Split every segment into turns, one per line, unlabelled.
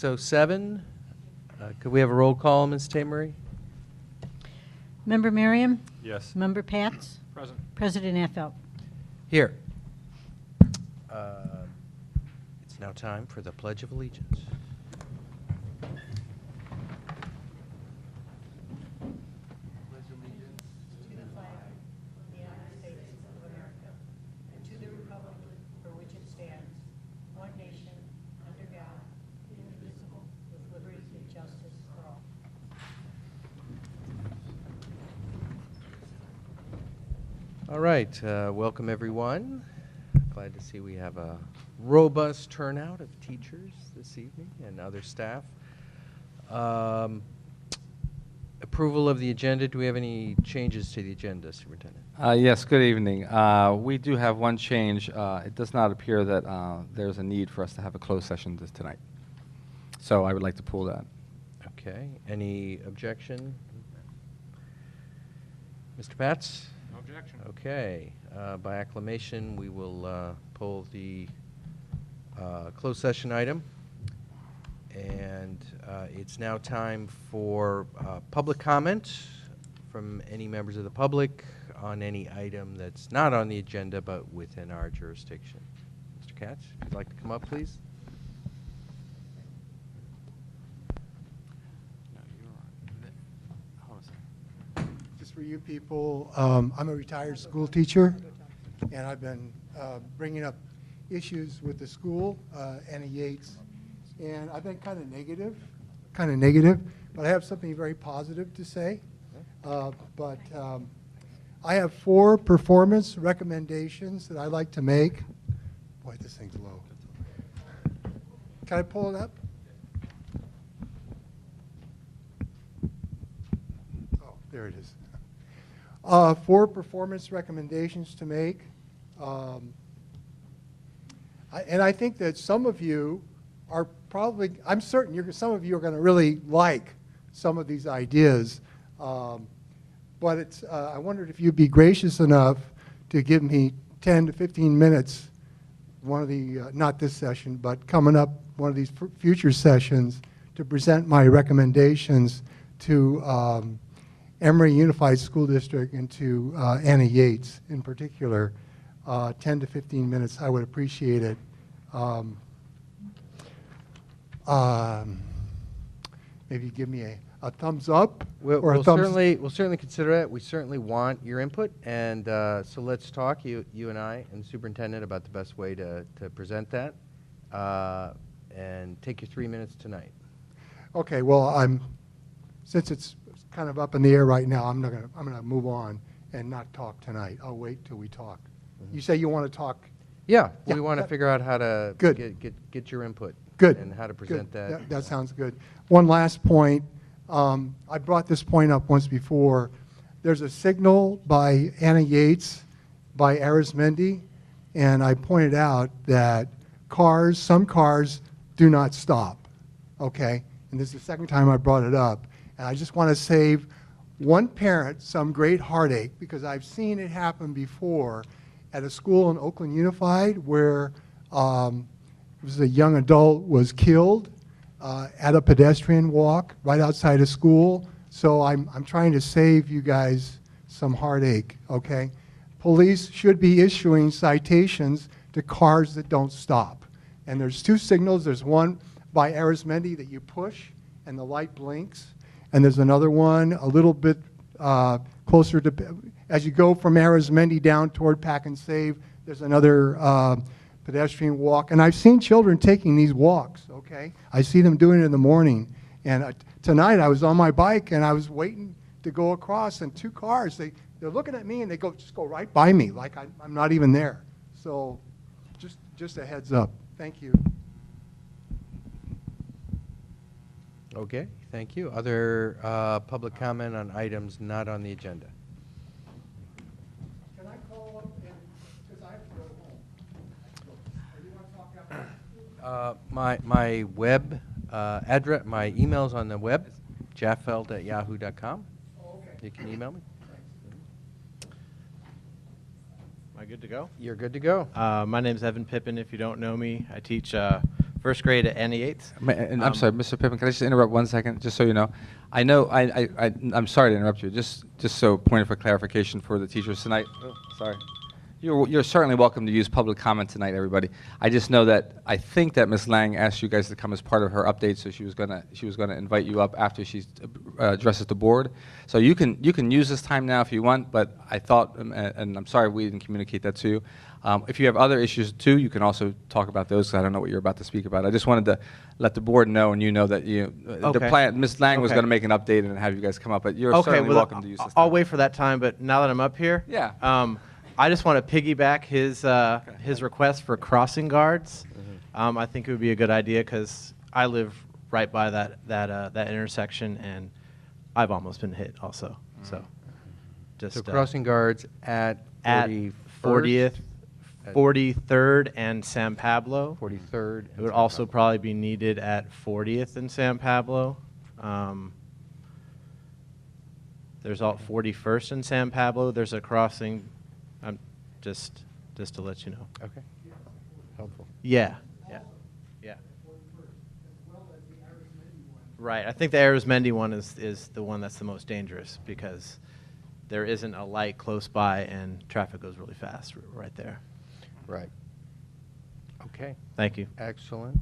6:07. Could we have a roll call, Ms. Tamery?
Member Merriam?
Yes.
Member Pats?
Present.
President Affelt.
Here. It's now time for the Pledge of Allegiance. All right, welcome everyone. Glad to see we have a robust turnout of teachers this evening and other staff. Approval of the agenda. Do we have any changes to the agenda, Superintendent?
Yes, good evening. We do have one change. It does not appear that there's a need for us to have a closed session tonight. So I would like to pull that.
Okay, any objection? Mr. Pats?
No objection.
Okay, by acclamation, we will pull the closed session item. And it's now time for public comment from any members of the public on any item that's not on the agenda but within our jurisdiction. Mr. Katz, if you'd like to come up, please.
Just for you people, I'm a retired school teacher, and I've been bringing up issues with the school, Anna Yates, and I've been kind of negative, but I have something very positive to say. I have 4 performance recommendations that I'd like to make. Boy, this thing's low. Can I pull it up? Oh, there it is. 4 performance recommendations to make. And I think that some of you are probably, I'm certain some of you are going to really like some of these ideas. But it's, I wondered if you'd be gracious enough to give me 10 to 15 minutes, one of the, not this session, but coming up, one of these future sessions, to present my recommendations to Emery Unified School District and to Anna Yates in particular. 10 to 15 minutes, I would appreciate it. Maybe give me a thumbs up or a thumbs.
We'll certainly consider it. We certainly want your input, and so let's talk, you and I and the superintendent, about the best way to present that. And take your 3 minutes tonight.
Okay. Well, since it's kind of up in the air right now, I'm gonna move on and not talk tonight. I'll wait till we talk. Mm-hmm. You say you want to talk?
Yeah. We want to figure out how to get your input.
Good.
And how to present that.
That sounds good. One last point. I brought this point up once before. There's a signal by Anna Yates, by Arizmendi, and I pointed out that some cars do not stop, okay? And this is the second time I brought it up. And I just want to save one parent some great heartache, because I've seen it happen before at a school in Oakland Unified where it was a young adult was killed at a pedestrian walk right outside of school. So I'm trying to save you guys some heartache, okay? Police should be issuing citations to cars that don't stop. And there's 2 signals. There's one by Arizmendi that you push and the light blinks. And there's another one a little bit closer to, as you go from Arizmendi down toward Pack and Save, there's another pedestrian walk. And I've seen children taking these walks, okay? I see them doing it in the morning. And tonight I was on my bike and I was waiting to go across, and 2 cars, they're looking at me and they just go right by me like I'm not even there. So just a heads up. Thank you.
Okay, thank you. Other public comment on items not on the agenda?
Can I call up, because I have to go home. Or you want to talk after?
My web address, my email's on the web, jaffeld@yahoo.com.
Oh, okay.
You can email me.
Am I good to go?
You're good to go.
My name's Evan Pippin, if you don't know me. I teach first grade at Annie Yates.
And I'm sorry, Mr. Pippin, can I just interrupt 1 second, just so you know? I know, I'm sorry to interrupt you, just so point for clarification for the teachers tonight. Oh, sorry. You're certainly welcome to use public comment tonight, everybody. I just know that, I think that Ms. Lang asked you guys to come as part of her update, so she was gonna invite you up after she addresses the board. So you can use this time now if you want, but I thought, and I'm sorry we didn't communicate that to you. If you have other issues too, you can also talk about those, because I don't know what you're about to speak about. I just wanted to let the board know, and you know that the plan, Ms. Lang was
Okay.
going to make an update and have you guys come up, but you're
Okay,
certainly
well,
welcome to use this time.
I'll wait for that time, but now that I'm up here,
Yeah.
I just want to piggyback his request for crossing guards. I think it would be a good idea because I live right by that intersection, and I've almost been hit also. So, just
So crossing guards at
at
41st,
43rd and San Pablo.
43rd.
It would also probably be needed at 40th and San Pablo. There's all 41st and San Pablo. There's a crossing. Just to let you know.
Okay. Helpful.
Yeah. Right. I think the Arizmendi one is the one that's the most dangerous because there isn't a light close by and traffic goes really fast right there.
Right. Okay.
Thank you.
Excellent.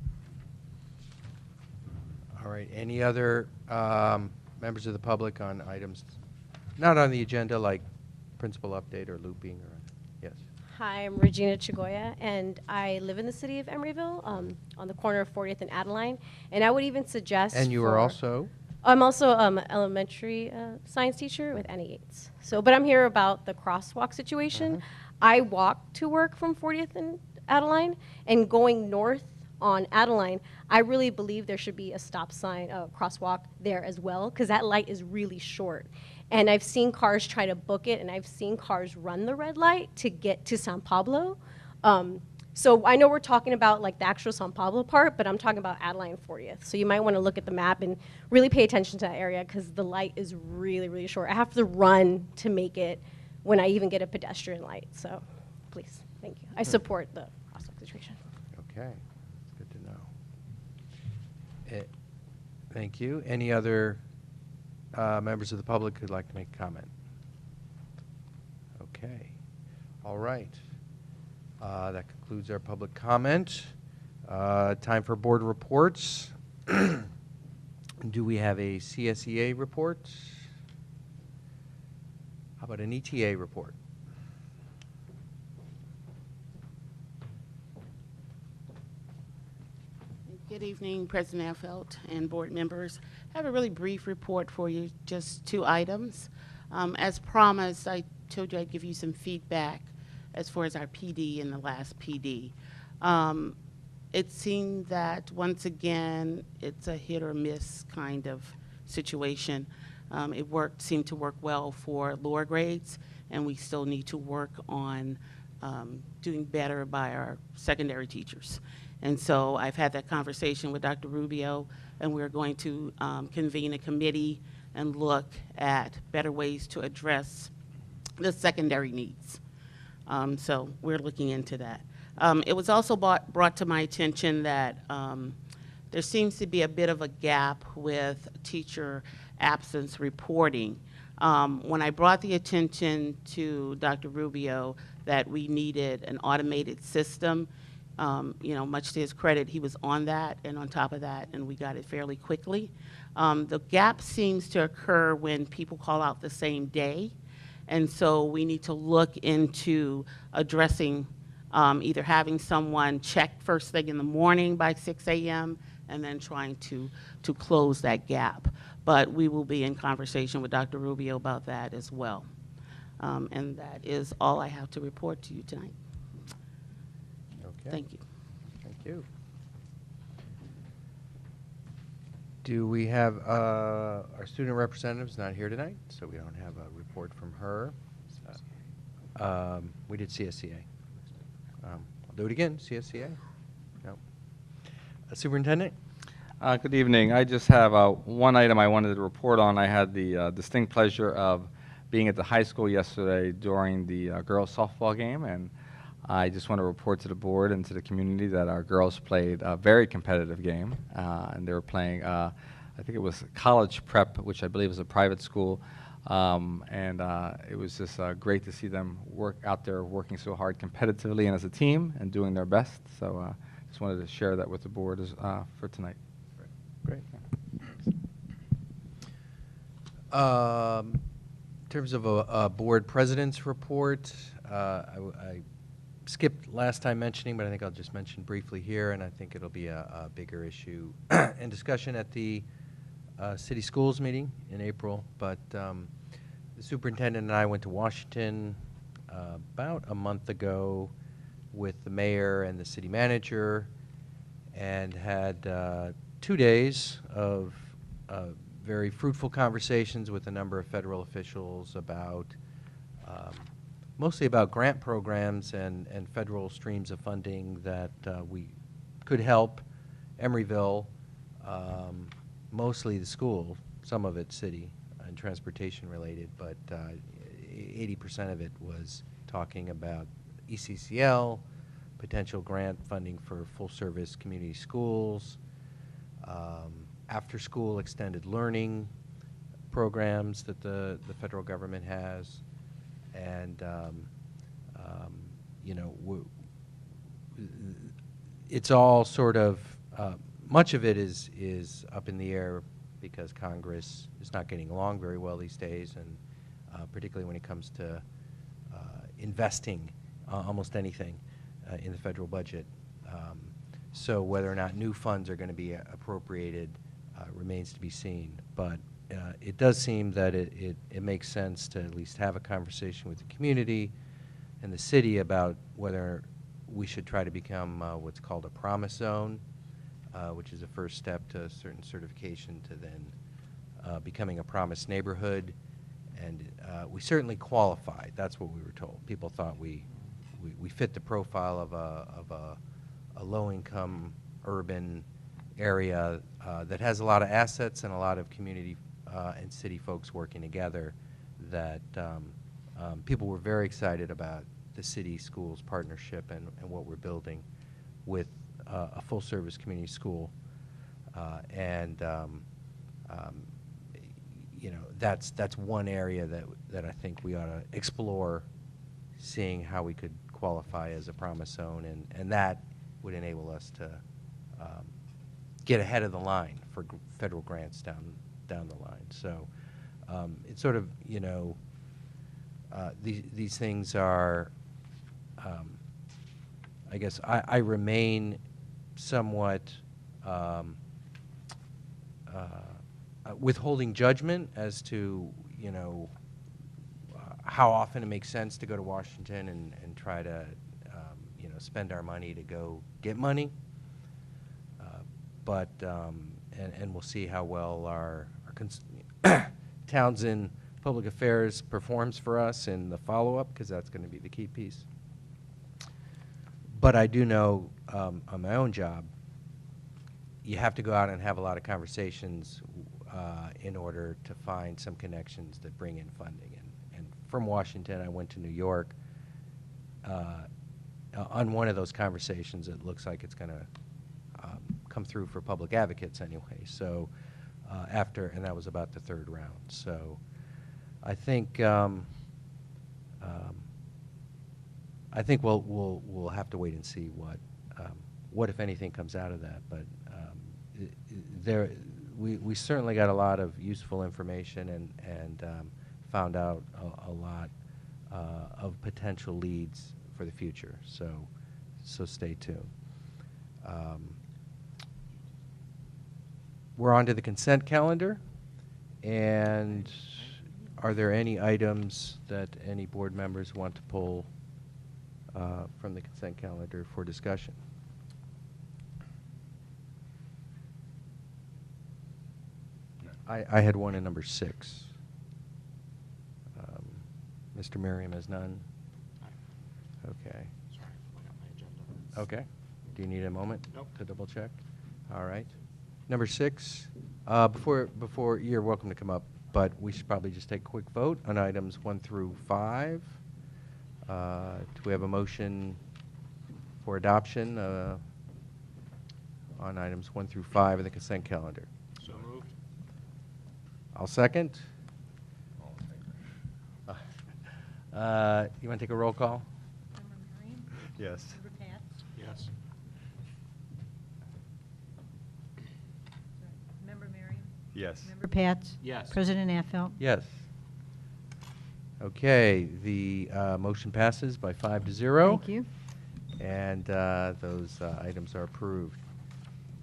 All right. Any other members of the public on items not on the agenda, like principal update or looping or? Yes.
Hi, I'm Regina Chigoya, and I live in the city of Emeryville, on the corner of 40th and Adeline. And I would even suggest
And you are also?
I'm also elementary science teacher with Annie Yates. So, but I'm here about the crosswalk situation. I walk to work from 40th and Adeline, and going north on Adeline, I really believe there should be a stop sign, a crosswalk there as well, because that light is really short. And I've seen cars try to book it, and I've seen cars run the red light to get to San Pablo. So I know we're talking about like the actual San Pablo part, but I'm talking about Adeline and 40th. So you might want to look at the map and really pay attention to that area because the light is really, really short. I have to run to make it when I even get a pedestrian light. So please, thank you. I support the crosswalk situation.
Okay. Good to know. Thank you. Any other members of the public who'd like to make a comment? Okay. All right. That concludes our public comment. Time for board reports. Do we have a CSEA report? How about an ETA report?
Good evening, President Affelt and board members. I have a really brief report for you, just 2 items. As promised, I told you I'd give you some feedback as far as our PD in the last PD. It seemed that, once again, it's a hit or miss kind of situation. It seemed to work well for lower grades, and we still need to work on doing better by our secondary teachers. And so I've had that conversation with Dr. Rubio, and we're going to convene a committee and look at better ways to address the secondary needs. So we're looking into that. It was also brought to my attention that there seems to be a bit of a gap with teacher absence reporting. When I brought the attention to Dr. Rubio that we needed an automated system, much to his credit, he was on that and on top of that, and we got it fairly quickly. The gap seems to occur when people call out the same day, and so we need to look into addressing either having someone check first thing in the morning by 6 a.m. and then trying to close that gap. But we will be in conversation with Dr. Rubio about that as well. And that is all I have to report to you tonight.
Okay.
Thank you.
Thank you. Do we have our student representative's not here tonight, so we don't have a report from her. We did CSCA. I'll do it again, CSCA. No. Superintendent?
Good evening. I just have one item I wanted to report on. I had the distinct pleasure of being at the high school yesterday during the girls softball game, and I just want to report to the board and to the community that our girls played a very competitive game, and they were playing, I think it was College Prep, which I believe is a private school, and it was just great to see them work out there working so hard competitively and as a team and doing their best. So just wanted to share that with the board for tonight.
Great. In terms of a board president's report, I skipped last time mentioning, but I think I'll just mention briefly here, and I think it'll be a bigger issue and discussion at the city schools meeting in April. But the superintendent and I went to Washington about a month ago with the mayor and the city manager, and had 2 days of very fruitful conversations with a number of federal officials about mostly about grant programs and federal streams of funding that we could help Emeryville, mostly the school, some of it city and transportation related, but 80% of it was talking about ECCL, potential grant funding for full service community schools, after school extended learning programs that the federal government has, and you know, it's all sort of much of it is up in the air because Congress is not getting along very well these days, and particularly when it comes to investing almost anything in the federal budget. So whether or not new funds are going to be appropriated remains to be seen. But it does seem that it makes sense to at least have a conversation with the community and the city about whether we should try to become what's called a promise zone, which is a first step to a certain certification to then becoming a promise neighborhood. And we certainly qualified. That's what we were told. People thought we fit the profile of a low-income urban area that has a lot of assets and a lot of community and city folks working together, that people were very excited about the city schools partnership and what we're building with a full-service community school. You know, that's one area that I think we ought to explore, seeing how we could qualify as a promise zone, and that would enable us to get ahead of the line for federal grants down the line. So it's sort of, you know, these things are, I guess I remain somewhat withholding judgment as to, you know, how often it makes sense to go to Washington and try to, you know, spend our money to go get money. But we'll see how well our Townsend Public Affairs performs for us in the follow-up, because that's going to be the key piece. But I do know on my own job, you have to go out and have a lot of conversations in order to find some connections that bring in funding. And from Washington, I went to New York. On one of those conversations, it looks like it's going to come through for public advocates anyway. So and that was about the third round. So I think we'll have to wait and see what if anything comes out of that. But we certainly got a lot of useful information and found out a lot of potential leads for the future. So stay tuned. We're on to the consent calendar, and are there any items that any board members want to pull from the consent calendar for discussion? I had one in number 6. Mr. Merriam has none? Okay. Okay. Do you need a moment to double check? All right. Number 6, before you're welcome to come up, but we should probably just take a quick vote on items 1 through 5. Do we have a motion for adoption on items 1 through 5 of the consent calendar.
So moved.
I'll second. You want to take a roll call?
Member Marion?
Yes.
Member Pats?
Yes.
Member Marion?
Yes.
Member Pats?
Yes.
President Affelt?
Yes. Okay, the motion passes by 5-0.
Thank you.
And those items are approved.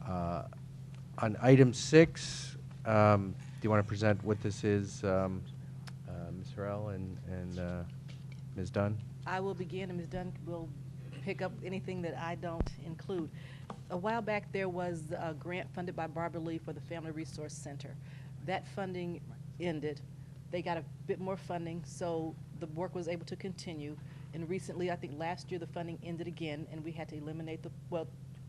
On item 6, do you want to present what this is, Ms. Harrell and Ms. Dunn?
I will begin, and Ms. Dunn will pick up anything that I don't include. A while back, there was a grant funded by Barbara Lee for the Family Resource Center. That funding ended. They got a bit more funding, so the work was able to continue. And recently, I think last year, the funding ended again, and we had to eliminate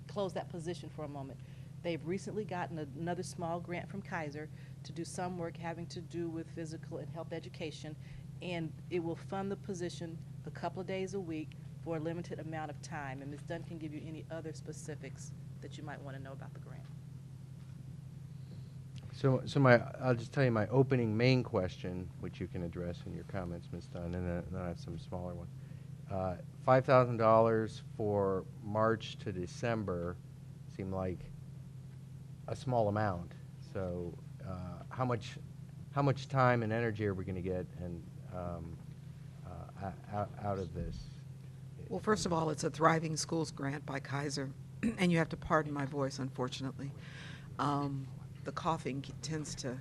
close that position for a moment. They've recently gotten another small grant from Kaiser to do some work having to do with physical and health education, and it will fund the position a couple of days a week for a limited amount of time. And Ms. Dunn can give you any other specifics that you might want to know about the grant.
So I'll just tell you my opening main question, which you can address in your comments, Ms. Dunn, and then I have some smaller ones. $5,000 for March to December seemed like a small amount. So how much time and energy are we going to get and out of this?
Well, first of all, it's a Thriving Schools grant by Kaiser, and you have to pardon my voice, unfortunately. The coughing tends to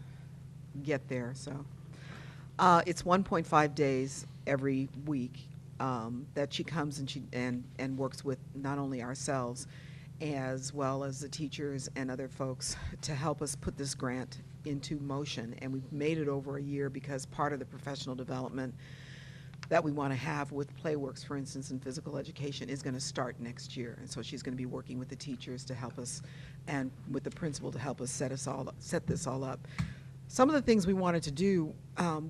get there, so. It's 1.5 days every week that she comes and works with not only ourselves as well as the teachers and other folks to help us put this grant into motion. And we've made it over a year because part of the professional development that we want to have with Playworks, for instance, in physical education is going to start next year. And so she's going to be working with the teachers to help us and with the principal to help us set this all up. Some of the things we wanted to do,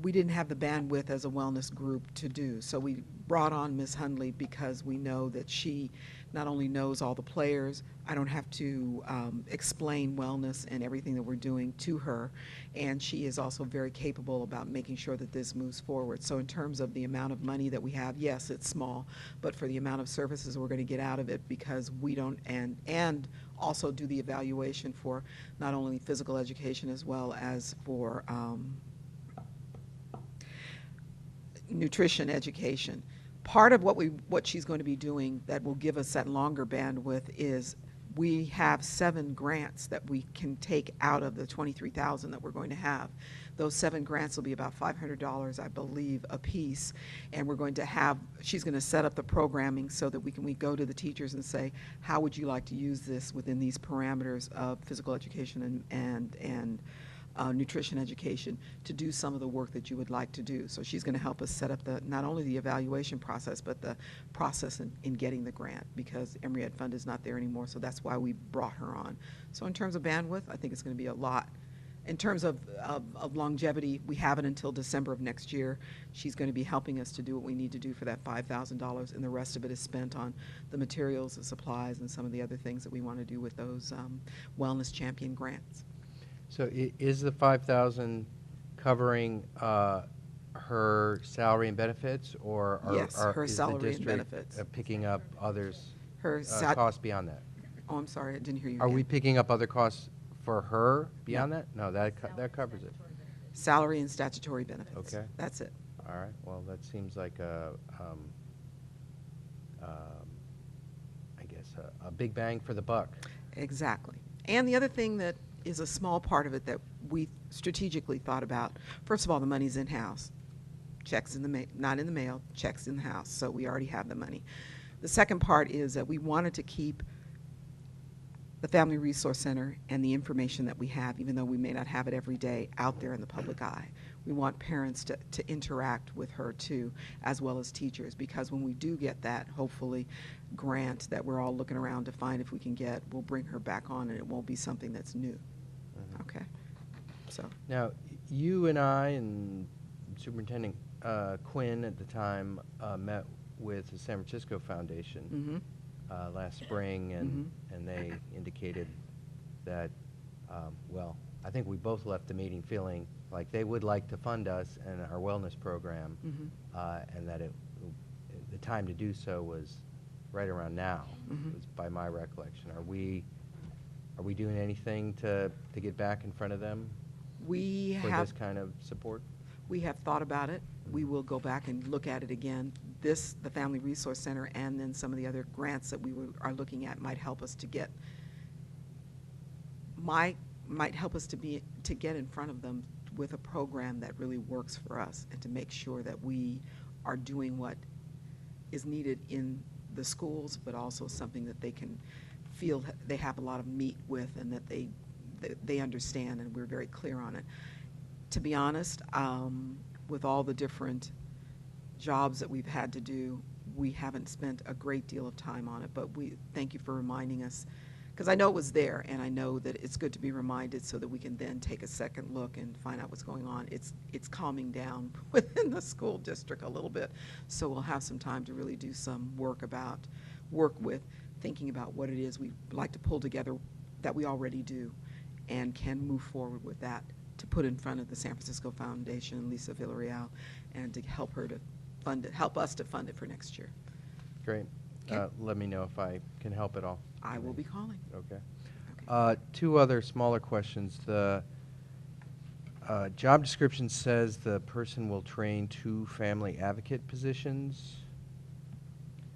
we didn't have the bandwidth as a wellness group to do. So we brought on Ms. Hundley because we know that she not only knows all the players, I don't have to explain wellness and everything that we're doing to her, and she is also very capable about making sure that this moves forward. So in terms of the amount of money that we have, yes, it's small, but for the amount of services we're going to get out of it, because we don't, and also do the evaluation for not only physical education as well as for nutrition education. Part of what she's going to be doing that will give us that longer bandwidth is we have 7 grants that we can take out of the 23,000 that we're going to have. Those 7 grants will be about $500, I believe, a piece, and we're going to have, she's going to set up the programming so that we go to the teachers and say, how would you like to use this within these parameters of physical education and nutrition education to do some of the work that you would like to do. So she's going to help us set up not only the evaluation process, but the process in getting the grant, because Emory Ed Fund is not there anymore, so that's why we brought her on. So in terms of bandwidth, I think it's going to be a lot. In terms of longevity, we have it until December of next year. She's going to be helping us to do what we need to do for that $5,000, and the rest of it is spent on the materials, the supplies, and some of the other things that we want to do with those Wellness Champion grants.
So is the 5,000 covering her salary and benefits, or
Yes, her
is
salary
the
and
district
benefits.
Picking up others
Her
costs beyond that?
Oh, I'm sorry, I didn't hear you.
Are we
again.
picking up other costs for her beyond that? No, that covers it.
Salary and statutory benefits.
Okay.
That's it.
All right. Well, that seems like I guess a big bang for the buck.
Exactly. And the other thing that is a small part of it that we strategically thought about, first of all, the money's in-house. Checks in the not in the mail, checks in the house, so we already have the money. The second part is that we wanted to keep the Family Resource Center and the information that we have, even though we may not have it every day, out there in the public eye. We want parents to interact with her too, as well as teachers, because when we do get that, hopefully, grant that we're all looking around to find if we can get, we'll bring her back on and it won't be something that's new. Okay. So.
Now, you and I and Superintendent Quinn at the time met with the San Francisco Foundation. last spring, and they indicated that, well, I think we both left the meeting feeling like they would like to fund us and our wellness program, and that the time to do so was right around now, was by my recollection. Are we doing anything to get back in front of them
We
for
have
this kind of support?
We have thought about it. We will go back and look at it again. The Family Resource Center, and then some of the other grants that we are looking at might help us to get, might help us to get in front of them with a program that really works for us, and to make sure that we are doing what is needed in the schools, but also something that they can feel they have a lot of meat with, and that they understand, and we're very clear on it. To be honest, with all the different jobs that we've had to do, we haven't spent a great deal of time on it, but we thank you for reminding us, because I know it was there, and I know that it's good to be reminded so that we can then take a second look and find out what's going on. It's calming down within the school district a little bit, so we'll have some time to really do some work with thinking about what it is we'd like to pull together that we already do, and can move forward with that to put in front of the San Francisco Foundation, Lisa Villarreal, and to help her to fund it, help us to fund it for next year.
Great.
Okay.
Let me know if I can help at all.
I will be calling.
Okay.
Okay.
Two other smaller questions. The job description says the person will train 2 family advocate positions.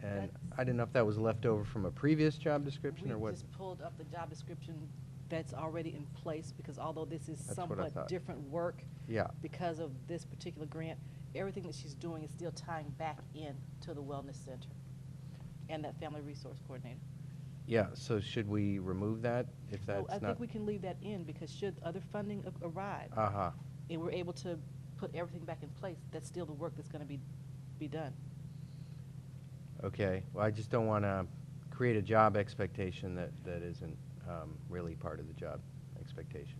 And
That's-
I didn't know if that was left over from a previous job description or
We
what.
just pulled up the job description that's already in place, because although this is
That's what I
somewhat
thought.
different work
Yeah.
because of this particular grant, everything that she's doing is still tying back in to the wellness center and that family resource coordinator.
Yeah, so should we remove that if
No,
that's
I
not?
think we can leave that in, because should other funding arrive,
Uh-huh.
and we're able to put everything back in place, that's still the work that's going to be done.
Okay. Well, I just don't want to create a job expectation that isn't really part of the job expectation.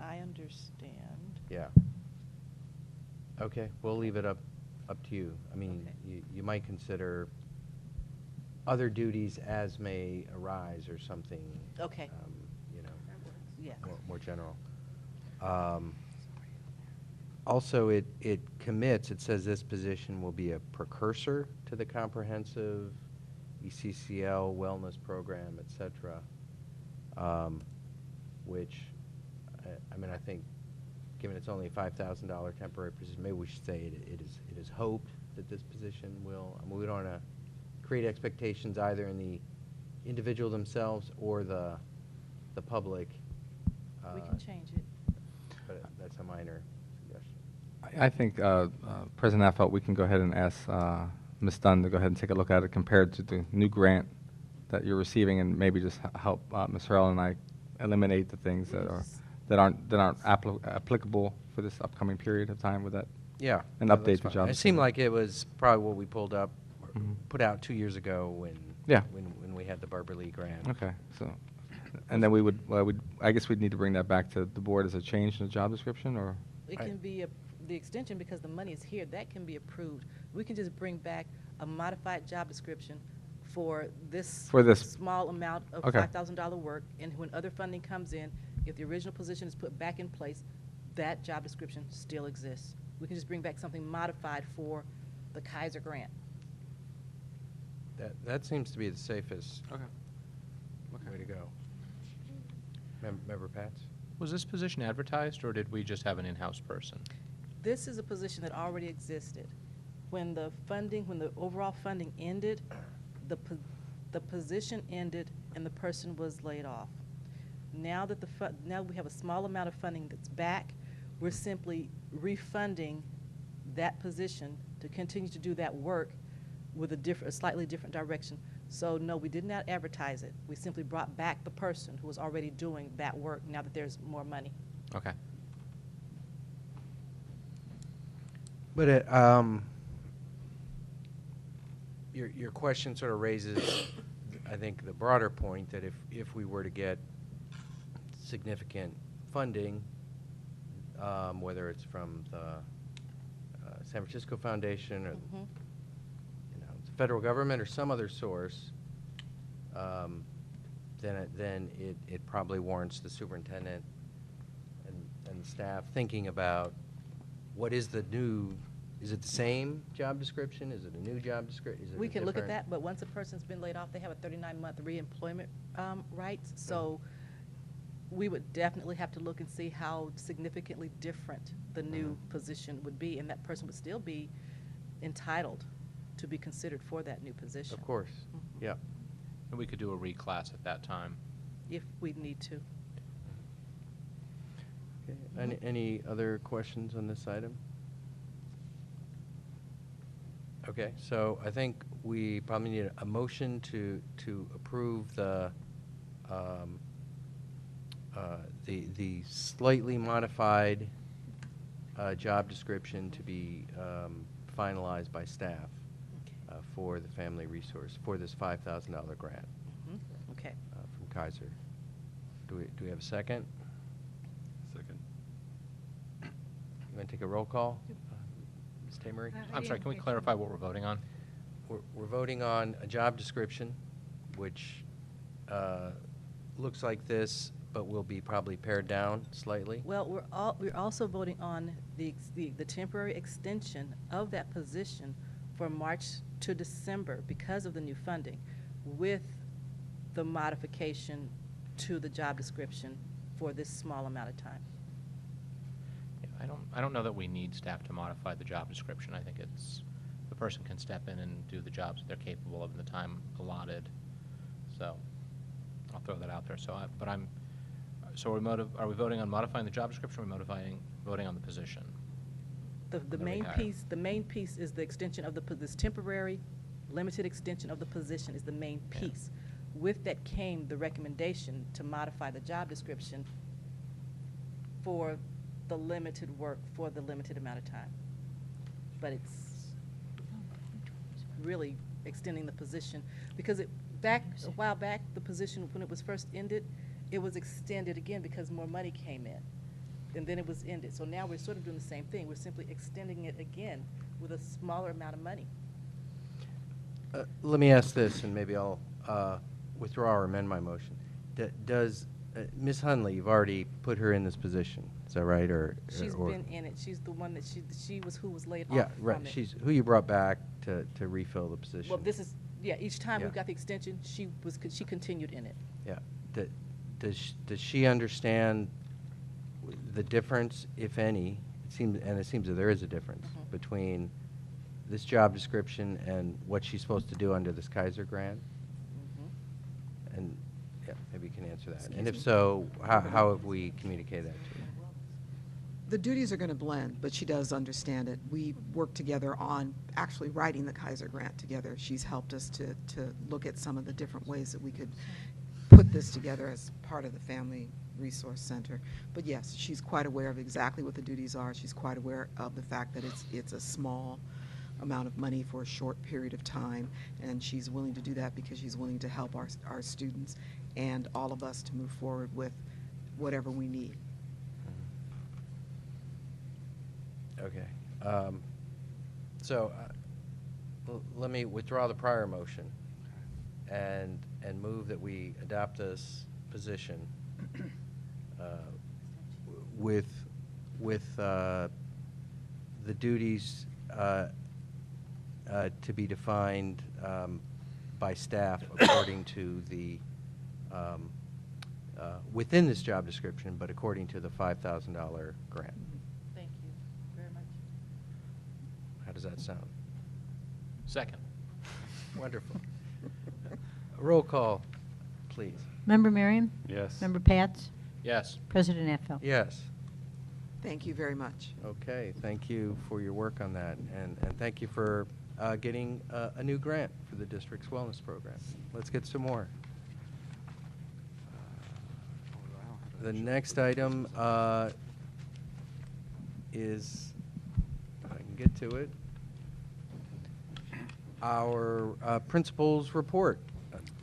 I understand.
Yeah. Okay, we'll leave it up to you. I mean,
Okay.
you might consider other duties as may arise or something.
Okay.
You know,
Yeah.
more general. Also, it commits, it says this position will be a precursor to the comprehensive ECCL wellness program, et cetera, which, I mean, I think, given it's only a $5,000 temporary position, maybe we should say it is hoped that this position will, I mean, we don't want to create expectations either in the individual themselves or the public.
We can change it.
But that's a minor suggestion.
I think, President Affelt, we can go ahead and ask Ms. Dunn to go ahead and take a look at it compared to the new grant that you're receiving, and maybe just help Ms. Harrell and I eliminate the things that aren't applicable for this upcoming period of time with that.
Yeah.
And
no,
update
that's
the
fine.
job
It seemed
description.
like it was probably what we pulled up, or
Mhm.
put out 2 years ago when
Yeah.
when we had the Barbara Lee grant.
Okay, so, and then I guess we'd need to bring that back to the board as a change in the job description, or?
It can be, the extension, because the money is here, that can be approved. We can just bring back a modified job description for this small amount of
Okay.
$5,000 work, and when other funding comes in, if the original position is put back in place, that job description still exists. We can just bring back something modified for the Kaiser grant.
That seems to be the safest
Okay.
way to go. Member Pats?
Was this position advertised, or did we just have an in-house person?
This is a position that already existed. When the overall funding ended, the position ended and the person was laid off. Now that now we have a small amount of funding that's back, we're simply refunding that position to continue to do that work with a slightly different direction. So no, we did not advertise it. We simply brought back the person who was already doing that work now that there's more money.
Okay.
But your question sort of raises, I think, the broader point that if we were to get significant funding, whether it's from the San Francisco Foundation or
Mhm.
the federal government or some other source, then it probably warrants the superintendent and the staff thinking about what is the new, is it the same job description? Is it a new job description?
We can look at that, but once a person's been laid off, they have a 39-month reemployment rights. So we would definitely have to look and see how significantly different the new position would be, and that person would still be entitled to be considered for that new position.
Of course, yeah.
And we could do a reclass at that time.
If we need to.
Okay. Any other questions on this item? Okay, so I think we probably need a motion to approve the slightly modified job description to be finalized by staff for the family resource, for this $5,000 grant
Okay.
from Kaiser. Do we have a second?
Second.
You want to take a roll call? Ms. Tamery?
I'm sorry, can we clarify what we're voting on?
We're voting on a job description, which looks like this, but will be probably pared down slightly.
Well, we're also voting on the temporary extension of that position from March to December because of the new funding, with the modification to the job description for this small amount of time.
Yeah, I don't know that we need staff to modify the job description. I think it's, the person can step in and do the jobs that they're capable of in the time allotted. So I'll throw that out there. So, so are we voting on modifying the job description, or are we voting on the position?
The main piece is the extension of this temporary, limited extension of the position is the main piece. With that came the recommendation to modify the job description for the limited work for the limited amount of time. But it's really extending the position because a while back, the position, when it was first ended, it was extended again because more money came in, and then it was ended. So now we're sort of doing the same thing. We're simply extending it again with a smaller amount of money.
Let me ask this, and maybe I'll withdraw or amend my motion. Does Ms. Hunley, you've already put her in this position, is that right?
She's been in it. She's the one that she was who was laid off
Yeah, right.
from it.
She's who you brought back to refill the position.
Well, this is, each time we
Yeah.
got the extension, she continued in it.
Yeah. Does she understand the difference, if any? It seems that there is a difference between this job description and what she's supposed to do under this Kaiser grant. And maybe you can answer that. And if so, how have we communicated that to her?
The duties are going to blend, but she does understand it. We worked together on actually writing the Kaiser grant together. She's helped us to look at some of the different ways that we could put this together as part of the Family Resource Center. But yes, she's quite aware of exactly what the duties are. She's quite aware of the fact that it's a small amount of money for a short period of time, and she's willing to do that because she's willing to help our students and all of us to move forward with whatever we need.
Okay. So let me withdraw the prior motion and move that we adopt this position with the duties to be defined by staff according to the within this job description, but according to the $5,000 grant.
Thank you very much.
How does that sound?
Second.
Wonderful. Roll call, please.
Member Marion?
Yes.
Member Pats?
Yes.
President Affel?
Yes.
Thank you very much.
Okay, thank you for your work on that, and thank you for getting a new grant for the district's wellness program. Let's get some more. The next item is, if I can get to it, our principal's report.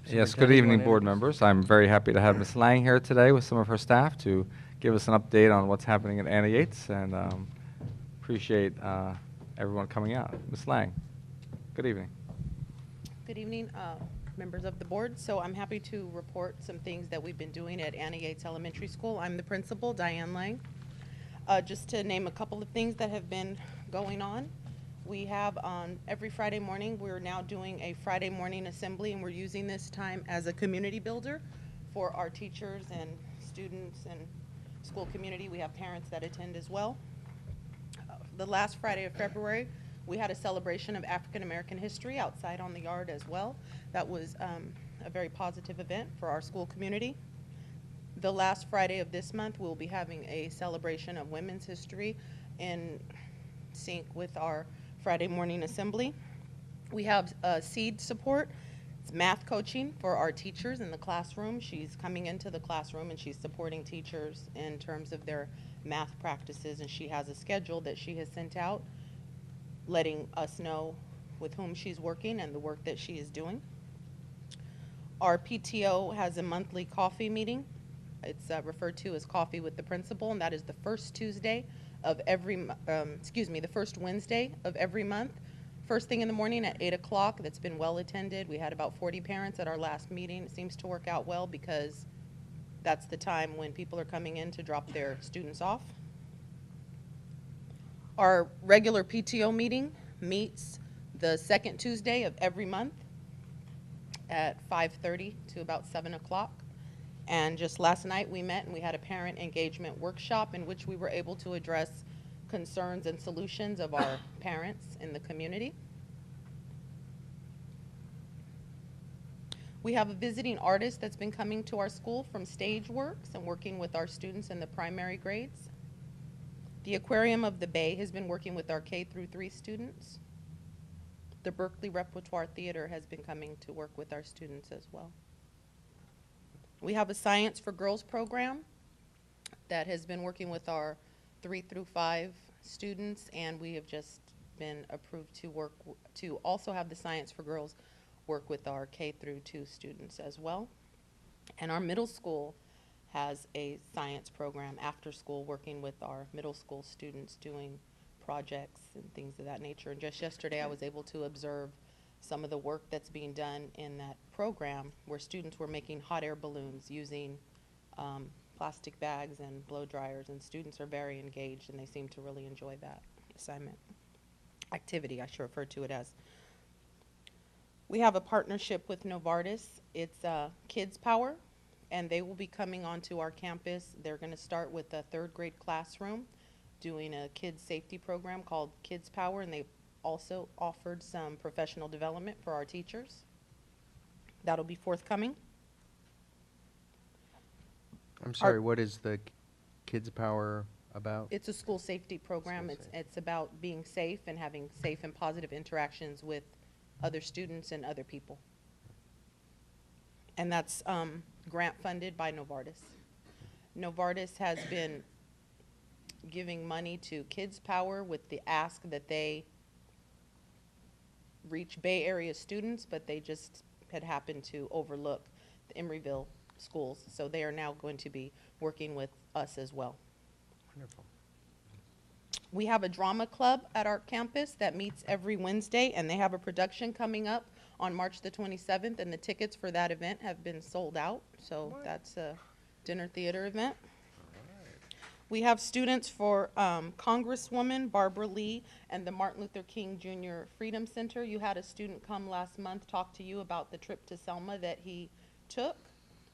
Yes, good evening, board members. I'm very happy to have Ms. Lang here today with some of her staff to give us an update on what's happening at Annie Yates, and appreciate everyone coming out. Ms. Lang, good evening.
Good evening, members of the board. So I'm happy to report some things that we've been doing at Annie Yates Elementary School. I'm the principal, Diane Lang. Just to name a couple of things that have been going on. We have on every Friday morning, we're now doing a Friday morning assembly, and we're using this time as a community builder for our teachers and students and school community. We have parents that attend as well. The last Friday of February, we had a celebration of African American history outside on the yard as well. That was a very positive event for our school community. The last Friday of this month, we'll be having a celebration of women's history in sync with our Friday morning assembly. We have seed support. It's math coaching for our teachers in the classroom. She's coming into the classroom and she's supporting teachers in terms of their math practices, and she has a schedule that she has sent out letting us know with whom she's working and the work that she is doing. Our PTO has a monthly coffee meeting. It's referred to as Coffee with the Principal, and that is the first Tuesday of every, the first Wednesday of every month. First thing in the morning at 8 o'clock. That's been well attended. We had about 40 parents at our last meeting. It seems to work out well because that's the time when people are coming in to drop their students off. Our regular PTO meeting meets the second Tuesday of every month at 5:30 to about 7 o'clock. And just last night we met and we had a parent engagement workshop in which we were able to address concerns and solutions of our parents in the community. We have a visiting artist that's been coming to our school from Stage Works and working with our students in the primary grades. The Aquarium of the Bay has been working with our K-3 students. The Berkeley Repertoire Theater has been coming to work with our students as well. We have a Science for Girls program that has been working with our 3 through 5 students, and we have just been approved to work to also have the Science for Girls work with our K-2 students as well. And our middle school has a science program after school working with our middle school students doing projects and things of that nature. And just yesterday I was able to observe some of the work that's being done in that program where students were making hot air balloons using plastic bags and blow dryers, and students are very engaged and they seem to really enjoy that assignment. Activity, I should refer to it as. We have a partnership with Novartis. It's Kids Power, and they will be coming onto our campus. They're going to start with a 3rd grade classroom doing a kids safety program called Kids Power, and they've also offered some professional development for our teachers. That'll be forthcoming.
I'm sorry, what is the Kids Power about?
It's a school safety program. It's about being safe and having safe and positive interactions with other students and other people. And that's grant funded by Novartis. Novartis has been giving money to Kids Power with the ask that they reach Bay Area students, but they just had happened to overlook the Emeryville schools. So they are now going to be working with us as well.
Wonderful.
We have a drama club at our campus that meets every Wednesday, and they have a production coming up on March the 27th, and the tickets for that event have been sold out. So that's a dinner theater event. We have students for Congresswoman Barbara Lee and the Martin Luther King Jr. Freedom Center. You had a student come last month talk to you about the trip to Selma that he took,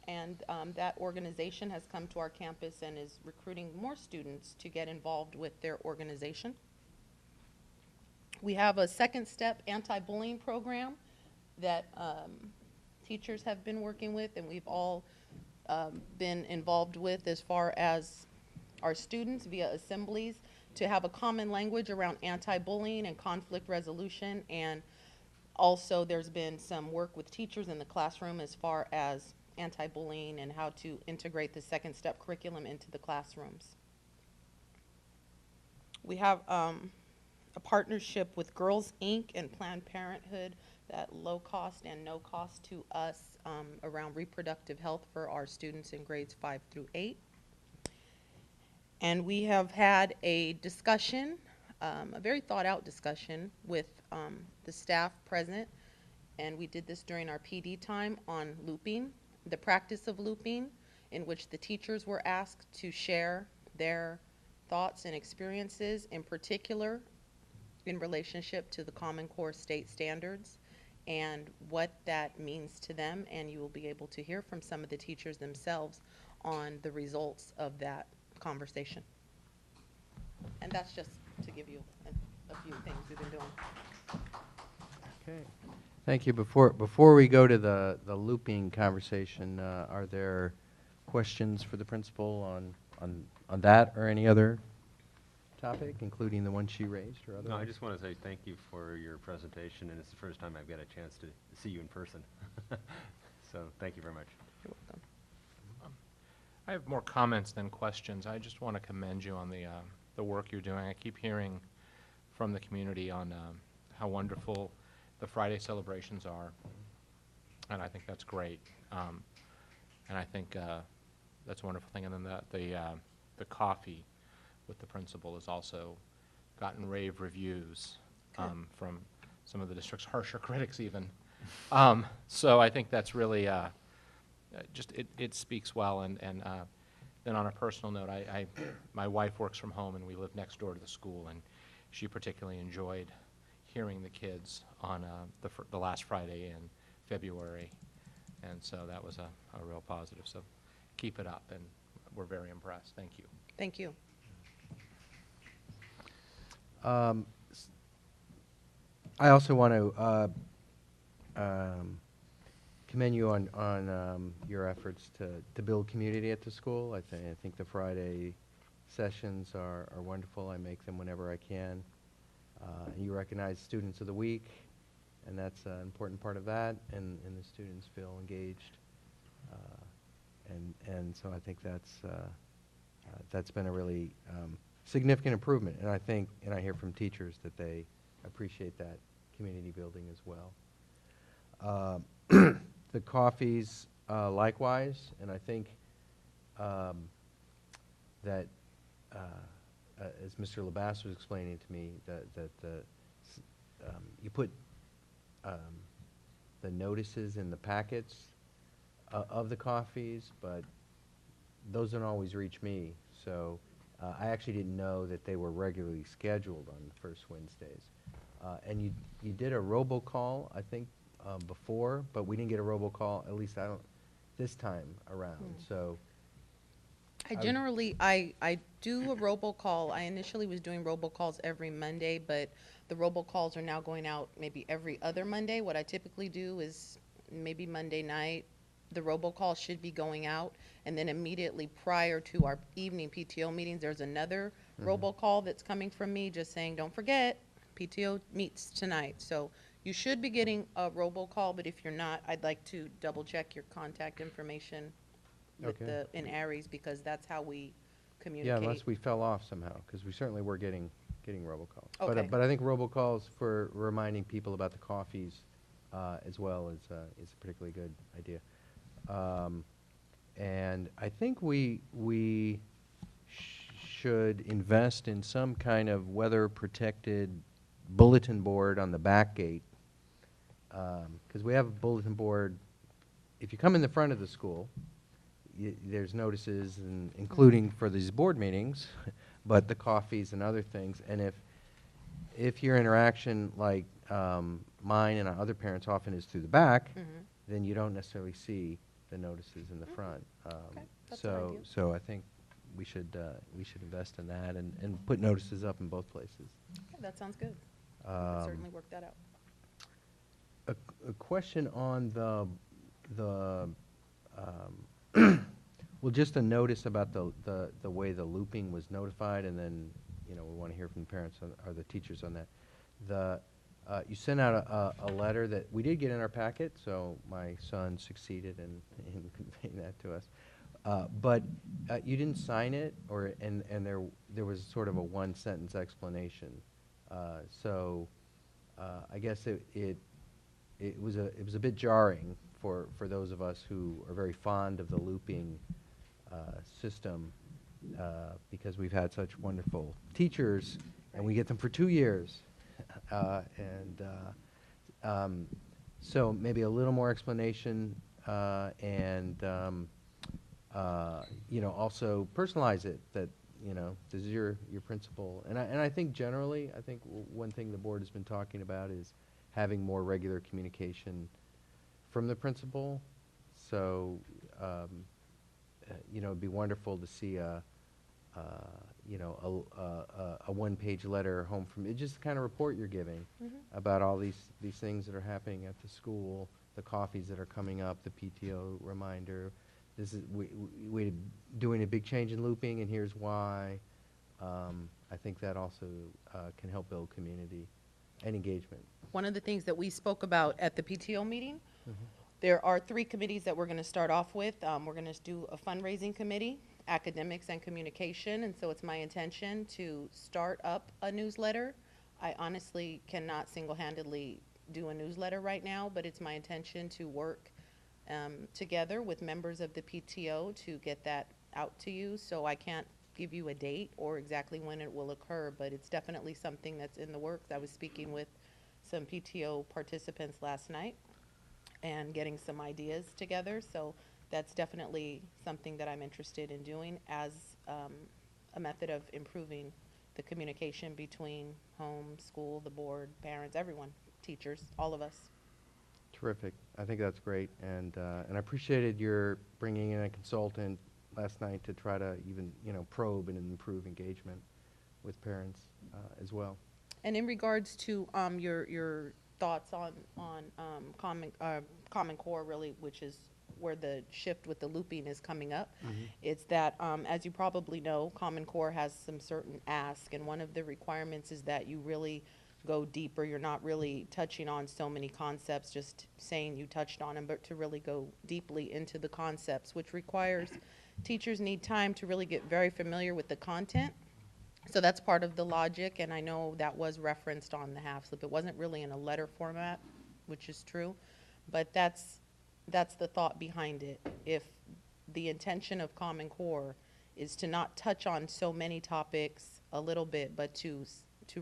and that organization has come to our campus and is recruiting more students to get involved with their organization. We have a Second Step anti-bullying program that teachers have been working with, and we've all been involved with as far as our students via assemblies to have a common language around anti-bullying and conflict resolution. And also there's been some work with teachers in the classroom as far as anti-bullying and how to integrate the Second Step curriculum into the classrooms. We have a partnership with Girls Inc. and Planned Parenthood, that low cost and no cost to us around reproductive health for our students in grades 5 through 8. And we have had a discussion, a very thought out discussion with the staff present and we did this during our PD time on looping, the practice of looping, in which the teachers were asked to share their thoughts and experiences, in particular in relationship to the Common Core state standards and what that means to them, and you will be able to hear from some of the teachers themselves on the results of that conversation. And that's just to give you a few things we've been doing.
Okay. Thank you. Before we go to the looping conversation, are there questions for the principal on that or any other topic, including the one she raised or other?
No, I just want to say thank you for your presentation, and it's the first time I've got a chance to see you in person. So thank you very much.
You're welcome.
I have more comments than questions. I just want to commend you on the work you're doing. I keep hearing from the community on how wonderful the Friday celebrations are, and I think that's great. And I think that's a wonderful thing. And then the coffee with the principal has also gotten rave reviews from some of the district's harsher critics even. So I think that's really just it speaks well. And then on a personal note, my wife works from home and we live next door to the school, and she particularly enjoyed hearing the kids on the last Friday in February, and so that was a real positive. So keep it up, and we're very impressed. Thank you.
Thank you.
I also want to commend you on your efforts to build community at the school. I think the Friday sessions are wonderful. I make them whenever I can. You recognize Students of the Week, and that's an important part of that, and the students feel engaged. And so I think that's been a really significant improvement, and I hear from teachers that they appreciate that community building as well. The coffees likewise, and I think that as Mr. Labasse was explaining to me, that you put the notices in the packets of the coffees, but those don't always reach me. So I actually didn't know that they were regularly scheduled on the first Wednesdays. And you did a robocall, I think, before, but we didn't get a robocall, at least I don't, this time around. So
I generally, I do a robocall. I initially was doing robocalls every Monday, but the robocalls are now going out maybe every other Monday. What I typically do is maybe Monday night, the robocall should be going out, and then immediately prior to our evening PTO meetings, there's another robocall that's coming from me just saying, don't forget, PTO meets tonight. So you should be getting a robocall, but if you're not, I'd like to double check your contact information with
Okay.
in Aries, because that's how we
yeah,
communicate.
unless we fell off somehow, because we certainly were getting robocalls.
Okay.
But I think robocalls for reminding people about the coffees as well is a particularly good idea. And I think we should invest in some kind of weather-protected bulletin board on the back gate, because we have a bulletin board. If you come in the front of the school, there's notices, including for these board meetings, but the coffees and other things. And if your interaction, like mine and other parents often is through the back, then you don't necessarily see the notices in the front.
Okay, that's an idea.
So I think we should invest in that and put notices up in both places.
Okay, that sounds good. We can certainly work that out.
A question on the well, just a notice about the way the looping was notified, and then we want to hear from the parents or the teachers on that. You sent out a letter that we did get in our packet, so my son succeeded in conveying that to us. But you didn't sign it, and there was sort of a one-sentence explanation. So I guess it was a bit jarring for those of us who are very fond of the looping system, because we've had such wonderful teachers, and we get them for 2 years. So maybe a little more explanation, also personalize it, that, this is your principal. And I think generally, one thing the board has been talking about is having more regular communication from the principal. So, it'd be wonderful to see a one-page letter home from, it just the kind of report you're giving about all these things that are happening at the school, the coffees that are coming up, the PTO reminder. This is, we're doing a big change in looping, and here's why. I think that also can help build community and engagement.
One of the things that we spoke about at the PTO meeting, there are 3 committees that we're going to start off with. We're going to do a fundraising committee, academics, and communication, and so it's my intention to start up a newsletter. I honestly cannot single-handedly do a newsletter right now, but it's my intention to work together with members of the PTO to get that out to you. So I can't give you a date or exactly when it will occur, but it's definitely something that's in the works. I was speaking with some PTO participants last night and getting some ideas together. So that's definitely something that I'm interested in doing as a method of improving the communication between home, school, the board, parents, everyone, teachers, all of us.
Terrific. I think that's great, and I appreciated your bringing in a consultant last night to try to even, probe and improve engagement with parents as well.
And in regards to your thoughts on Common Core, really, which is where the shift with the looping is coming up, it's that, as you probably know, Common Core has some certain ask, and one of the requirements is that you really go deeper. You're not really touching on so many concepts, just saying you touched on them, but to really go deeply into the concepts, which requires teachers need time to really get very familiar with the content. So that's part of the logic, and I know that was referenced on the half slip. It wasn't really in a letter format, which is true, but that's the thought behind it. If the intention of Common Core is to not touch on so many topics a little bit, but to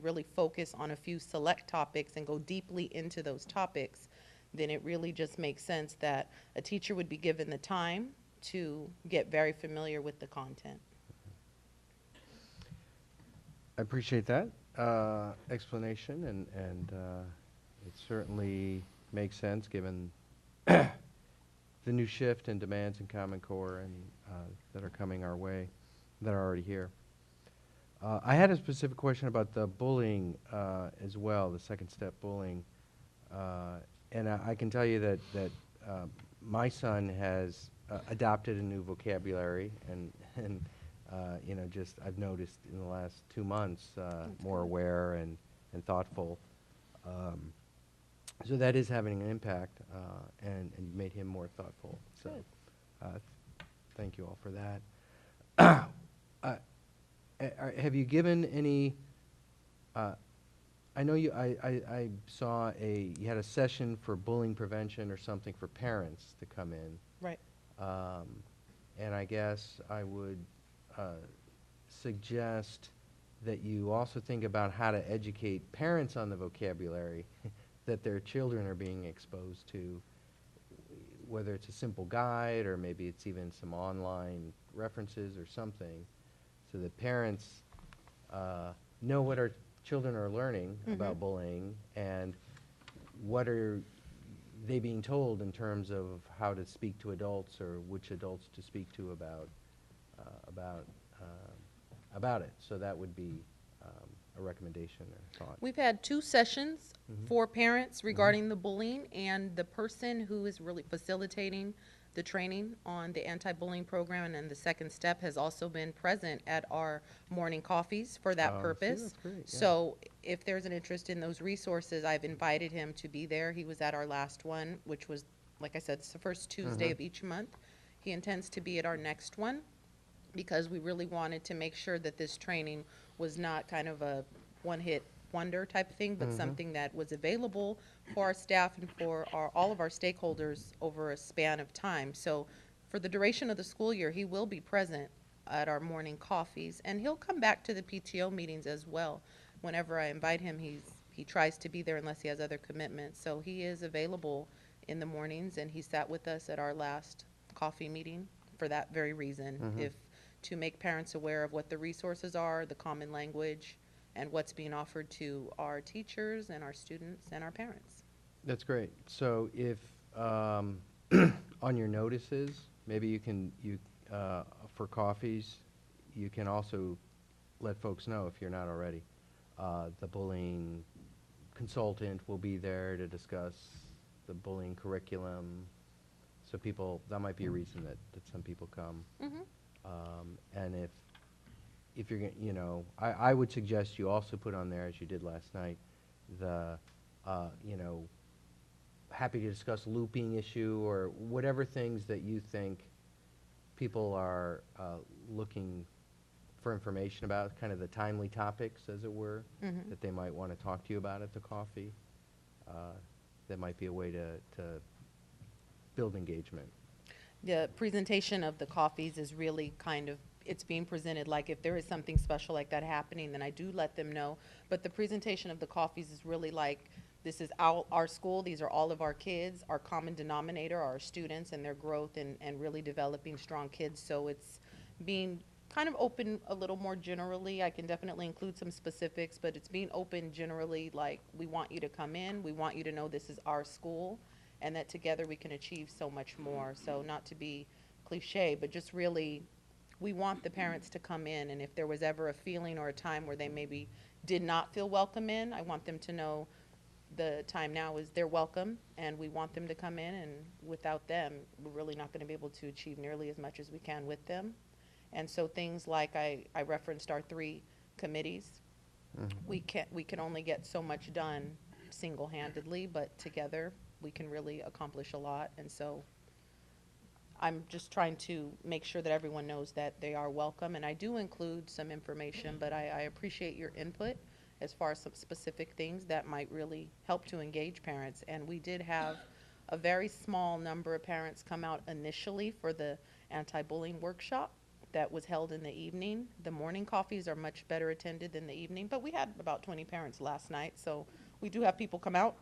really focus on a few select topics and go deeply into those topics, then it really just makes sense that a teacher would be given the time to get very familiar with the content.
I appreciate that explanation, and it certainly makes sense given the new shift in demands in Common Core and that are coming our way, that are already here. I had a specific question about the bullying as well, the second step bullying, and I can tell you that my son has adopted a new vocabulary, and just I've noticed in the last 2 months more aware and thoughtful. So that is having an impact, and you made him more thoughtful. So thank you all for that. Have you given any, I know I saw you had a session for bullying prevention or something for parents to come in.
Right.
And I guess I would suggest that you also think about how to educate parents on the vocabulary that their children are being exposed to, whether it's a simple guide or maybe it's even some online references or something, so that parents know what our children are learning about bullying and what are they being told in terms of how to speak to adults or which adults to speak to about it. So that would be a recommendation or thought.
We've had 2 sessions for parents regarding the bullying, and the person who is really facilitating the training on the anti-bullying program and then the second step has also been present at our morning coffees for that purpose.
That's great, yeah.
So if there's an interest in those resources, I've invited him to be there. He was at our last one, which was, like I said, it's the first Tuesday of each month. He intends to be at our next one because we really wanted to make sure that this training was not kind of a one-hit wonder type thing, but something that was available for our staff and for all of our stakeholders over a span of time. So for the duration of the school year, he will be present at our morning coffees, and he'll come back to the PTO meetings as well. Whenever I invite him, He tries to be there unless he has other commitments. So he is available in the mornings, and he sat with us at our last coffee meeting for that very reason, to make parents aware of what the resources are, the common language, and what's being offered to our teachers and our students and our parents.
That's great. So if, on your notices, maybe you can, for coffees, you can also let folks know, if you're not already, the bullying consultant will be there to discuss the bullying curriculum. So people, that might be a reason that some people come. And if you're, I would suggest you also put on there, as you did last night, the, happy to discuss looping issue or whatever things that you think people are looking for information about, kind of the timely topics, as it were, that they might want to talk to you about at the coffee. That might be a way to build engagement.
The presentation of the coffees is really kind of, it's being presented like if there is something special like that happening, then I do let them know. But the presentation of the coffees is really like, this is our school, these are all of our kids, our common denominator, our students and their growth and really developing strong kids. So it's being kind of open a little more generally. I can definitely include some specifics, but it's being open generally, like we want you to come in, we want you to know this is our school, and that together we can achieve so much more. So not to be cliche, but just really, we want the parents to come in, and if there was ever a feeling or a time where they maybe did not feel welcome in, I want them to know the time now is they're welcome, and we want them to come in, and without them, we're really not going to be able to achieve nearly as much as we can with them. And so things like I referenced our 3 committees. We can only get so much done single-handedly, but together we can really accomplish a lot. And so I'm just trying to make sure that everyone knows that they are welcome. And I do include some information, but I appreciate your input as far as some specific things that might really help to engage parents. And we did have a very small number of parents come out initially for the anti-bullying workshop that was held in the evening. The morning coffees are much better attended than the evening, but we had about 20 parents last night, so we do have people come out,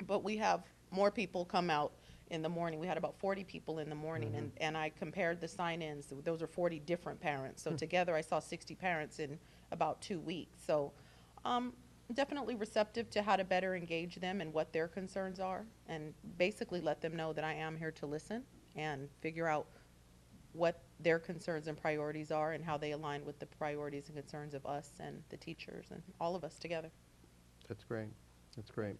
but we have more people come out in the morning. We had about 40 people in the morning, and I compared the sign-ins. Those are 40 different parents, so together I saw 60 parents in about 2 weeks. So definitely receptive to how to better engage them and what their concerns are, and basically let them know that I am here to listen and figure out what their concerns and priorities are and how they align with the priorities and concerns of us and the teachers and all of us together.
That's great. That's great.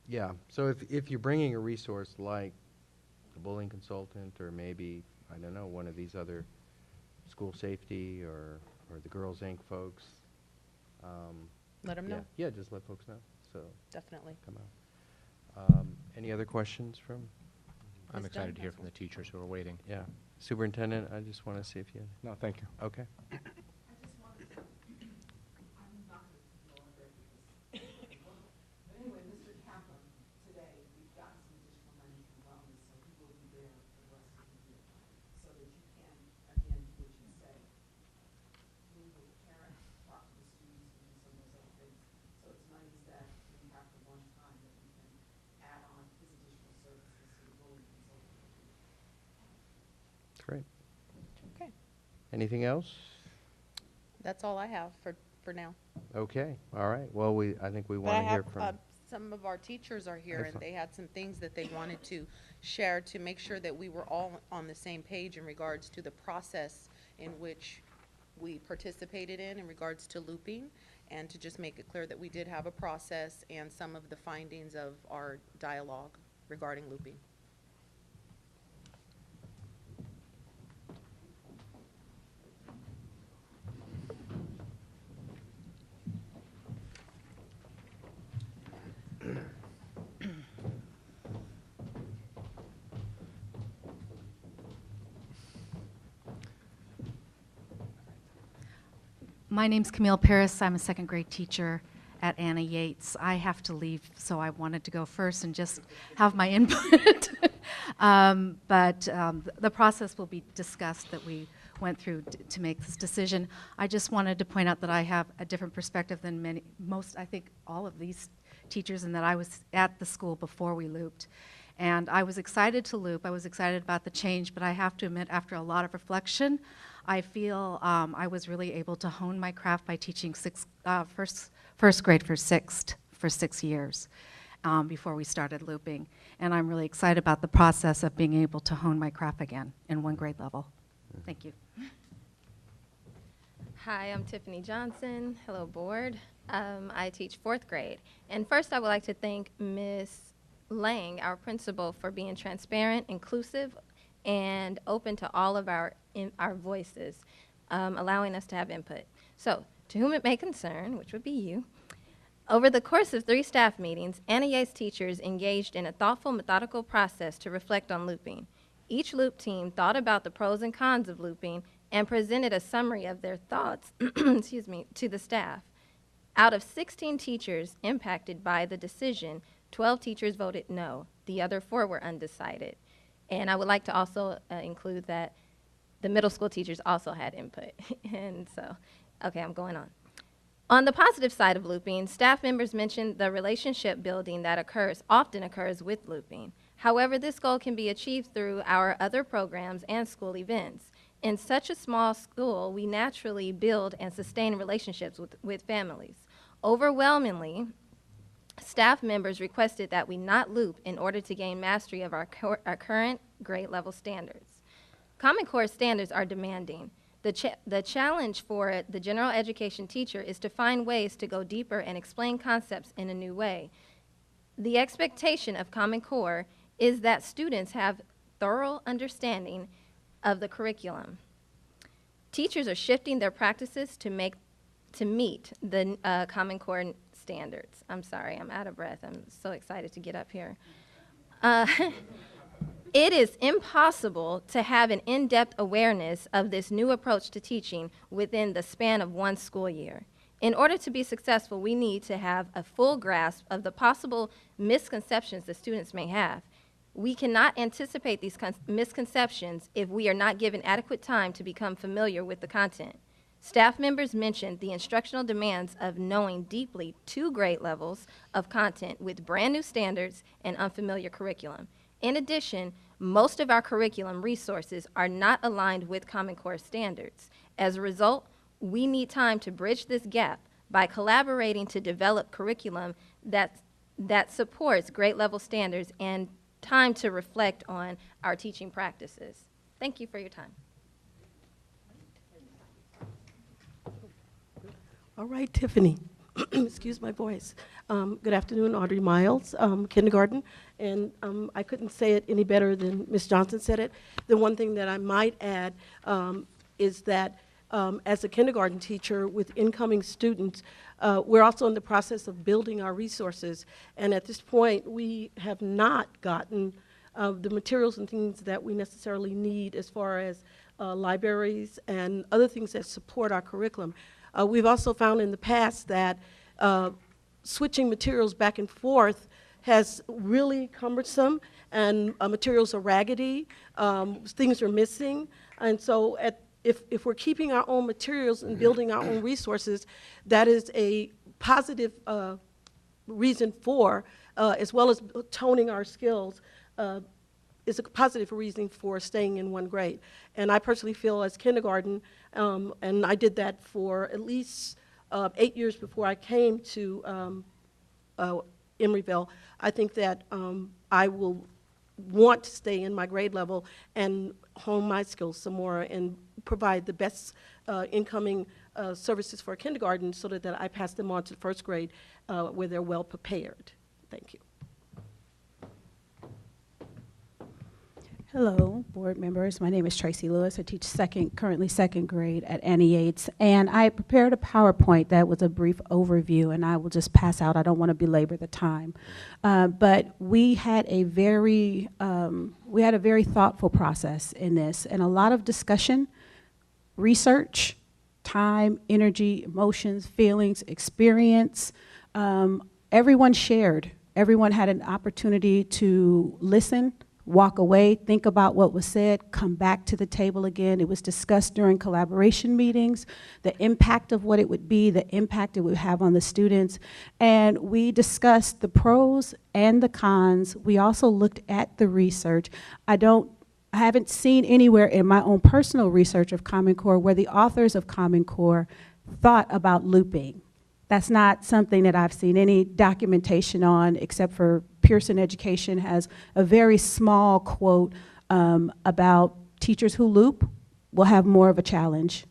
Yeah, so if you're bringing a resource like the bullying consultant, or maybe, I don't know, one of these other school safety or the Girls Inc. folks.
Let them know.
Yeah, just let folks know. So
Definitely.
come out. Any other questions from?
I'm
Ms.
excited
Dunn?
to hear from the teachers who are waiting.
Yeah. Superintendent, I just want to see if you had.
No, thank you.
Okay.
Anyway, Mr. Kaplan, today, we've gotten some additional money from wellness, so he will be there for the rest of the year. So that you can, again, do what you say. Meet with the parents, talk to the students, and do some of those other things. So it's monies that we have for one time that we can add on his additional services to the bullying consultant.
Great.
Okay.
Anything else?
That's all I have for now.
Okay. All right. Well, I think we
But
want
I
to hear
have,
from.
some of our teachers are here, and
Excellent.
they had some things that they wanted to share to make sure that we were all on the same page in regards to the process in which we participated in regards to looping, and to just make it clear that we did have a process and some of the findings of our dialogue regarding looping.
My name's Camille Paris. I'm a second grade teacher at Anna Yates. I have to leave, so I wanted to go first and just have my input. But the process will be discussed that we went through to make this decision. I just wanted to point out that I have a different perspective than most, I think all of these teachers, and that I was at the school before we looped. And I was excited to loop. I was excited about the change, but I have to admit, after a lot of reflection, I feel I was really able to hone my craft by teaching first grade for 6 years before we started looping. And I'm really excited about the process of being able to hone my craft again in 1 grade level. Thank you.
Hi, I'm Tiffany Johnson. Hello, board. I teach 4th grade. And first, I would like to thank Ms. Lang, our principal, for being transparent, inclusive, and open to all of our voices, allowing us to have input. So, to whom it may concern, which would be you, over the course of 3 staff meetings, Anna Yates teachers engaged in a thoughtful, methodical process to reflect on looping. Each loop team thought about the pros and cons of looping and presented a summary of their thoughts excuse me, to the staff. Out of 16 teachers impacted by the decision, 12 teachers voted no. The other 4 were undecided. And I would like to also include that the middle school teachers also had input. And so, okay, I'm going on. On the positive side of looping, staff members mentioned the relationship building that often occurs with looping. However, this goal can be achieved through our other programs and school events. In such a small school, we naturally build and sustain relationships with families. Overwhelmingly, staff members requested that we not loop in order to gain mastery of our current grade level standards. Common Core standards are demanding. The challenge for the general education teacher is to find ways to go deeper and explain concepts in a new way. The expectation of Common Core is that students have thorough understanding of the curriculum. Teachers are shifting their practices to meet the Common Core standards. I'm sorry, I'm out of breath. I'm so excited to get up here. It is impossible to have an in-depth awareness of this new approach to teaching within the span of 1 school year. In order to be successful, we need to have a full grasp of the possible misconceptions that students may have. We cannot anticipate these misconceptions if we are not given adequate time to become familiar with the content. Staff members mentioned the instructional demands of knowing deeply 2 grade levels of content with brand new standards and unfamiliar curriculum. In addition, most of our curriculum resources are not aligned with Common Core standards. As a result, we need time to bridge this gap by collaborating to develop curriculum that supports grade level standards and time to reflect on our teaching practices. Thank you for your time.
All right, Tiffany. Excuse my voice. Good afternoon, Audrey Miles, kindergarten. And I couldn't say it any better than Ms. Johnson said it. The one thing that I might add is that as a kindergarten teacher with incoming students, we're also in the process of building our resources. And at this point, we have not gotten the materials and things that we necessarily need as far as libraries and other things that support our curriculum. We've also found in the past that switching materials back and forth has really cumbersome, and materials are raggedy, things are missing. And so if we're keeping our own materials and building our own resources, that is a positive reason for, as well as toning our skills, is a positive reason for staying in 1 grade. And I personally feel as kindergarten, and I did that for at least 8 years before I came to Emeryville, I think that I will want to stay in my grade level and hone my skills some more and provide the best incoming services for kindergarten so that I pass them on to 1st grade where they're well prepared. Thank you.
Hello, board members. My name is Tracy Lewis. I teach currently second grade at Anna Yates, and I prepared a PowerPoint that was a brief overview, and I will just pass out. I don't want to belabor the time, but we had a very thoughtful process in this, and a lot of discussion, research, time, energy, emotions, feelings, experience. Everyone shared. Everyone had an opportunity to listen, walk away, think about what was said, come back to the table again. It was discussed during collaboration meetings, the impact of what it would be, the impact it would have on the students. And we discussed the pros and the cons. We also looked at the research. I haven't seen anywhere in my own personal research of Common Core where the authors of Common Core thought about looping. That's not something that I've seen any documentation on, except for Pearson Education has a very small quote about teachers who loop will have more of a challenge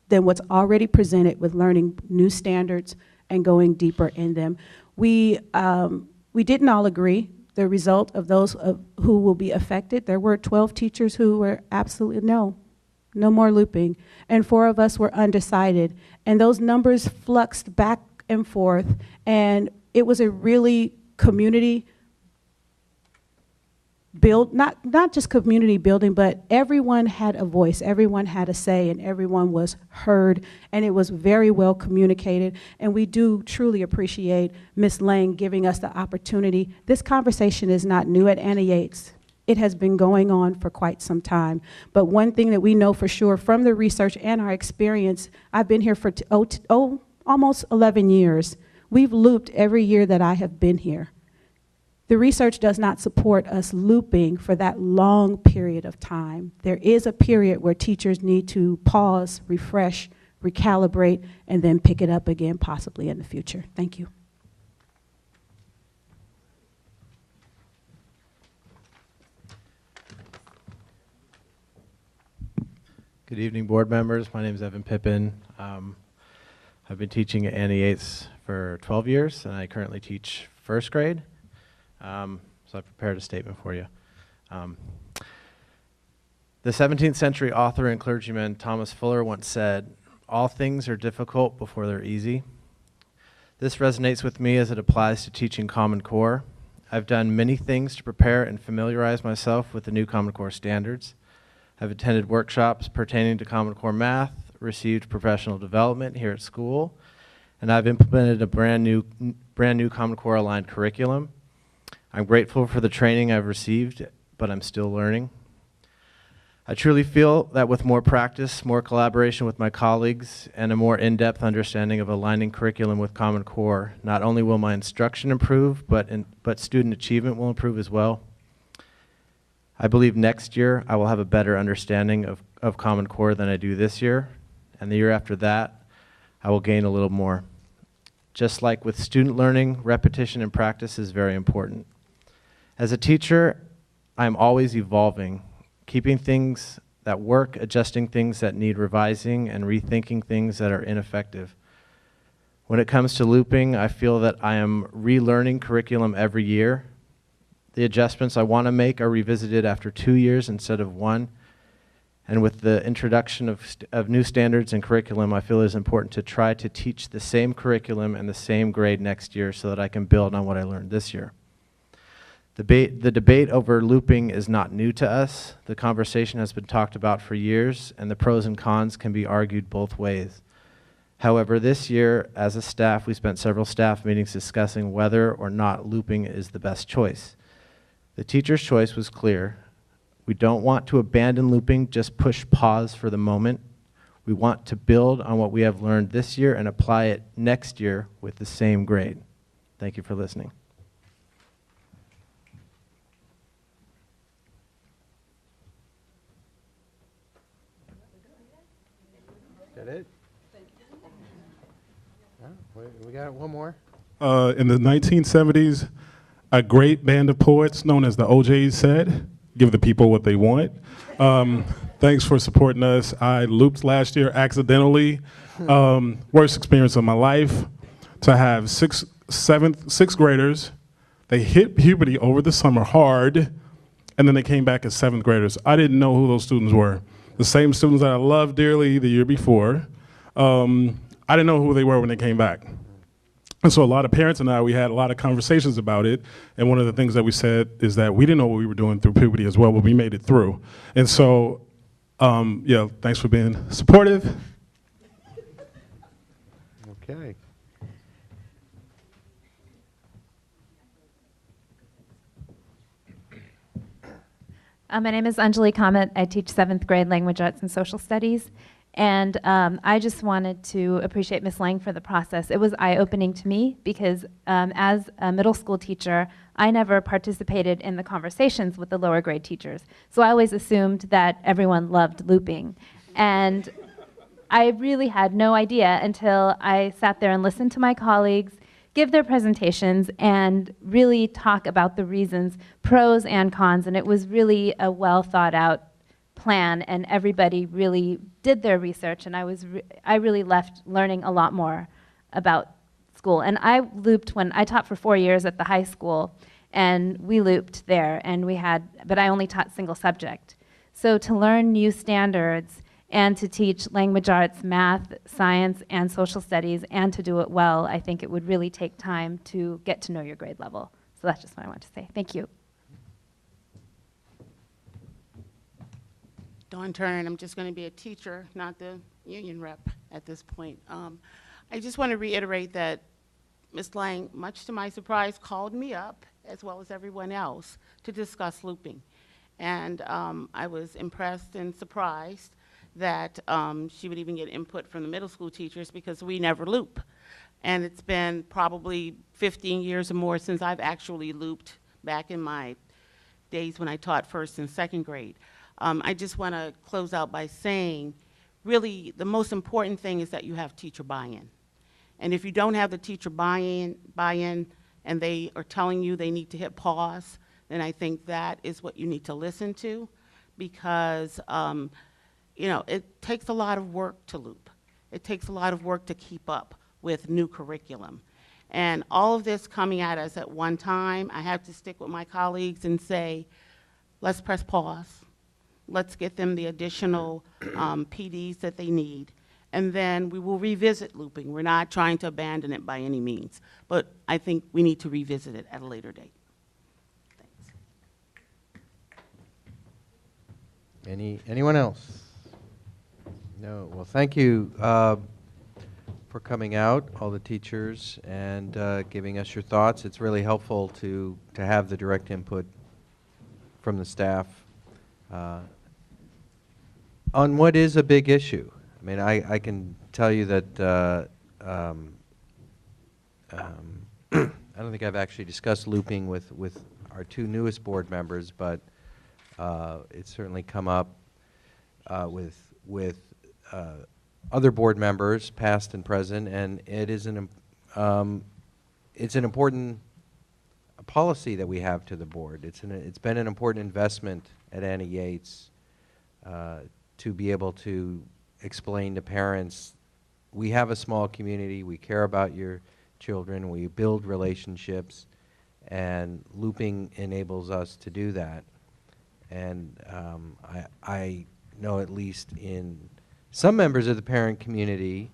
than what's already presented with learning new standards and going deeper in them. We didn't all agree. The result of those who will be affected, there were 12 teachers who were absolutely no more looping, and 4 of us were undecided. And those numbers fluxed back and forth, and it was a really community build, not just community building, but everyone had a voice, everyone had a say, and everyone was heard, and it was very well communicated. And we do truly appreciate Ms. Lang giving us the opportunity. This conversation is not new at Annie Yates. It has been going on for quite some time. But one thing that we know for sure from the research and our experience, I've been here for almost 11 years. We've looped every year that I have been here. The research does not support us looping for that long period of time. There is a period where teachers need to pause, refresh, recalibrate, and then pick it up again, possibly in the future. Thank you.
Good evening, board members. My name is Evan Pippin. I've been teaching at Annie Yates for 12 years, and I currently teach first grade. So I prepared a statement for you. The 17th century author and clergyman Thomas Fuller once said, "All things are difficult before they're easy." This resonates with me as it applies to teaching Common Core. I've done many things to prepare and familiarize myself with the new Common Core standards. I've attended workshops pertaining to Common Core math, received professional development here at school, and I've implemented a brand new Common Core aligned curriculum. I'm grateful for the training I've received, but I'm still learning. I truly feel that with more practice, more collaboration with my colleagues, and a more in-depth understanding of aligning curriculum with Common Core, not only will my instruction improve, but student achievement will improve as well. I believe next year I will have a better understanding of Common Core than I do this year, and the year after that, I will gain a little more. Just like with student learning, repetition and practice is very important. As a teacher, I'm always evolving, keeping things that work, adjusting things that need revising, and rethinking things that are ineffective. When it comes to looping, I feel that I am relearning curriculum every year. The adjustments I want to make are revisited after 2 years instead of 1. And with the introduction of new standards and curriculum, I feel it is important to try to teach the same curriculum and the same grade next year so that I can build on what I learned this year. The debate over looping is not new to us. The conversation has been talked about for years, and the pros and cons can be argued both ways. However, this year, as a staff, we spent several staff meetings discussing whether or not looping is the best choice. The teacher's choice was clear. We don't want to abandon looping, just push pause for the moment. We want to build on what we have learned this year and apply it next year with the same grade. Thank you for listening.
Is that it? We got one more.
In the 1970s, a great band of poets known as the OJs said, "Give the people what they want." Thanks for supporting us. I looped last year accidentally. Worst experience of my life. To have sixth graders, they hit puberty over the summer hard, and then they came back as 7th graders. I didn't know who those students were. The same students that I loved dearly the year before. I didn't know who they were when they came back. And so a lot of parents and we had a lot of conversations about it. And one of the things that we said is that we didn't know what we were doing through puberty as well, but we made it through. And so, yeah, thanks for being supportive.
Okay.
My name is Anjali Kamat. I teach 7th grade language arts and social studies. And I just wanted to appreciate Ms. Lang for the process. It was eye-opening to me because as a middle school teacher, I never participated in the conversations with the lower grade teachers. So I always assumed that everyone loved looping. And I really had no idea until I sat there and listened to my colleagues give their presentations and really talk about the reasons, pros and cons, and it was really a well thought out plan, and everybody really did their research, and I really left learning a lot more about school. And I looped when I taught for 4 years at the high school, and we looped there, and but I only taught single subject. So to learn new standards and to teach language arts, math, science, and social studies, and to do it well, I think it would really take time to get to know your grade level. So that's just what I want to say. Thank you.
Dawn Turner, I'm just going to be a teacher, not the union rep at this point. I just want to reiterate that Ms. Lang, much to my surprise, called me up, as well as everyone else, to discuss looping. And I was impressed and surprised that she would even get input from the middle school teachers because we never loop. And it's been probably 15 years or more since I've actually looped back in my days when I taught 1st and 2nd grade. I just want to close out by saying, really, the most important thing is that you have teacher buy-in. And if you don't have the teacher buy-in, and they are telling you they need to hit pause, then I think that is what you need to listen to, because you know, it takes a lot of work to loop. It takes a lot of work to keep up with new curriculum. And all of this coming at us at one time, I have to stick with my colleagues and say, let's press pause. Let's get them the additional PDs that they need. And then we will revisit looping. We're not trying to abandon it by any means, but I think we need to revisit it at a later date. Thanks.
Anyone else? No. Well, thank you for coming out, all the teachers, and giving us your thoughts. It's really helpful to have the direct input from the staff on what is a big issue. I mean, I can tell you that I don't think I've actually discussed looping with our 2 newest board members, but it's certainly come up with other board members, past and present, and it is it's an important policy that we have to the board. It's been an important investment at Annie Yates to be able to explain to parents, we have a small community, we care about your children, we build relationships, and looping enables us to do that. And I know, at least in some members of the parent community,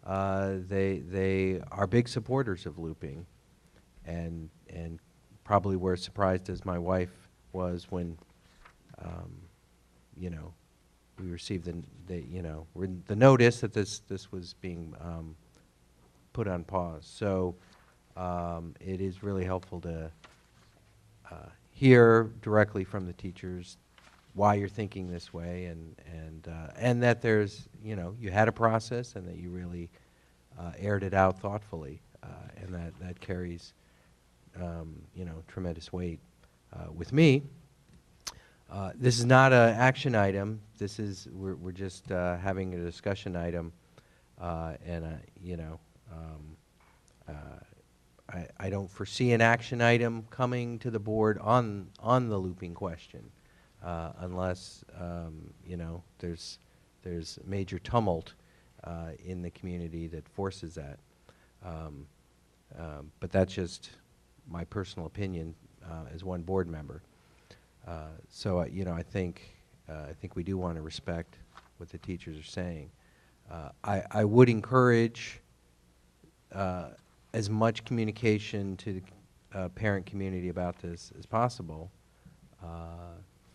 they are big supporters of looping, and probably were surprised, as my wife was, when you know, we received the notice that this was being put on pause. So it is really helpful to hear directly from the teachers why you're thinking this way, and that there's, you know, you had a process, and that you really aired it out thoughtfully, and that carries you know, tremendous weight with me. This is not an action item. This is, we're just having a discussion item, and you know, I don't foresee an action item coming to the board on the looping question, unless you know, there's major tumult in the community that forces that. But that's just my personal opinion as one board member. So you know, I think we do want to respect what the teachers are saying. I would encourage as much communication to the parent community about this as possible,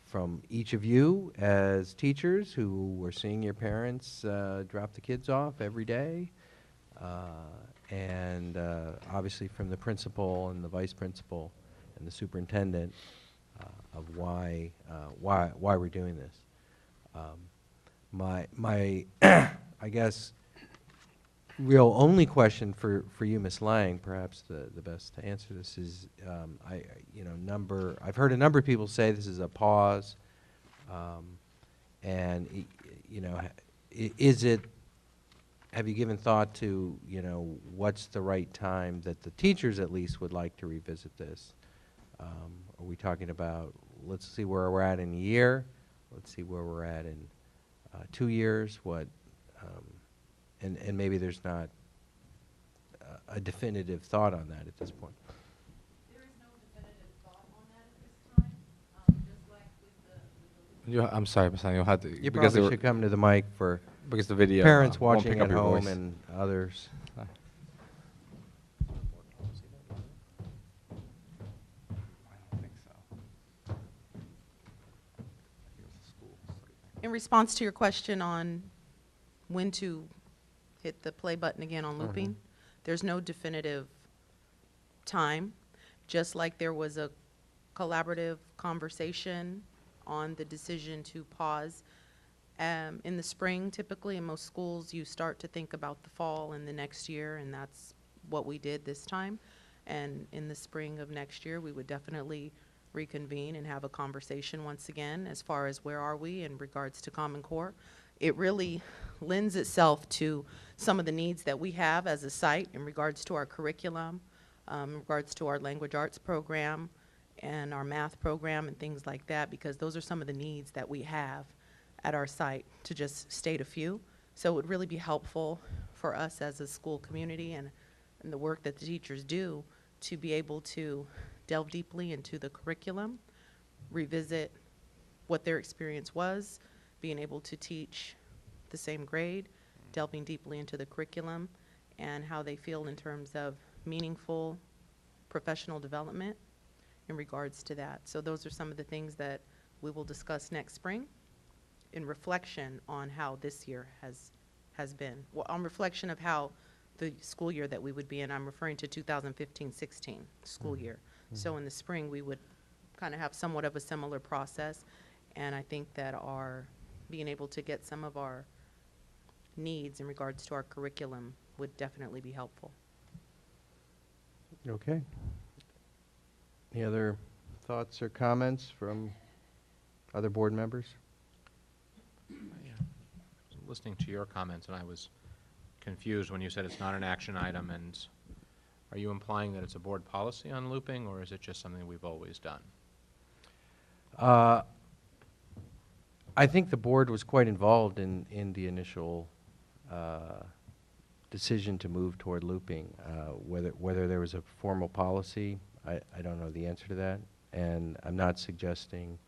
from each of you as teachers who were seeing your parents drop the kids off every day, and obviously from the principal and the vice principal and the superintendent. of why we're doing this. My I guess real only question for you, Ms. Lang, perhaps the best to answer this is, I've heard a number of people say this is a pause, and is it? Have you given thought to what's the right time that the teachers at least would like to revisit this? Are we talking about, let's see where we're at in a year, let's see where we're at in 2 years, and maybe there's not a definitive thought on that at this point.
There is no definitive thought on that at this time. Just like with the
I'm sorry, Ms. Lang, you'll have to.
You
because
probably should come to the mic for
because the video
parents
won't
watching
pick up
at
your
home
voice.
and others.
In response to your question on when to hit the play button again on looping, there's no definitive time. Just like there was a collaborative conversation on the decision to pause. In the spring, typically, in most schools, you start to think about the fall and the next year, and that's what we did this time. And in the spring of next year, we would definitely reconvene and have a conversation once again as far as where are we in regards to Common Core. It really lends itself to some of the needs that we have as a site in regards to our curriculum, in regards to our language arts program and our math program and things like that, because those are some of the needs that we have at our site, to just state a few. So it would really be helpful for us as a school community and the work that the teachers do to be able to delve deeply into the curriculum, revisit what their experience was, being able to teach the same grade, delving deeply into the curriculum and how they feel in terms of meaningful professional development in regards to that. So those are some of the things that we will discuss next spring in reflection on how this year has been. Well, on reflection of how the school year that we would be in, I'm referring to 2015-16 school year. So in the spring, we would kind of have somewhat of a similar process, and I think that our being able to get some of our needs in regards to our curriculum would definitely be helpful.
Okay. Any other thoughts or comments from other board members?
Yeah. Listening to your comments, and I was confused when you said it's not an action item, and are you implying that it's a board policy on looping, or is it just something we've always done?
I think the board was quite involved in the initial decision to move toward looping. Whether there was a formal policy, I don't know the answer to that, and I'm not suggesting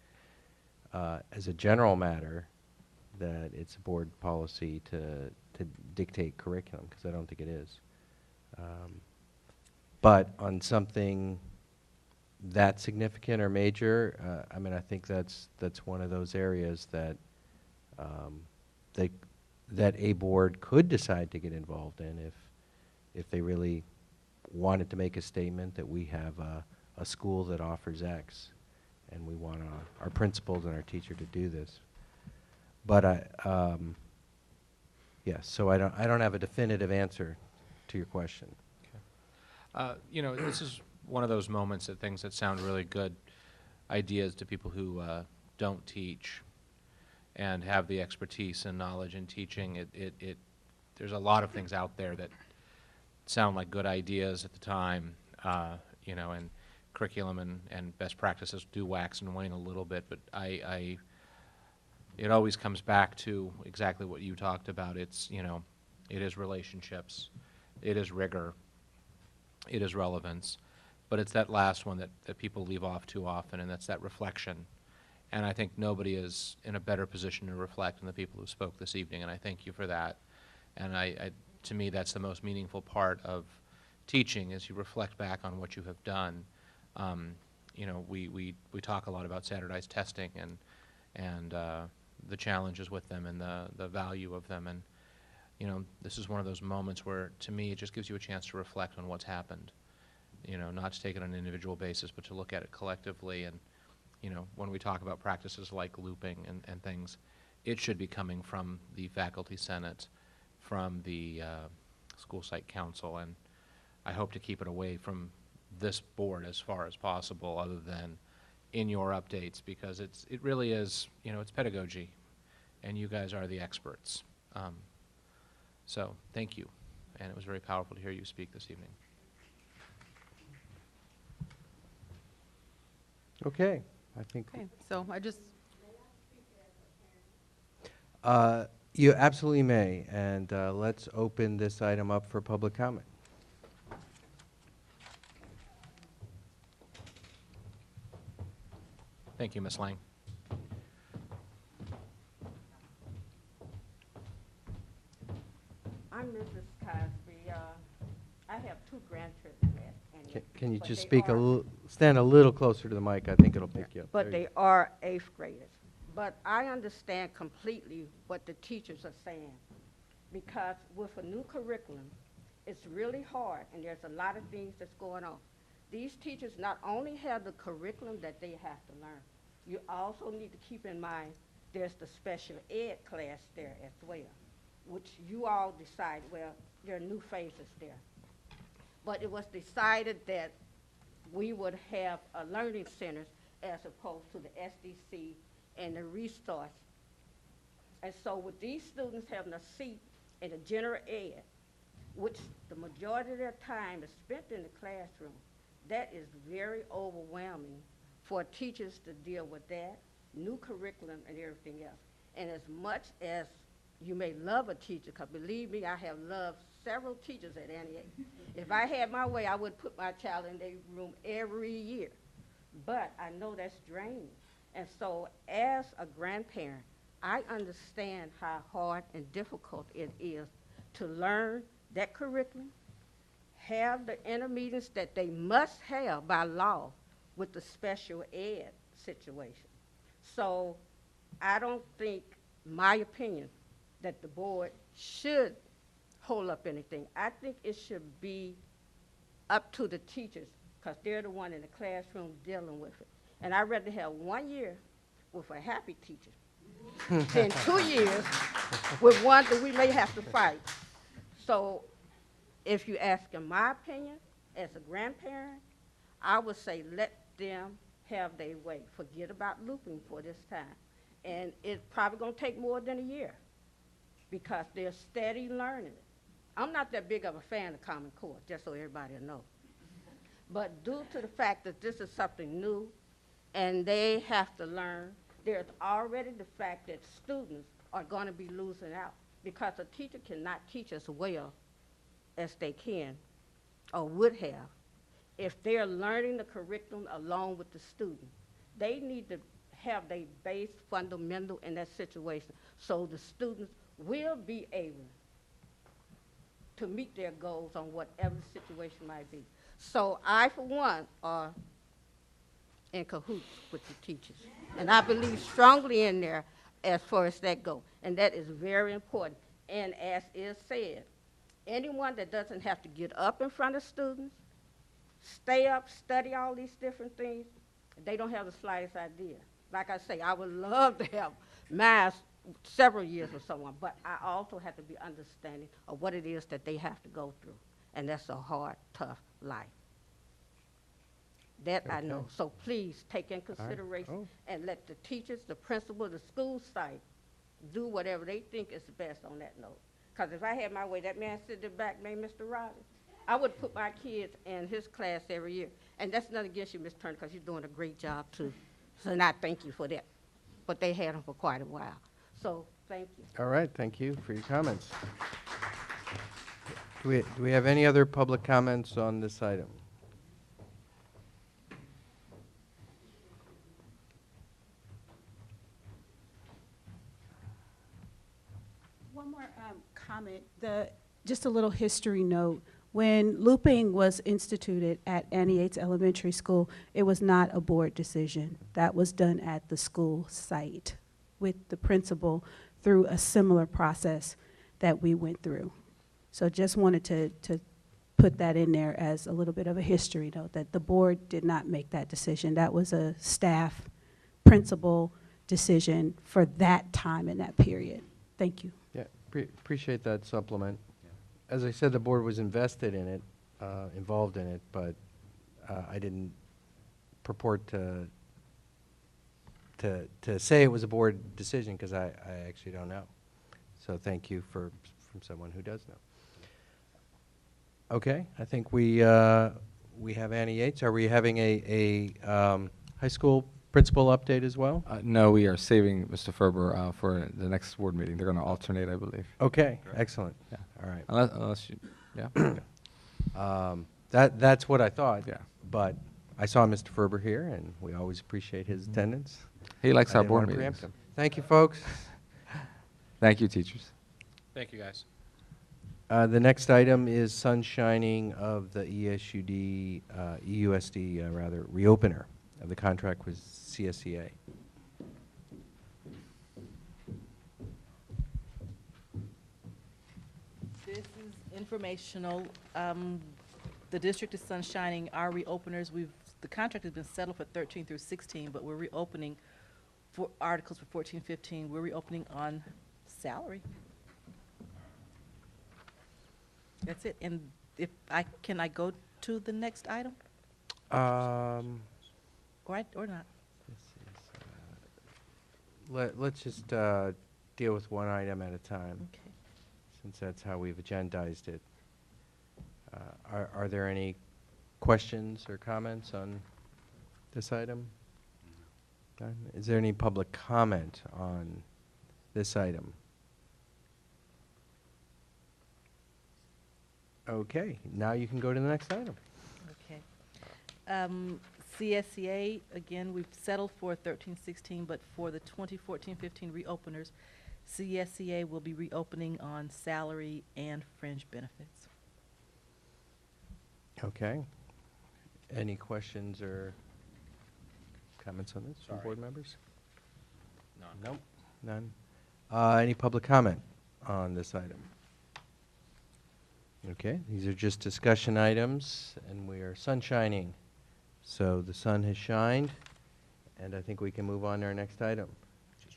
as a general matter that it's a board policy to dictate curriculum, because I don't think it is. But on something that significant or major, I mean, I think that's one of those areas that that a board could decide to get involved in if they really wanted to make a statement that we have a school that offers X, and we want our principals and our teacher to do this. But yes, so I don't have a definitive answer to your question.
You know, this is one of those moments that things that sound really good ideas to people who don't teach and have the expertise and knowledge in teaching. There's a lot of things out there that sound like good ideas at the time, you know, and curriculum and best practices do wax and wane a little bit, but it always comes back to exactly what you talked about. It's, you know, it is relationships, it is rigor, it is relevance, but it's that last one that people leave off too often, and that's that reflection. And I think nobody is in a better position to reflect than the people who spoke this evening, and I thank you for that. And to me, that's the most meaningful part of teaching, is you reflect back on what you have done. You know, we talk a lot about standardized testing and the challenges with them and the value of them, and you know, this is one of those moments where, to me, it just gives you a chance to reflect on what's happened. You know, not to take it on an individual basis, but to look at it collectively and you know, when we talk about practices like looping and things, it should be coming from the faculty senate, from the school site council, and I hope to keep it away from this board as far as possible, other than in your updates, because it really is, you know, it's pedagogy, and you guys are the experts. So thank you, and it was very powerful to hear you speak this evening.
Okay, I think.
Okay, so I just,
You absolutely may, and let's open this item up for public comment.
Thank you, Ms. Lang.
I'm Mrs. Cosby. I have 2 grandchildren at
Can you
but
just
they
speak
are-
stand a little closer to the mic? I think it'll pick you up.
But
There you
they are 8th graders. But I understand completely what the teachers are saying, because with a new curriculum, it's really hard, and there's a lot of things that's going on. These teachers not only have the curriculum that they have to learn, you also need to keep in mind there's the special ed class there as well, which you all decide, well, there are new faces there. But it was decided that we would have learning centers as opposed to the SDC and the resource. And so with these students having a seat in the general ed, which the majority of their time is spent in the classroom, that is very overwhelming for teachers to deal with that, new curriculum and everything else. And as much as you may love a teacher, because believe me, I have loved several teachers at Antioch. If I had my way, I would put my child in their room every year. But I know that's draining. And so as a grandparent, I understand how hard and difficult it is to learn that curriculum, have the intermediates that they must have by law with the special ed situation. So I don't think, my opinion, that the board should hold up anything. I think it should be up to the teachers, because they're the one in the classroom dealing with it. And I'd rather have 1 year with a happy teacher than 2 years with one that we may have to fight. So if you ask in my opinion, as a grandparent, I would say let them have their way. Forget about looping for this time. And it's probably going to take more than a year because they're steady learning it. I'm not that big of a fan of Common Core, just so everybody will know. But due to the fact that this is something new and they have to learn, there's already the fact that students are going to be losing out because a teacher cannot teach as well as they can or would have if they're learning the curriculum along with the student. They need to have their base fundamental in that situation so the students will be able to meet their goals on whatever the situation might be. So I, for one, are in cahoots with the teachers. And I believe strongly in there as far as that goes. And that is very important. And as is said, anyone that doesn't have to get up in front of students, stay up, study all these different things, they don't have the slightest idea. Like I say, I would love to have math several years with someone, but I also have to be understanding of what it is that they have to go through. And that's a hard, tough life. That I know. So please take in consideration and let the teachers, the principal, the school site do whatever they think is best on that note. Because if I had my way, that man sitting back named Mr. Riley, I would put my kids in his class every year. And that's not against you, Ms. Turner, because you're doing a great job too. So and I thank you for that. But they had him for quite a while. So thank you.
All right, thank you for your comments. Do we have any other public comments on this item?
One more comment, just a little history note. When looping was instituted at Annie Yates Elementary School, it was not a board decision. That was done at the school site with the principal through a similar process that we went through. So just wanted to put that in there as a little bit of a history note, that the board did not make that decision. That was a staff principal decision for that time in that period. Thank you.
Yeah, appreciate that supplement. As I said, the board was invested in it, involved in it, but I didn't purport to say it was a board decision because I actually don't know. So thank you from someone who does know. Okay, I think we have Annie Yates. Are we having a high school principal update as well?
No, we are saving Mr. Ferber for the next board meeting. They're going to alternate, I believe.
Okay, excellent.
Yeah.
All right.
Unless you, yeah. Okay.
That's what I thought.
Yeah.
But I saw Mr. Ferber here, and we always appreciate his attendance.
He likes
I
our
didn't
board
wanna
meetings.
preempt him. Thank you, folks.
Thank you, teachers.
Thank you, guys.
The next item is sunshining of the EUSD reopener of the contract with CSEA.
This is informational. The district is sunshining our reopeners. The contract has been settled for 13 through 16, but we're reopening for articles for 14, 15. We're reopening on salary. That's it. And can I go to the next item? Or not?
Let's just deal with one item at a time,
Okay.
since that's how we've agendized it. Are there any questions or comments on this item? None? Is there any public comment on this item? Okay, now you can go to the next item.
Okay. CSEA, again, we've settled for 13, 16, but for the 2014, 15 reopeners, CSEA will be reopening on salary and fringe benefits.
Okay. Any questions or comments on this from board members?
None.
Nope, none. Any public comment on this item? Okay, these are just discussion items, and we are sunshining. So the sun has shined, and I think we can move on to our next item.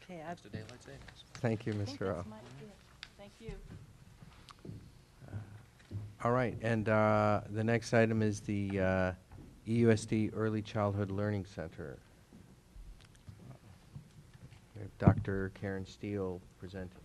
Okay,
It's the daylight savings.
Thank you, Mr. O.
Thank you.
All right, and the next item is the EUSD Early Childhood Learning Center. We have Dr. Karen Steele presenting.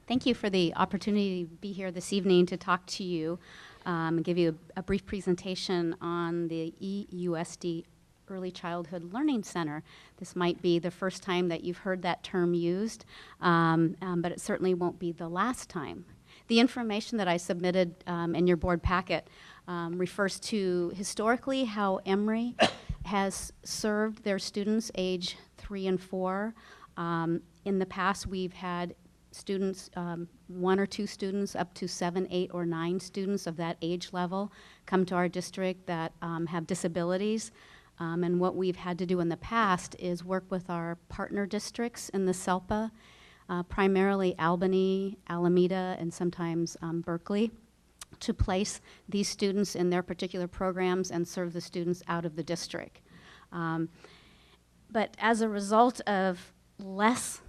Thank you for the opportunity to be here this evening to talk to you and give you a brief presentation on the EUSD Early Childhood Learning Center. This might be the first time that you've heard that term used, but it certainly won't be the last time. The information that I submitted in your board packet refers to historically how Emory has served their students age 3 and 4. In the past, we've had students, 1 or 2 students, up to 7, 8, or 9 students of that age level come to our district that have disabilities. And what we've had to do in the past is work with our partner districts in the SELPA, primarily Albany, Alameda, and sometimes Berkeley, to place these students in their particular programs and serve the students out of the district. But as a result of less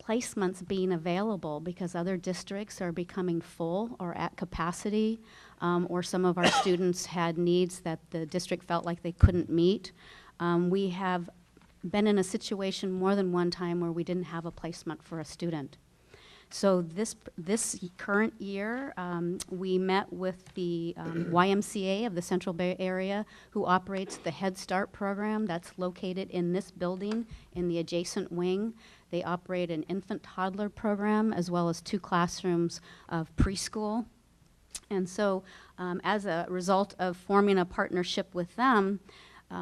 placements being available because other districts are becoming full or at capacity, or some of our students had needs that the district felt like they couldn't meet, we have been in a situation more than one time where we didn't have a placement for a student. So this current year, we met with the YMCA of the Central Bay Area, who operates the Head Start program that's located in this building in the adjacent wing. They operate an infant toddler program as well as 2 classrooms of preschool. And so as a result of forming a partnership with them,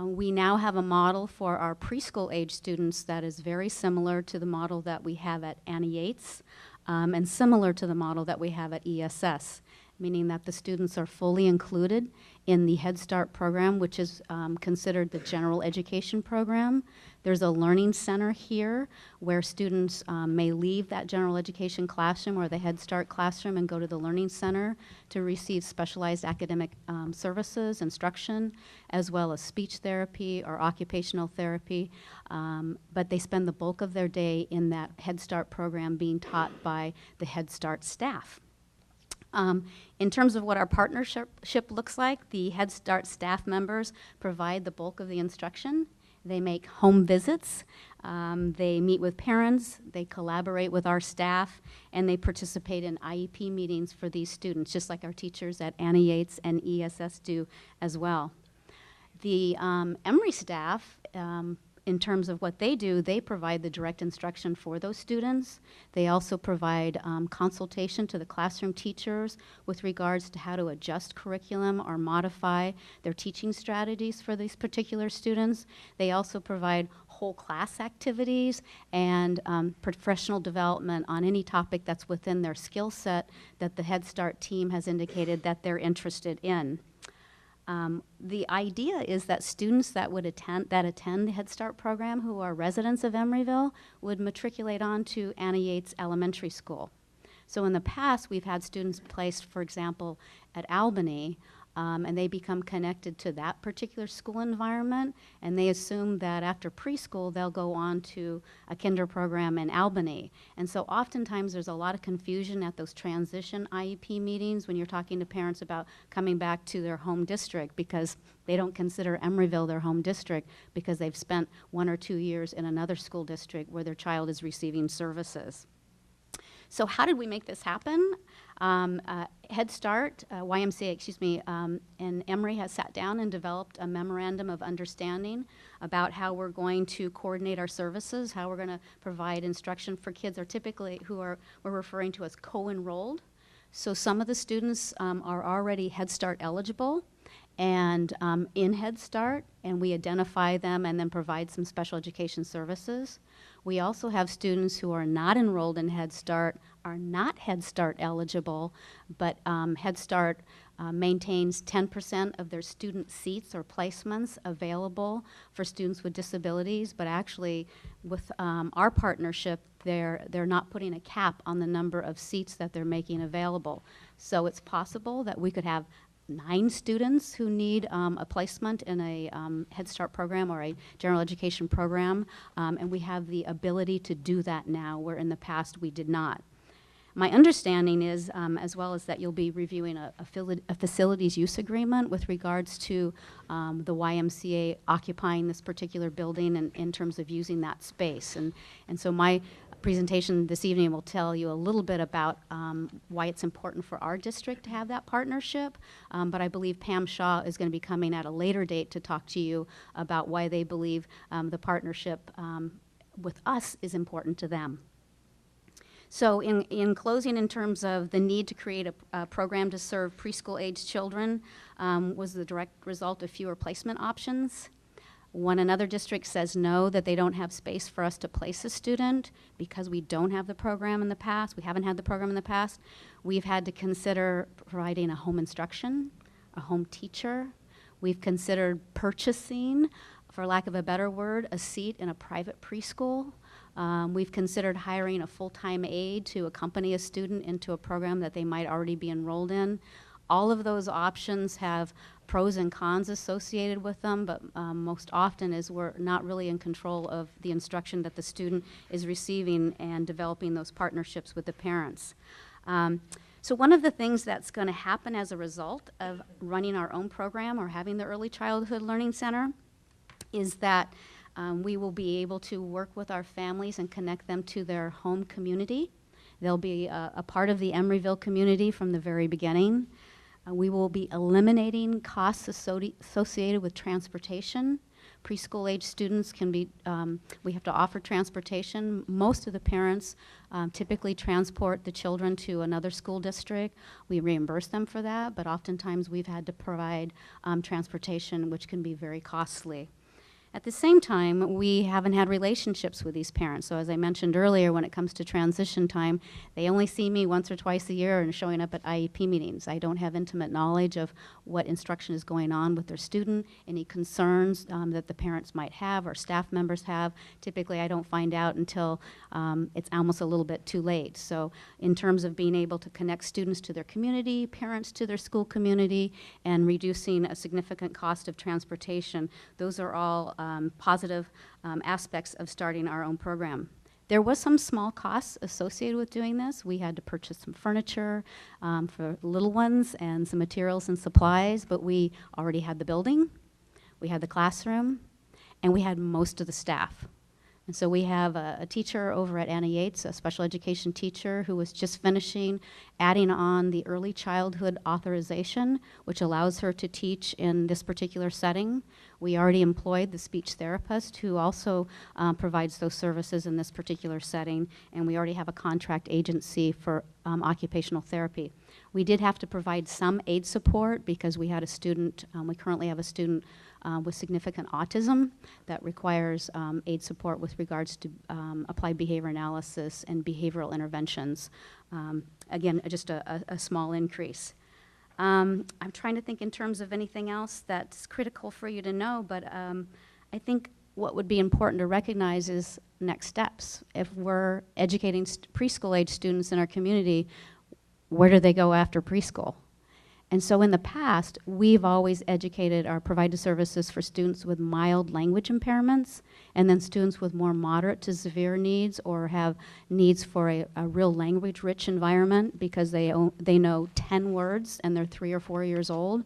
we now have a model for our preschool age students that is very similar to the model that we have at Annie Yates, and similar to the model that we have at ESS. meaning that the students are fully included in the Head Start program, which is considered the general education program. There's a learning center here where students may leave that general education classroom or the Head Start classroom and go to the learning center to receive specialized academic services, instruction, as well as speech therapy or occupational therapy. But they spend the bulk of their day in that Head Start program being taught by the Head Start staff. In terms of what our partnership looks like, the Head Start staff members provide the bulk of the instruction. They make home visits, they meet with parents, they collaborate with our staff, and they participate in IEP meetings for these students, just like our teachers at Annie Yates and ESS do as well. The Emery staff, in terms of what they do, they provide the direct instruction for those students. They also provide consultation to the classroom teachers with regards to how to adjust curriculum or modify their teaching strategies for these particular students. They also provide whole class activities and professional development on any topic that's within their skill set that the Head Start team has indicated that they're interested in. The idea is that students that would attend the Head Start program who are residents of Emeryville would matriculate on to Annie Yates Elementary School. So in the past, we've had students placed, for example, at Albany, and they become connected to that particular school environment, and they assume that after preschool, they'll go on to a kinder program in Albany. And so oftentimes there's a lot of confusion at those transition IEP meetings when you're talking to parents about coming back to their home district, because they don't consider Emeryville their home district because they've spent 1 or 2 years in another school district where their child is receiving services. So how did we make this happen? Head Start, YMCA, excuse me, and Emory has sat down and developed a memorandum of understanding about how we're going to coordinate our services, how we're going to provide instruction for kids, or typically who we're referring to as co-enrolled. So some of the students are already Head Start eligible and in Head Start, and we identify them and then provide some special education services. We also have students who are not enrolled in Head Start, are not Head Start eligible, but Head Start maintains 10% of their student seats or placements available for students with disabilities, but actually with our partnership, they're not putting a cap on the number of seats that they're making available. So it's possible that we could have 9 students who need a placement in a Head Start program or a general education program, and we have the ability to do that now, where in the past we did not. My understanding is, as well as that you'll be reviewing a facilities use agreement with regards to the YMCA occupying this particular building in terms of using that space. And so my presentation this evening will tell you a little bit about why it's important for our district to have that partnership, but I believe Pam Shaw is going to be coming at a later date to talk to you about why they believe the partnership with us is important to them. So in closing, in terms of the need to create a program to serve preschool-aged children was the direct result of fewer placement options. When another district says no, that they don't have space for us to place a student because we don't have the program in the past, we haven't had the program in the past, we've had to consider providing a home instruction, a home teacher. We've considered purchasing, for lack of a better word, a seat in a private preschool. We've considered hiring a full-time aide to accompany a student into a program that they might already be enrolled in. All of those options have pros and cons associated with them, but most often is we're not really in control of the instruction that the student is receiving and developing those partnerships with the parents. So one of the things that's going to happen as a result of running our own program or having the Early Childhood Learning Center is that we will be able to work with our families and connect them to their home community. They'll be a part of the Emeryville community from the very beginning. We will be eliminating costs associated with transportation. Preschool age students can be, we have to offer transportation. Most of the parents typically transport the children to another school district. We reimburse them for that, but oftentimes we've had to provide transportation, which can be very costly. At the same time, we haven't had relationships with these parents. So as I mentioned earlier, when it comes to transition time, they only see me once or twice a year and showing up at IEP meetings. I don't have intimate knowledge of what instruction is going on with their student, any concerns that the parents might have or staff members have. Typically, I don't find out until it's almost a little bit too late. So in terms of being able to connect students to their community, parents to their school community, and reducing a significant cost of transportation, those are all positive aspects of starting our own program. There was some small costs associated with doing this. We had to purchase some furniture for little ones and some materials and supplies, but we already had the building, we had the classroom, and we had most of the staff. And so we have a teacher over at Anna Yates, a special education teacher who was just finishing adding on the early childhood authorization, which allows her to teach in this particular setting. We already employed the speech therapist who also provides those services in this particular setting, and we already have a contract agency for occupational therapy. We did have to provide some aid support because we had a student, we currently have a student with significant autism that requires aid support with regards to applied behavior analysis and behavioral interventions. Again, just a small increase. I'm trying to think in terms of anything else that's critical for you to know, but I think what would be important to recognize is next steps. If we're educating preschool age students in our community, where do they go after preschool? And so in the past, we've always educated or provided services for students with mild language impairments, and then students with more moderate to severe needs or have needs for a real language-rich environment because they know 10 words and they're 3 or 4 years old.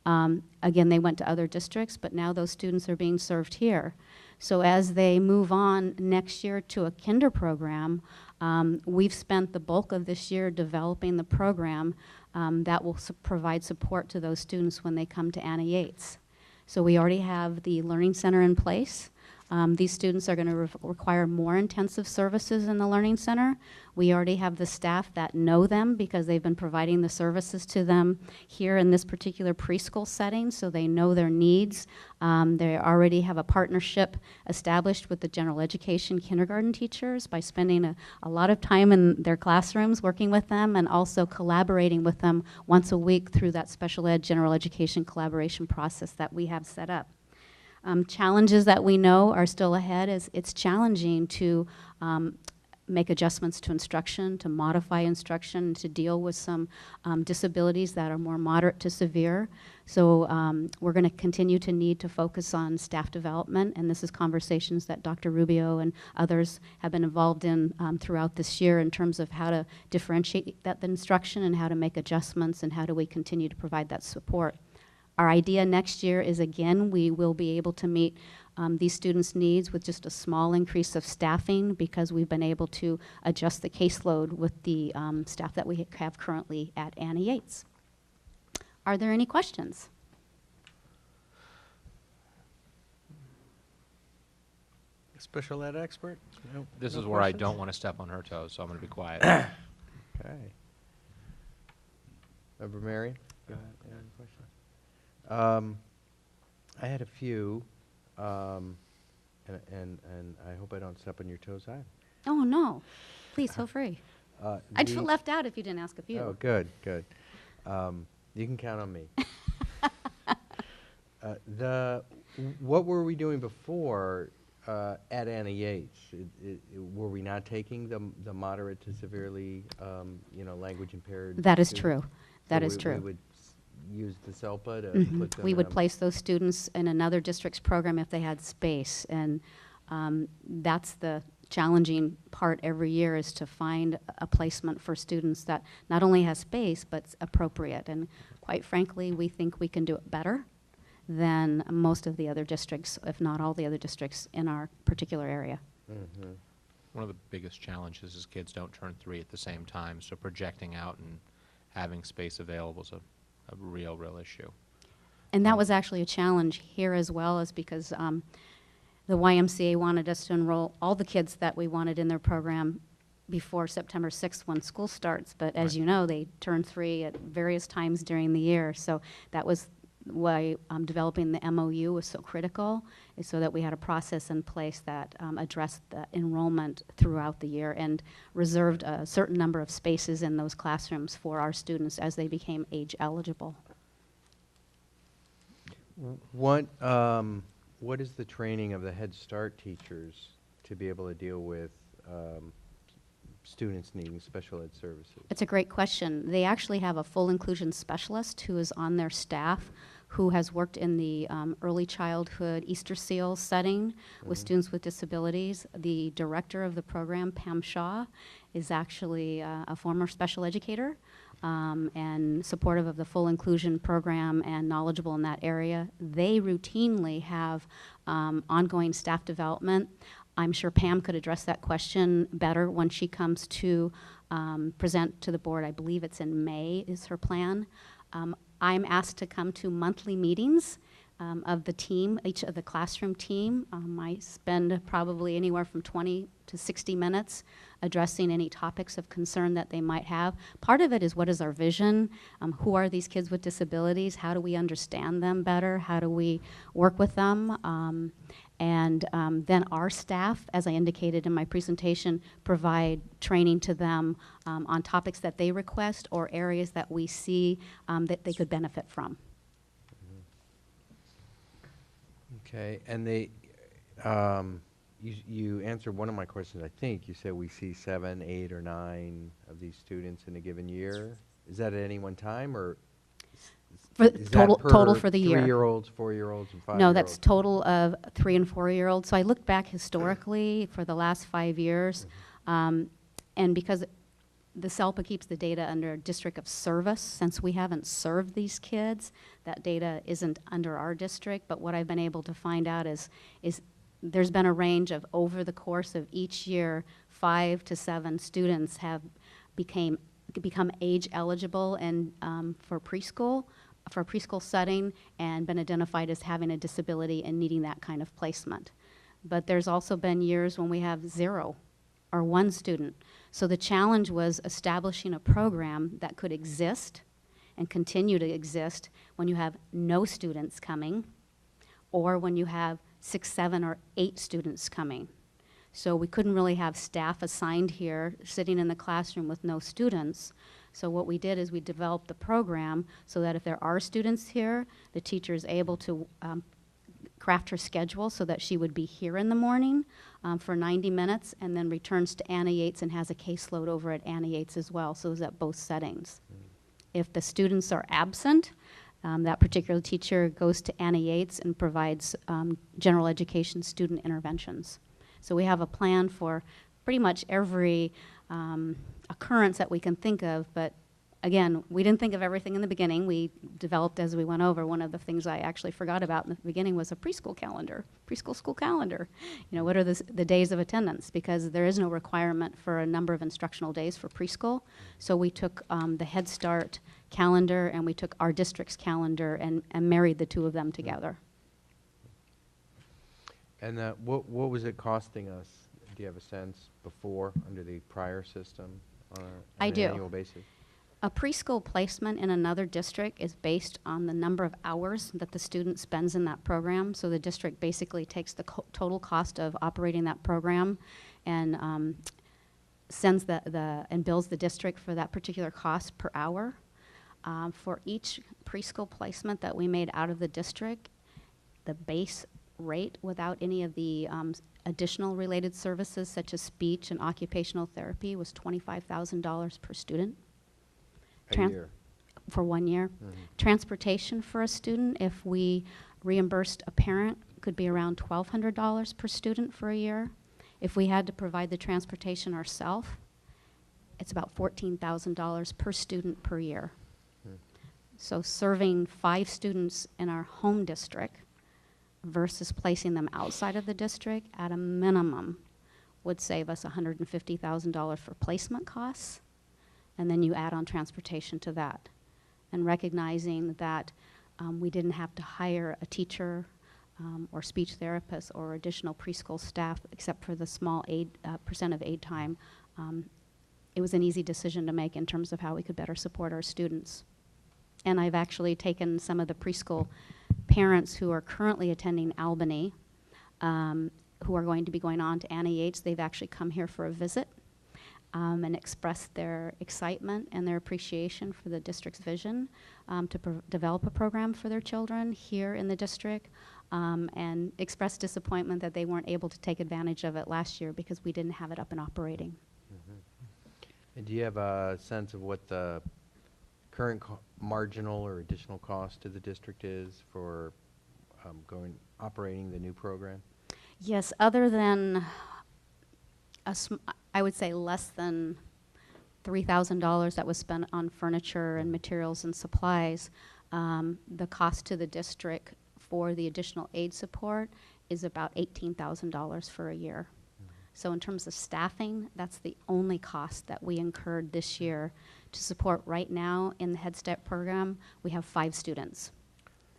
Again, they went to other districts, but now those students are being served here. So as they move on next year to a kinder program, we've spent the bulk of this year developing the program that will provide support to those students when they come to Anna Yates. So we already have the Learning Center in place. These students are going to require more intensive services in the Learning Center. We already have the staff that know them because they've been providing the services to them here in this particular preschool setting, so they know their needs. They already have a partnership established with the general education kindergarten teachers by spending a lot of time in their classrooms working with them and also collaborating with them once a week through that special ed general education collaboration process that we have set up. Challenges that we know are still ahead is it's challenging to make adjustments to instruction, to modify instruction, to deal with some disabilities that are more moderate to severe. So we're going to continue to need to focus on staff development, and this is conversations that Dr. Rubio and others have been involved in throughout this year in terms of how to differentiate that instruction and how to make adjustments and how do we continue to provide that support. Our idea next year is, again, we will be able to meet these students' needs with just a small increase of staffing because we've been able to adjust the caseload with the staff that we have currently at Anna Yates. Are there any questions?
Special ed expert? No,
This
no
is where I
questions?
don't want to step on her toes, so I'm going to be quiet.
Okay. Member Marion? Go ahead. Any questions? I had a few, and I hope I don't step on your toes either.
Oh, no. Please, feel free. I'd feel
The-
left out if you didn't ask a few.
Oh, good, good. You can count on me. What were we doing before at Anna Yates? Were we not taking the moderate to severely, language impaired?
That is
students?
true. That
So
is true.
We would use the SELPA to
Mhm.
put them
We
in
would
a-
place those students in another district's program if they had space, and that's the challenging part every year is to find a placement for students that not only has space but appropriate. And quite frankly, we think we can do it better than most of the other districts, if not all the other districts in our particular area.
Mm-hmm.
One of the biggest challenges is kids don't turn 3 at the same time, so projecting out and having space available is a real issue.
And that was actually a challenge here as well, is because the YMCA wanted us to enroll all the kids that we wanted in their program before September 6th when school starts. But as you know, they turn 3 at various times during the year. So that was why developing the MOU was so critical, is so that we had a process in place that addressed the enrollment throughout the year and reserved a certain number of spaces in those classrooms for our students as they became age eligible.
What is the training of the Head Start teachers to be able to deal with students needing special ed services?
It's a great question. They actually have a full inclusion specialist who is on their staff who has worked in the early childhood Easter Seal setting with students with disabilities. The director of the program, Pam Shaw, is actually a former special educator and supportive of the full inclusion program and knowledgeable in that area. They routinely have ongoing staff development. I'm sure Pam could address that question better when she comes to present to the board. I believe it's in May is her plan. I'm asked to come to monthly meetings of the team, each of the classroom team. I spend probably anywhere from 20 to 60 minutes addressing any topics of concern that they might have. Part of it is, what is our vision? Who are these kids with disabilities? How do we understand them better? How do we work with them? Then our staff, as I indicated in my presentation, provide training to them on topics that they request or areas that we see that they could benefit from.
Okay, and you answered one of my questions, I think. You said we see 7, 8, or 9 of these students in a given year. Is that at any one time, or is
Total for the year.
3-year-olds, 4-years-olds, and 5-year-olds?
No, that's total of 3- and 4-year-olds. So I looked back historically for the last 5 years, and because the SELPA keeps the data under district of service, since we haven't served these kids, that data isn't under our district. But what I've been able to find out is there's been a range of, over the course of each year, 5 to 7 students have become age eligible and for a preschool setting, and been identified as having a disability and needing that kind of placement. But there's also been years when we have 0 or 1 student. So the challenge was establishing a program that could exist and continue to exist when you have no students coming, or when you have 6, 7, or 8 students coming. So we couldn't really have staff assigned here sitting in the classroom with no students. So what we did is we developed the program so that if there are students here, the teacher is able to craft her schedule so that she would be here in the morning for 90 minutes, and then returns to Anna Yates and has a caseload over at Anna Yates as well, so it's at both settings. If the students are absent, that particular teacher goes to Anna Yates and provides general education student interventions. So we have a plan for pretty much every occurrence that we can think of, but again, we didn't think of everything in the beginning. We developed as we went over. One of the things I actually forgot about in the beginning was a preschool school calendar. You know, what are the days of attendance? Because there is no requirement for a number of instructional days for preschool. So we took the Head Start calendar and we took our district's calendar and married the two of them together.
And what was it costing us? Do you have a sense before, under the prior system, on
I
an
do.
annual basis?
A preschool placement in another district is based on the number of hours that the student spends in that program. So the district basically takes the total cost of operating that program and sends and bills the district for that particular cost per hour. For each preschool placement that we made out of the district, the base rate without any of the additional related services such as speech and occupational therapy was $25,000 per student.
A year?
For 1 year. Transportation for a student, if we reimbursed a parent, could be around $1,200 per student for a year. If we had to provide the transportation ourselves, it's about $14,000 per student per year. So serving 5 students in our home district versus placing them outside of the district at a minimum would save us $150,000 for placement costs. And then you add on transportation to that. And recognizing that we didn't have to hire a teacher or speech therapist or additional preschool staff except for the small percent of aid time, it was an easy decision to make in terms of how we could better support our students. and I've actually taken some of the preschool parents who are currently attending Albany, who are going to be going on to Annie Yates. They've actually come here for a visit and expressed their excitement and their appreciation for the district's vision to develop a program for their children here in the district, and expressed disappointment that they weren't able to take advantage of it last year because we didn't have it up and operating.
And do you have a sense of what the current marginal or additional cost to the district is for operating the new program?
Yes, other than I would say less than $3,000 that was spent on furniture and materials and supplies, the cost to the district for the additional aid support is about $18,000 for a year. So in terms of staffing, that's the only cost that we incurred this year to support. Right now in the Head Start program, we have 5 students.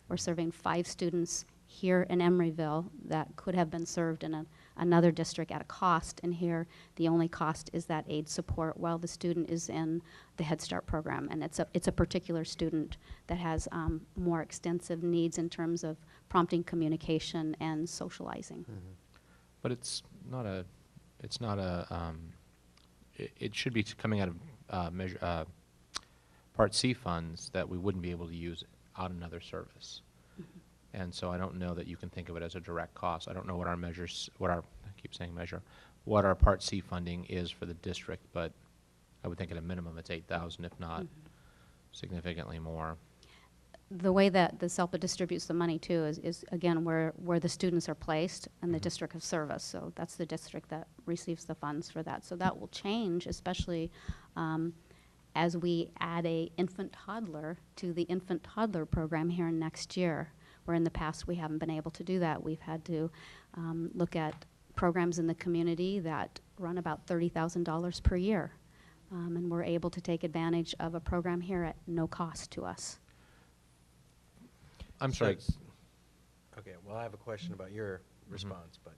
We're serving 5 students here in Emeryville that could have been served in another district at a cost, and here the only cost is that aid support while the student is in the Head Start program. And it's a particular student that has more extensive needs in terms of prompting communication and socializing.
But it should be coming out of Part C funds that we wouldn't be able to use on another service. And so I don't know that you can think of it as a direct cost. I don't know what our measures, I keep saying measure, what our Part C funding is for the district, but I would think at a minimum it's 8,000, if not significantly more.
The way that the SELPA distributes the money too is again where the students are placed and the district of service. So that's the district that receives the funds for that. So that will change, especially as we add a infant toddler to the infant toddler program here next year, where in the past we haven't been able to do that. We've had to look at programs in the community that run about $30,000 per year. And we're able to take advantage of a program here at no cost to us.
I'm sorry.
Okay, well, I have a question about your response, but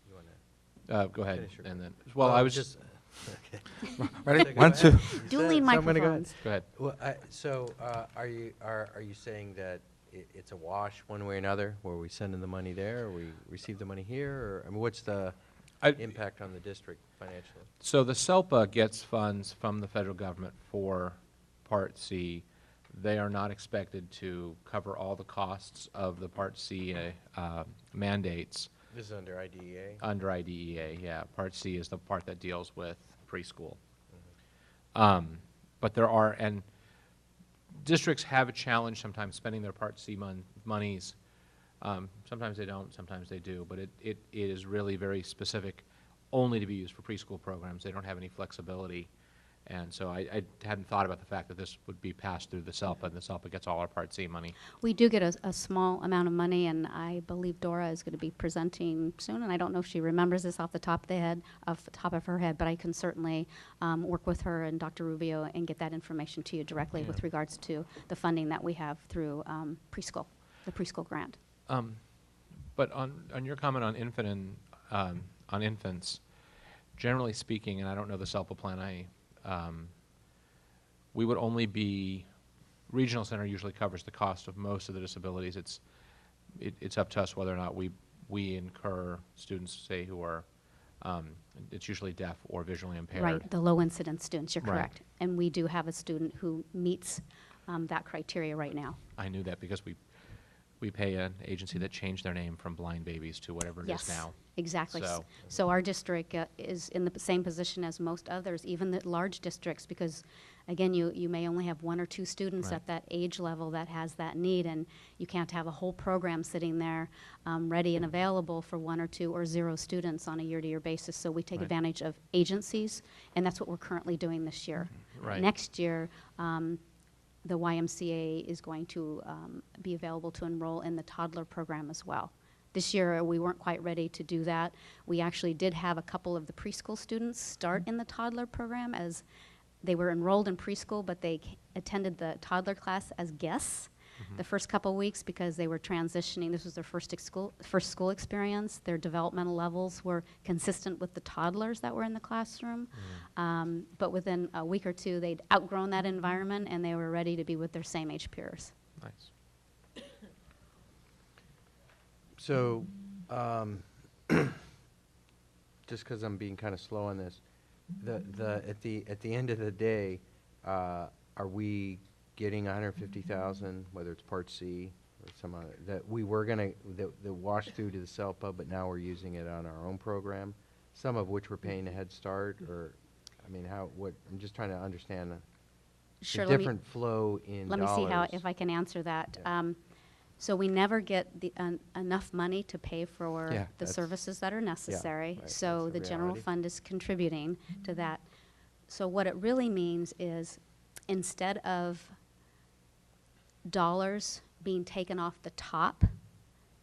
you want to
go ahead.
finish your
And then,
comment?
well, I was
just okay.
Ready?
Go
1,
ahead.
2.
You
Dueling
said, so I'm gonna
microphones.
Go ahead.
Well, so are you saying that it's a wash one way or another, where we send in the money there, or we receive the money here, or I mean, what's the impact on the district financially?
So the SELPA gets funds from the federal government for Part C. They are not expected to cover all the costs of the Part C mandates.
This is under IDEA?
Under IDEA, yeah. Part C is the part that deals with preschool. But there are, and districts have a challenge sometimes spending their Part C monies. Sometimes they don't, sometimes they do, but it is really very specific only to be used for preschool programs. They don't have any flexibility. And so I hadn't thought about the fact that this would be passed through the SELPA, and the SELPA gets all our Part C money.
We do get a small amount of money, and I believe Dora is going to be presenting soon, and I don't know if she remembers this off the top of her head, but I can certainly work with her and Dr. Rubio and get that information to you directly with regards to the funding that we have through preschool, the preschool grant.
But on your comment on on infants, generally speaking, and I don't know the SELPA plan, we would only be, regional center usually covers the cost of most of the disabilities. It's up to us whether or not we incur students, say, who are, it's usually deaf or visually impaired.
Right, the low incidence students, you're
Right.
correct. And we do have a student who meets that criteria right now.
I knew that because we pay an agency that changed their name from Blind Babies to whatever it is now.
Exactly.
So,
So our district is in the same position as most others, even the large districts, because again, you may only have 1 or 2 students
Right.
at that age level that has that need, and you can't have a whole program sitting there ready and available for 1 or 2 or 0 students on a year-to-year basis. So we take
Right.
advantage of agencies, and that's what we're currently doing this year.
Right.
Next year, the YMCA is going to be available to enroll in the toddler program as well. This year, we weren't quite ready to do that. We actually did have a couple of the preschool students start in the toddler program as they were enrolled in preschool, but they attended the toddler class as guests. The first couple weeks, because they were transitioning, this was their first school experience, their developmental levels were consistent with the toddlers that were in the classroom. But within a week or two, they'd outgrown that environment and they were ready to be with their same age peers.
Nice.
So, just because I'm being kind of slow on this, at the end of the day, are we getting 150,000, whether it's Part C or some other, that we were gonna that wash through to the SELPA, but now we're using it on our own program, some of which we're paying a Head Start, or, I mean, I'm just trying to understand
Sure,
the different flow in
let
dollars.
me see if I can answer that. So we never get enough money to pay for
Yeah,
the services that are necessary.
right,
So
that's the
the general
reality.
fund is contributing to that. So what it really means is, instead of dollars being taken off the top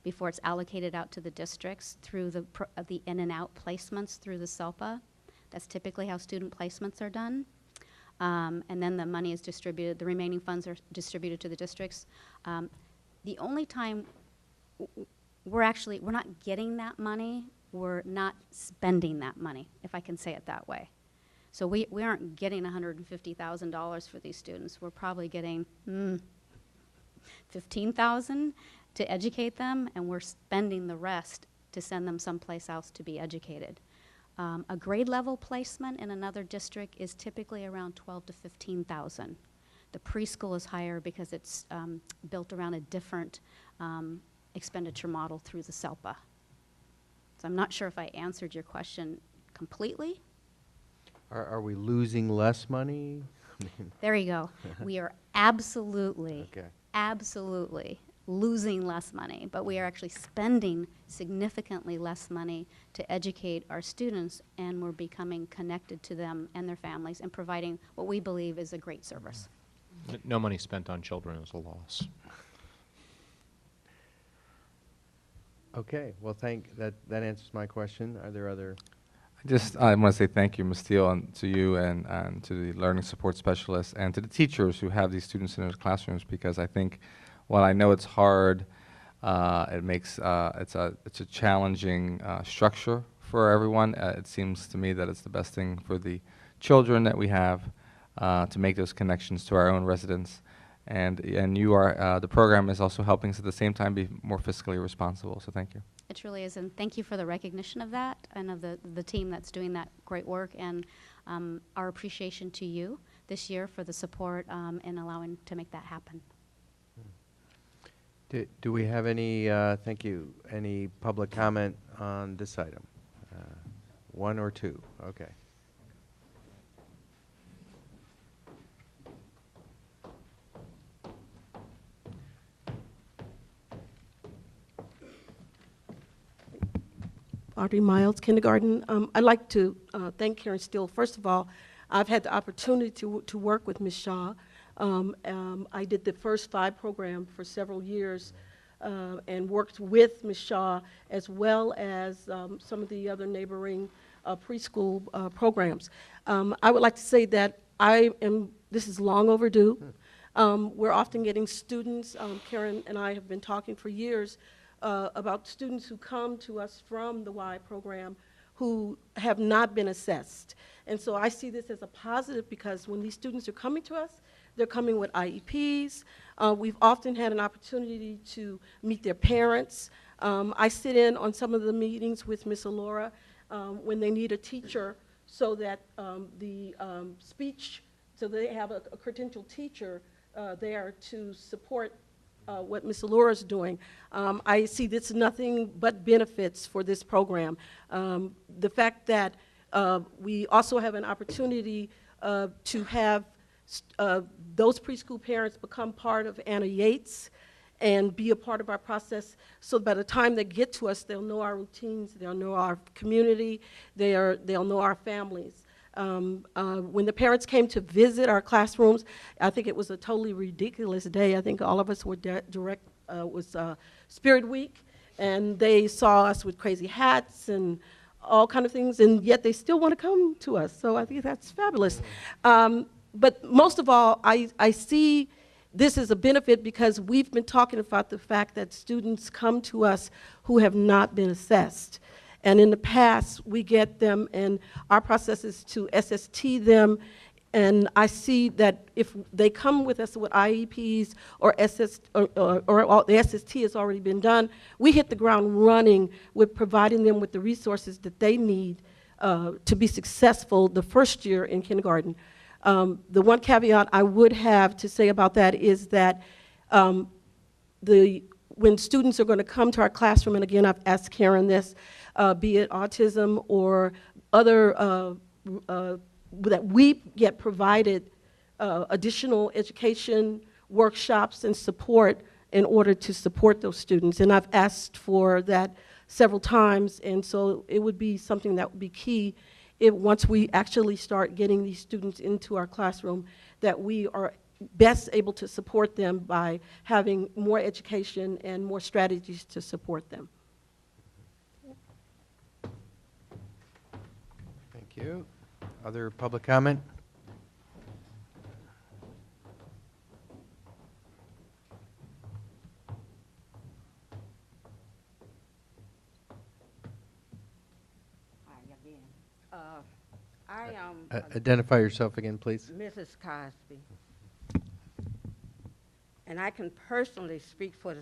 before it's allocated out to the districts through the in and out placements through the SELPA, that's typically how student placements are done. And then the money is distributed, the remaining funds are distributed to the districts. The only time we're not getting that money, we're not spending that money, if I can say it that way. So we aren't getting $150,000 for these students. We're probably getting $15,000 to educate them, and we're spending the rest to send them someplace else to be educated. A grade level placement in another district is typically around $12,000 to $15,000. The preschool is higher because it's built around a different expenditure model through the SELPA. So I'm not sure if I answered your question completely.
Are we losing less money?
There you go. We are absolutely,
Okay.
absolutely losing less money, but we are actually spending significantly less money to educate our students, and we're becoming connected to them and their families and providing what we believe is a great service.
No money spent on children is a loss.
Okay, well, that answers my question. Are there other?
I want to say thank you, Ms. Steele, and to you and to the learning support specialists and to the teachers who have these students in their classrooms, because I think while I know it's hard, it's a challenging structure for everyone. It seems to me that it's the best thing for the children that we have to make those connections to our own residents. And you are, the program is also helping us at the same time be more fiscally responsible, so thank you.
It truly is, and thank you for the recognition of that and of the team that's doing that great work, and our appreciation to you this year for the support in allowing to make that happen.
Do we have any, thank you, any public comment on this item? One or two? Okay.
Audrey Miles, kindergarten. I'd like to thank Karen Steele. First of all, I've had the opportunity to work with Ms. Shaw. I did the First 5 program for several years and worked with Ms. Shaw as well as some of the other neighboring preschool programs. I would like to say that this is long overdue. We're often getting students, Karen and I have been talking for years about students who come to us from the Y program who have not been assessed. And so I see this as a positive, because when these students are coming to us, they're coming with IEPs. We've often had an opportunity to meet their parents. I sit in on some of the meetings with Ms. Alora when they need a teacher so that so they have a credentialed teacher there to support what Ms. Alora is doing. I see this nothing but benefits for this program. The fact that we also have an opportunity to have those preschool parents become part of Anna Yates and be a part of our process, so by the time they get to us, they'll know our routines, they'll know our community, they'll know our families. When the parents came to visit our classrooms, I think it was a totally ridiculous day. I think all of us were was Spirit Week, and they saw us with crazy hats and all kind of things, and yet they still want to come to us. So I think that's fabulous. But most of all, I see this is a benefit because we've been talking about the fact that students come to us who have not been assessed. And in the past, we get them, and our process is to SST them. And I see that if they come with us with IEPs or the SST has already been done, we hit the ground running with providing them with the resources that they need to be successful the first year in kindergarten. The one caveat I would have to say about that is that when students are going to come to our classroom, and again, I've asked Karen this, be it autism or other that we get provided additional education, workshops, and support in order to support those students. And I've asked for that several times, and so it would be something that would be key if once we actually start getting these students into our classroom, that we are best able to support them by having more education and more strategies to support them.
Thank you. Other public comment?
Hi again. I am
Identify yourself again, please.
Mrs. Cosby. And I can personally speak for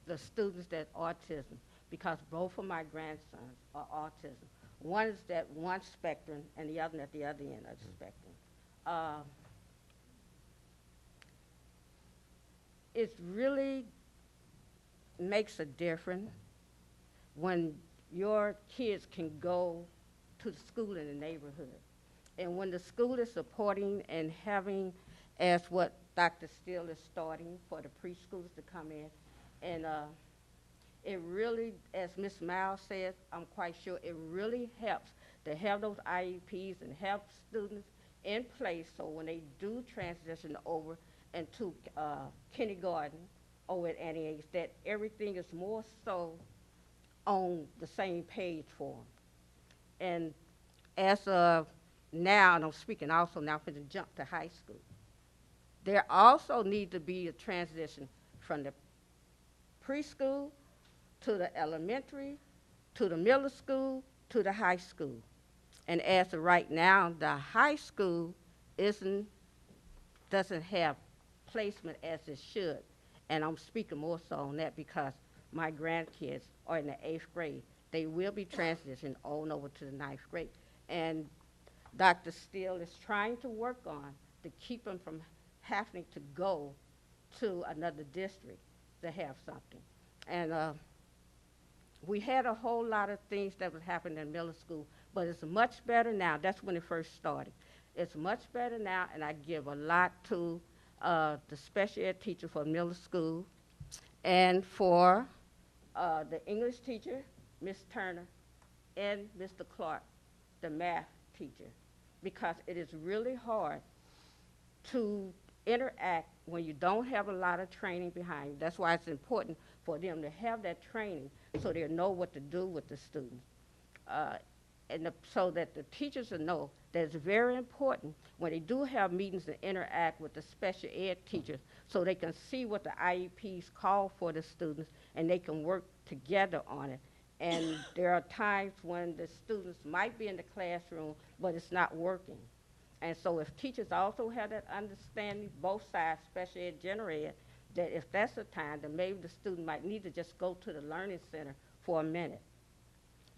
the students that autism, because both of my grandsons are autism. One is at one spectrum and the other at the other end of the spectrum. It really makes a difference when your kids can go to the school in the neighborhood. And when the school is supporting and having, as what Dr. Steele is starting, for the preschoolers to come in. And it really, as Ms. Miles said, I'm quite sure it really helps to have those IEPs and have students in place so when they do transition over into kindergarten over at Annie A's, that everything is more so on the same page for them. And as of now, and I'm speaking also now for the jump to high school, there also needs to be a transition from the preschool to the elementary, to the middle school, to the high school. And as of right now, the high school doesn't have placement as it should. And I'm speaking more so on that because my grandkids are in the 8th grade. They will be transitioning on over to the 9th grade. And Dr. Steele is trying to work on to keep them from having to go to another district to have something. And we had a whole lot of things that was happening in middle school, but it's much better now. That's when it first started. It's much better now, and I give a lot to the special ed teacher for middle school and for the English teacher, Miss Turner, and Mr. Clark, the math teacher, because it is really hard to interact when you don't have a lot of training behind you. That's why it's important for them to have that training so they know what to do with the students. So that the teachers will know that it's very important when they do have meetings to interact with the special ed teachers so they can see what the IEPs call for the students and they can work together on it. And there are times when the students might be in the classroom, but it's not working. And so if teachers also have that understanding, both sides, special ed, general ed, that if that's the time, then maybe the student might need to just go to the learning center for a minute.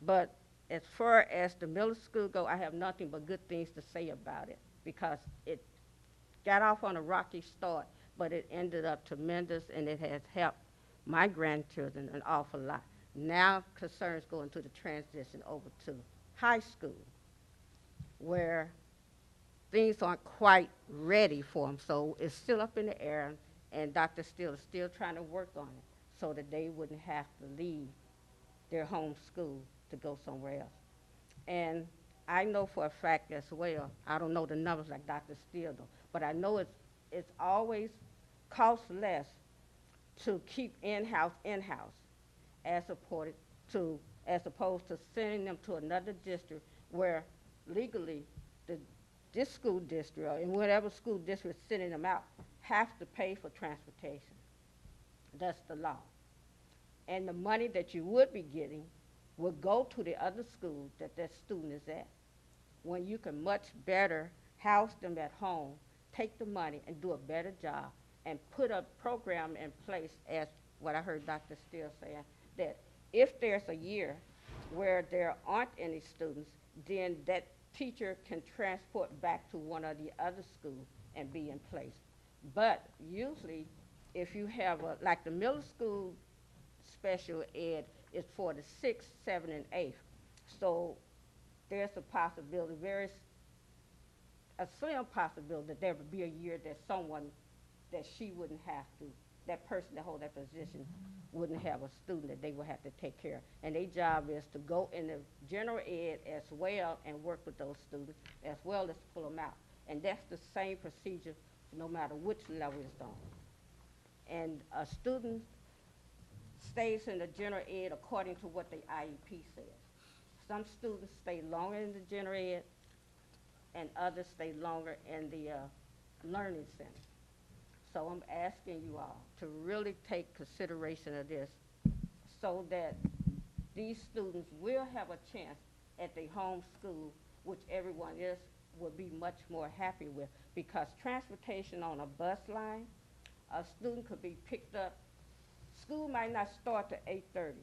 But as far as the middle school go, I have nothing but good things to say about it because it got off on a rocky start, but it ended up tremendous and it has helped my grandchildren an awful lot. Now concerns going to the transition over to high school where things aren't quite ready for them, so it's still up in the air, and Dr. Steele is still trying to work on it so that they wouldn't have to leave their home school to go somewhere else. And I know for a fact as well, I don't know the numbers like Dr. Steele though, but I know it's always costs less to keep in-house as opposed to sending them to another district where legally this school district or in whatever school district is sending them out have to pay for transportation. That's the law. And the money that you would be getting will go to the other school that that student is at, when you can much better house them at home, take the money and do a better job, and put a program in place, as what I heard Dr. Steele saying, that if there's a year where there aren't any students, then that teacher can transport back to one of the other schools and be in place. But usually, if you have like the middle school special ed is for the 6th, 7th, and 8th. So there's a possibility, a slim possibility that there would be a year that someone that she wouldn't have to, that person that hold that position wouldn't have a student that they would have to take care of. And their job is to go in the general ed as well and work with those students as well as pull them out. And that's the same procedure no matter which level it's on. And a student stays in the general ed according to what the IEP says. Some students stay longer in the general ed and others stay longer in the learning center. So I'm asking you all to really take consideration of this so that these students will have a chance at their home school, which everyone else will be much more happy with, because transportation on a bus line, a student could be picked up. School might not start at 8:30.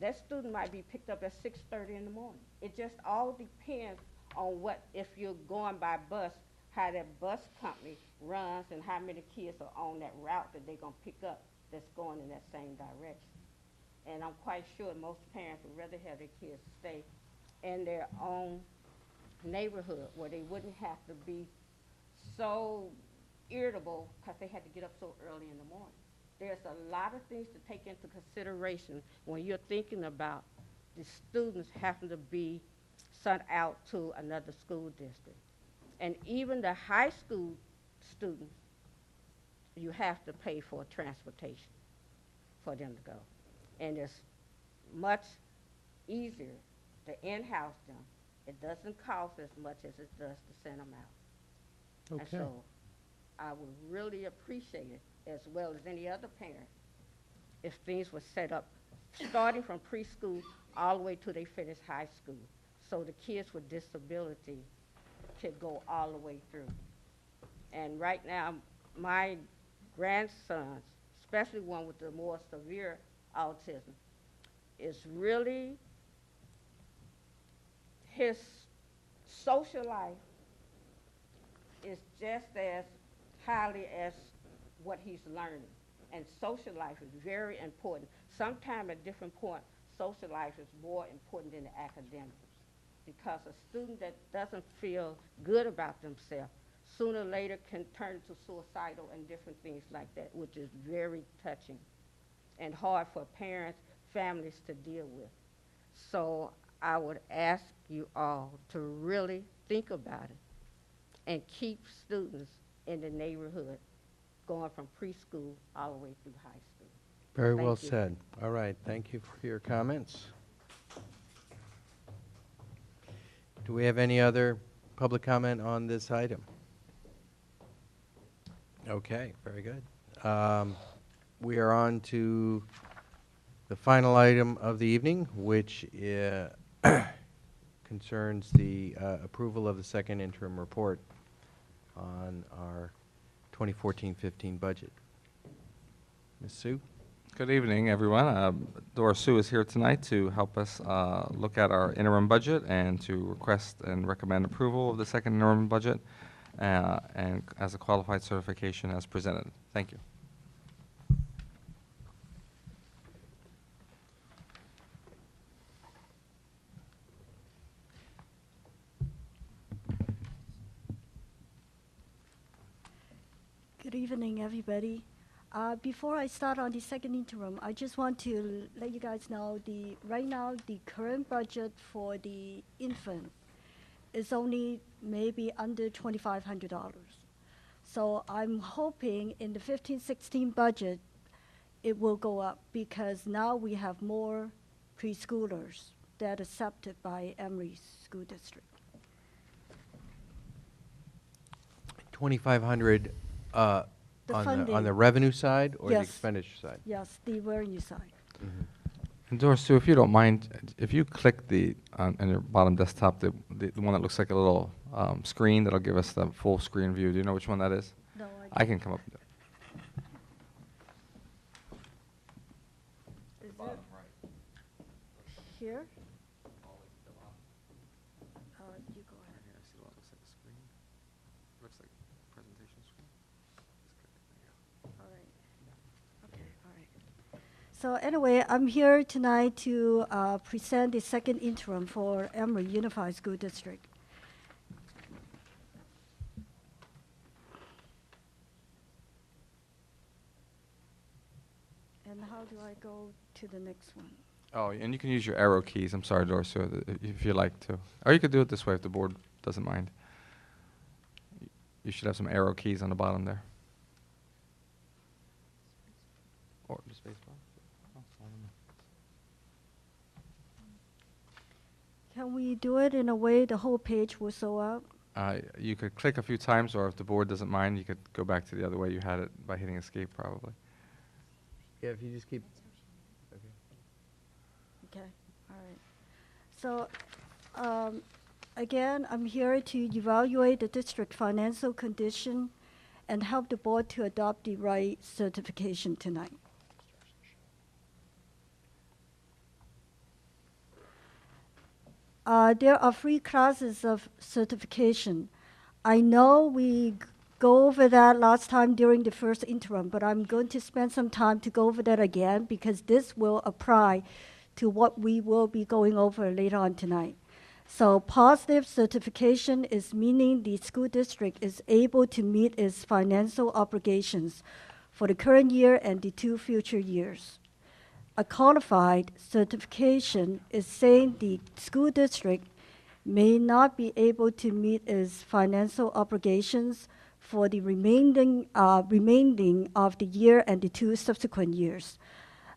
That student might be picked up at 6:30 in the morning. It just all depends on what, if you're going by bus, how that bus company runs and how many kids are on that route that they're going to pick up that's going in that same direction. And I'm quite sure most parents would rather have their kids stay in their own neighborhood where they wouldn't have to be so irritable because they had to get up so early in the morning. There's a lot of things to take into consideration when you're thinking about the students having to be sent out to another school district. And even the high school students, you have to pay for transportation for them to go. And it's much easier to in-house them. It doesn't cost as much as it does to send them out.
Okay.
And so I would really appreciate it, as well as any other parent, if things were set up starting from preschool all the way till they finish high school, so the kids with disability could go all the way through. And right now, my grandsons, especially one with the more severe autism, is really, his social life is just as highly as what he's learning. And social life is very important. Sometimes at different points, social life is more important than the academics, because a student that doesn't feel good about themselves sooner or later can turn into suicidal and different things like that, which is very touching and hard for parents, families to deal with. So I would ask you all to really think about it and keep students in the neighborhood going from preschool all the way through high school.
Very
Thank
well
you.
said. All right, thank you for your comments. Do we have any other public comment on this item? Okay, very good. We are on to the final item of the evening, which concerns the approval of the second interim report on our 2014-15 budget. Ms. Sue?
Good evening, everyone. Dora Sue is here tonight to help us look at our interim budget and to request and recommend approval of the second interim budget and as a qualified certification as presented. Thank you.
Good evening, everybody. Before I start on the second interim, I just want to let you guys know right now the current budget for the infant is only maybe under $2,500. So I'm hoping in the 15-16 budget it will go up, because now we have more preschoolers that are accepted by Emery School District.
2,500
The
On
funding.
the revenue side or the
Yes.
expenditure side?
Yes, the revenue side.
And Doris, Sue, if you don't mind, if you click the on your bottom desktop, the one that looks like a little screen that'll give us the full screen view. Do you know which one that is?
No,
I can come up.
Is it here? You go ahead. All right. Okay, all right. So anyway, I'm here tonight to present the second interim for Emery Unified School District. And how do I go to the next one?
Oh, and you can use your arrow keys. I'm sorry, Doris, Sue, if you like to. Or you could do it this way if the board doesn't mind. You should have some arrow keys on the bottom there. Or the space bar. Oh, I don't know.
Can we do it in a way the whole page will show up?
You could click a few times, or if the board doesn't mind, you could go back to the other way you had it by hitting escape, probably.
Yeah, if you just keep.
Okay, all right. So, again, I'm here to evaluate the district financial condition and help the board to adopt the right certification tonight. There are 3 classes of certification. I know we go over that last time during the first interim, but I'm going to spend some time to go over that again because this will apply to what we will be going over later on tonight. So positive certification is meaning the school district is able to meet its financial obligations for the current year and the 2 future years. A qualified certification is saying the school district may not be able to meet its financial obligations for the remaining of the year and the 2 subsequent years.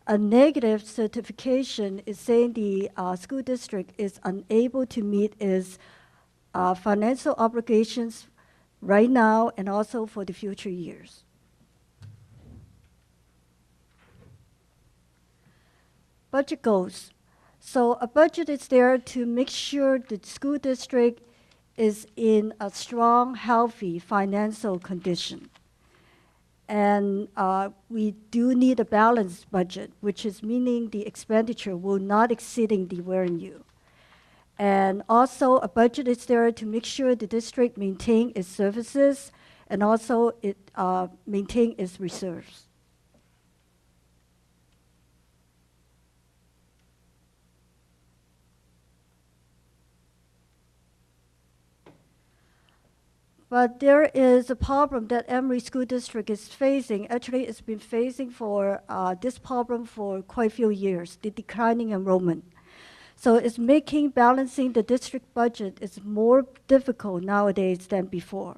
A negative certification is saying the school district is unable to meet its financial obligations right now and also for the future years. Budget goals. So a budget is there to make sure the school district is in a strong, healthy financial condition. And we do need a balanced budget, which is meaning the expenditure will not exceeding the revenue. And also a budget is there to make sure the district maintain its services and also it maintain its reserves. But there is a problem that Emery School District is facing. Actually, it's been facing for this problem for quite a few years, the declining enrollment. So it's making balancing the district budget is more difficult nowadays than before.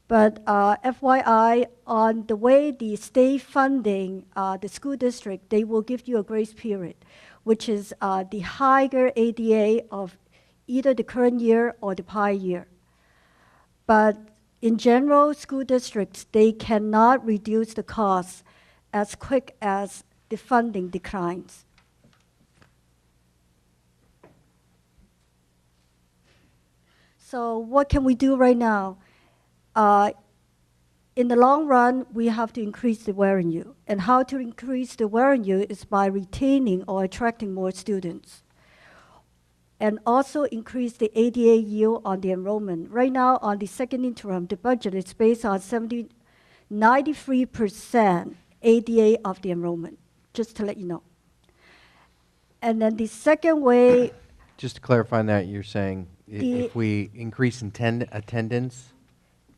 But FYI, on the way the state funding the school district, they will give you a grace period, which is the higher ADA of either the current year or the prior year. But in general, school districts, they cannot reduce the costs as quick as the funding declines. So what can we do right now? In the long run, we have to increase the revenue. And how to increase the revenue is by retaining or attracting more students. And also increase the ADA yield on the enrollment. Right now, on the second interim, the budget is based on 93% ADA of the enrollment, just to let you know. And then the second way...
Just to clarify that, you're saying if we increase attendance,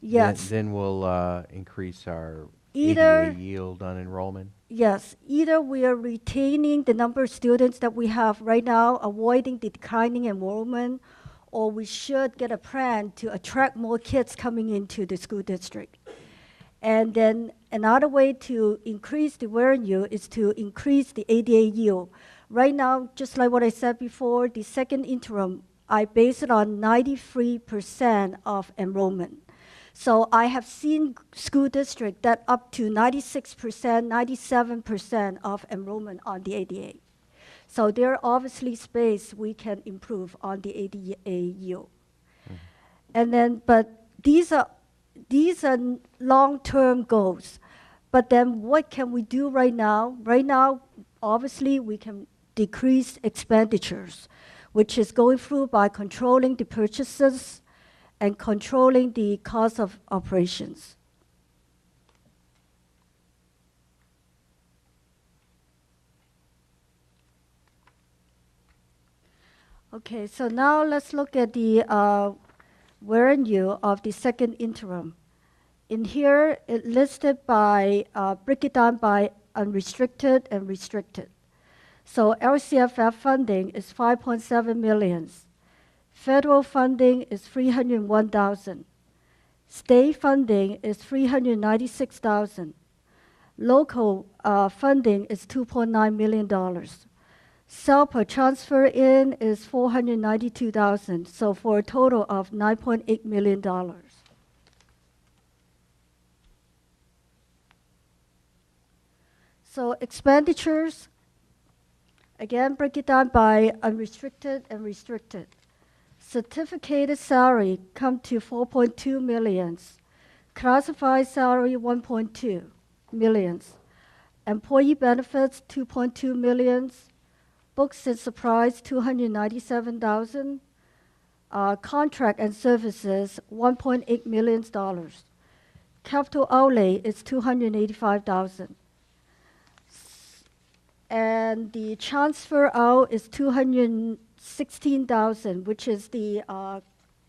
yes,
then we'll increase our
either
ADA yield on enrollment?
Yes, either we are retaining the number of students that we have right now, avoiding the declining enrollment, or we should get a plan to attract more kids coming into the school district. And then another way to increase the revenue is to increase the ADA yield. Right now, just like what I said before, the second interim, I base it on 93% of enrollment. So I have seen school districts that up to 96%, 97% of enrollment on the ADA. So there are obviously space we can improve on the ADA yield. And then, but these are long-term goals. But then what can we do right now? Right now, obviously, we can decrease expenditures, which is going through by controlling the purchases and controlling the cost of operations. Okay, so now let's look at the revenue of the second interim. In here, it listed by, break it down by unrestricted and restricted. So LCFF funding is 5.7 million. Federal funding is 301,000. State funding is 396,000. Local funding is $2.9 million. SELPA transfer in is 492,000, so for a total of $9.8 million. So expenditures, again, break it down by unrestricted and restricted. Certificated salary come to 4.2 million. Classified salary 1.2 million. Employee benefits 2.2 million. Books and supplies 297,000. Contract and services $1.8 million. Capital outlay is 285,000. And the transfer out is 216,000, which is the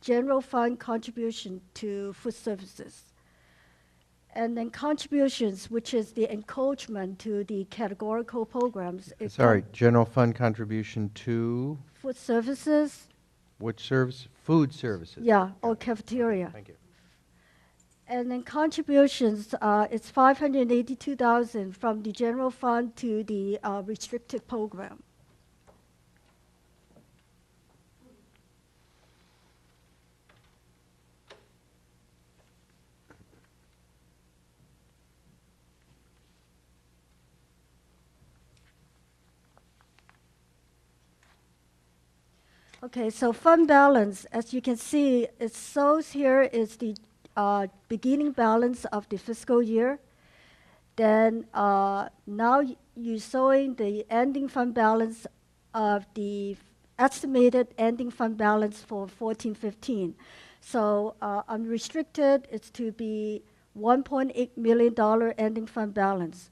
general fund contribution to food services. And then contributions, which is the encouragement to the categorical programs.
Sorry, general fund contribution to?
Food services.
Which service? Food services.
Yeah, or cafeteria.
Thank you.
And then contributions, it's 582,000 from the general fund to the restricted program. Okay, so fund balance, as you can see, it shows here is the beginning balance of the fiscal year. Then now you're showing the ending fund balance of the estimated ending fund balance for 14-15. So unrestricted is to be $1.8 million ending fund balance.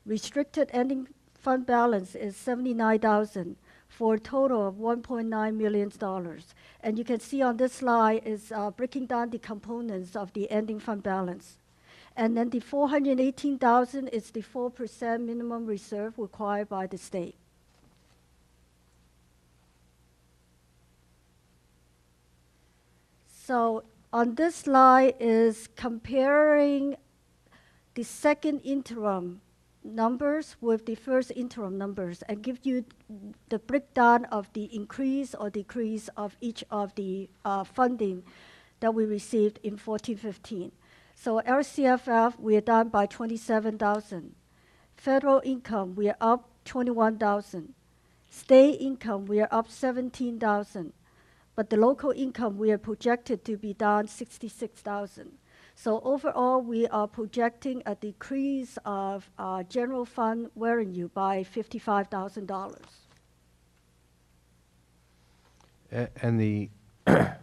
Restricted ending fund balance is 79,000. For a total of $1.9 million. And you can see on this slide is breaking down the components of the ending fund balance. And then the 418,000 is the 4% minimum reserve required by the state. So on this slide is comparing the second interim numbers with the first interim numbers and give you the breakdown of the increase or decrease of each of the funding that we received in 14-15. So LCFF, we are down by 27,000. Federal income, we are up 21,000. State income, we are up 17,000. But the local income, we are projected to be down 66,000. So overall, we are projecting a decrease of general fund revenue by $55,000.
And the, to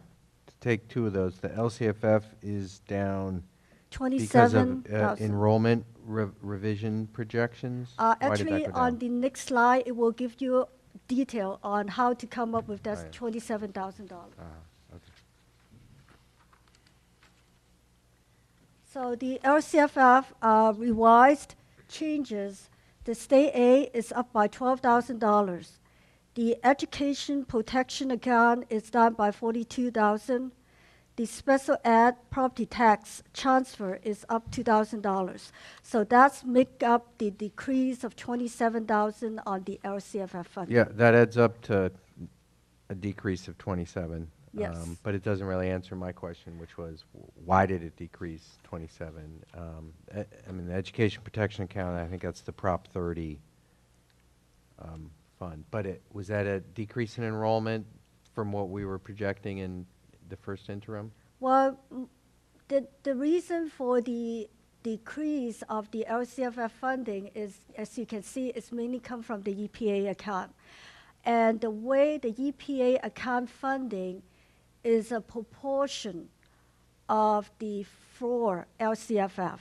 take two of those, the LCFF is down because of enrollment revision projections?
Actually, on the next slide, it will give you detail on how to come up with that $27,000. So the LCFF revised changes. The state aid is up by $12,000. The education protection account is down by $42,000. The special ed property tax transfer is up $2,000. So that's make up the decrease of $27,000 on the LCFF funding.
Yeah, that adds up to a decrease of 27.
Yes.
But it doesn't really answer my question, which was, why did it decrease 27? I mean, the education protection account, I think that's the Prop 30 fund. But was that a decrease in enrollment from what we were projecting in the first interim?
Well, the reason for the decrease of the LCFF funding is, as you can see, it's mainly come from the EPA account. And the way the EPA account funding is a proportion of the floor LCFF.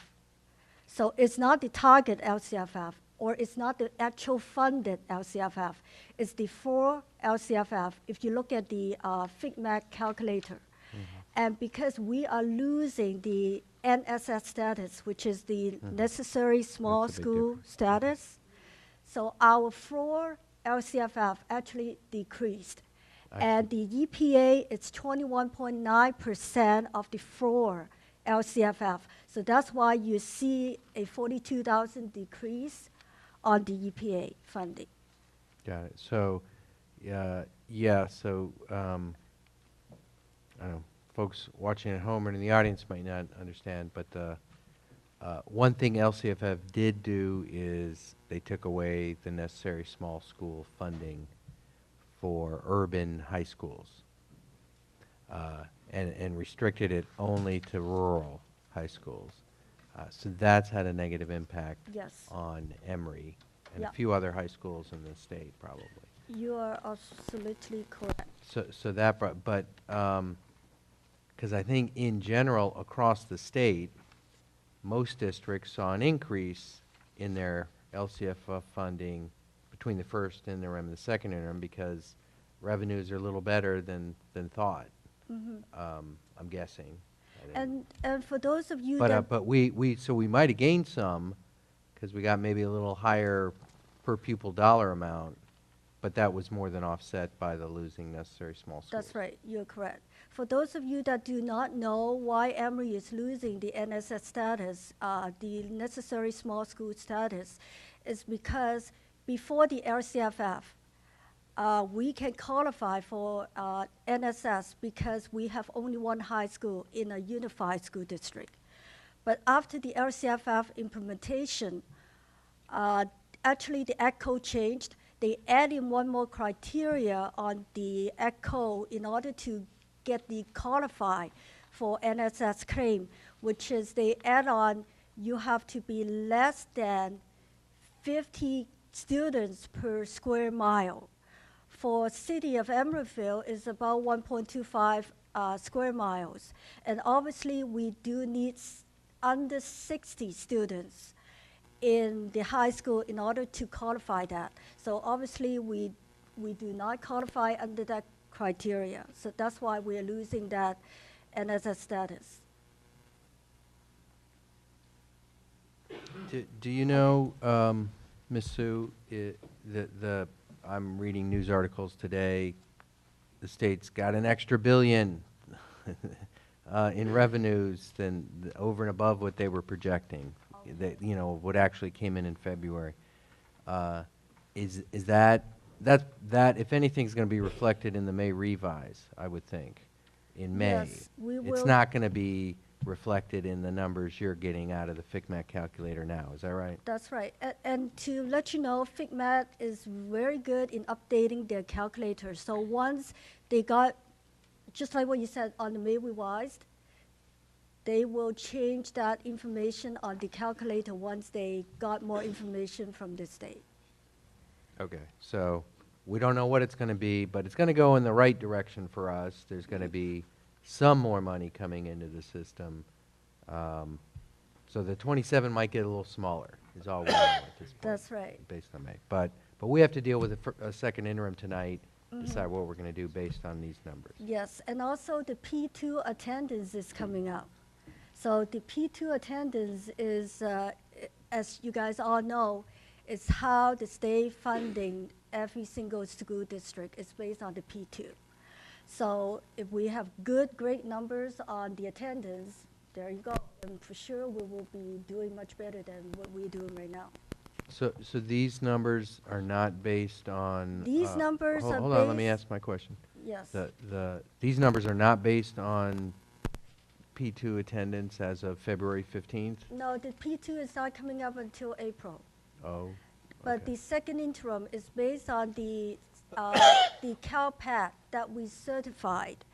So it's not the target LCFF, or it's not the actual funded LCFF. It's the floor LCFF, if you look at the FICMAC calculator. And because we are losing the NSS status, which is the necessary small school status, so our floor LCFF actually decreased. And the EPA, it's 21.9% of the floor LCFF. So that's why you see a 42,000 decrease on the EPA funding.
Got it. So, so I don't know, folks watching at home or in the audience might not understand, but one thing LCFF did do is they took away the necessary small school funding for urban high schools and restricted it only to rural high schools. So that's had a negative impact on Emory and a few other high schools in the state, probably.
You are absolutely correct.
So that, but because I think in general across the state, most districts saw an increase in their LCFF funding between the first interim and the second interim because revenues are a little better than thought. I'm guessing.
And for those of you
But
that
but we might have gained some because we got maybe a little higher per pupil dollar amount, but that was more than offset by the losing necessary small schools.
That's right, you're correct. For those of you that do not know why Emory is losing the NSS status, the necessary small school status, is because before the LCFF, we can qualify for NSS because we have only one high school in a unified school district. But after the LCFF implementation, actually the ECHO changed. They add in one more criteria on the ECHO in order to get the qualify for NSS claim, which is they add on you have to be less than 50 students per square mile. For city of Emeryville, it's about 1.25 square miles. And obviously, we do need under 60 students in the high school in order to qualify that. So obviously, we do not qualify under that criteria. So that's why we're losing that NSS status.
Do you know, Ms. Sue, I'm reading news articles today, the state's got an extra $1 billion in revenues than over and above what they were projecting, what actually came in February. Is that if anything is going to be reflected in the May revise, I would think, in May.
Yes, we will.
It's not going to be reflected in the numbers you're getting out of the FICMAC calculator now, is that right?
That's right. And to let you know, FICMAC is very good in updating their calculators. So once they got, just like what you said, on the May revised, they will change that information on the calculator once they got more information from the state.
Okay, so we don't know what it's going to be, but it's going to go in the right direction for us. There's going to be some more money coming into the system. So the 27 might get a little smaller, is all we know at this point.
That's right.
Based on May. But we have to deal with a second interim tonight, decide what we're going to do based on these numbers.
Yes, and also the P2 attendance is coming up. So the P2 attendance is, as you guys all know, is how the state funding every single school district is based on the P2. So if we have great numbers on the attendance, there you go. And for sure, we will be doing much better than what we're doing right now.
So these numbers are not based on...
These numbers are
hold on, let me ask my question.
Yes.
These numbers are not based on P2 attendance as of February 15th?
No, the P2 is not coming up until April.
Oh.
But the second interim is based on the CalPAT that we certified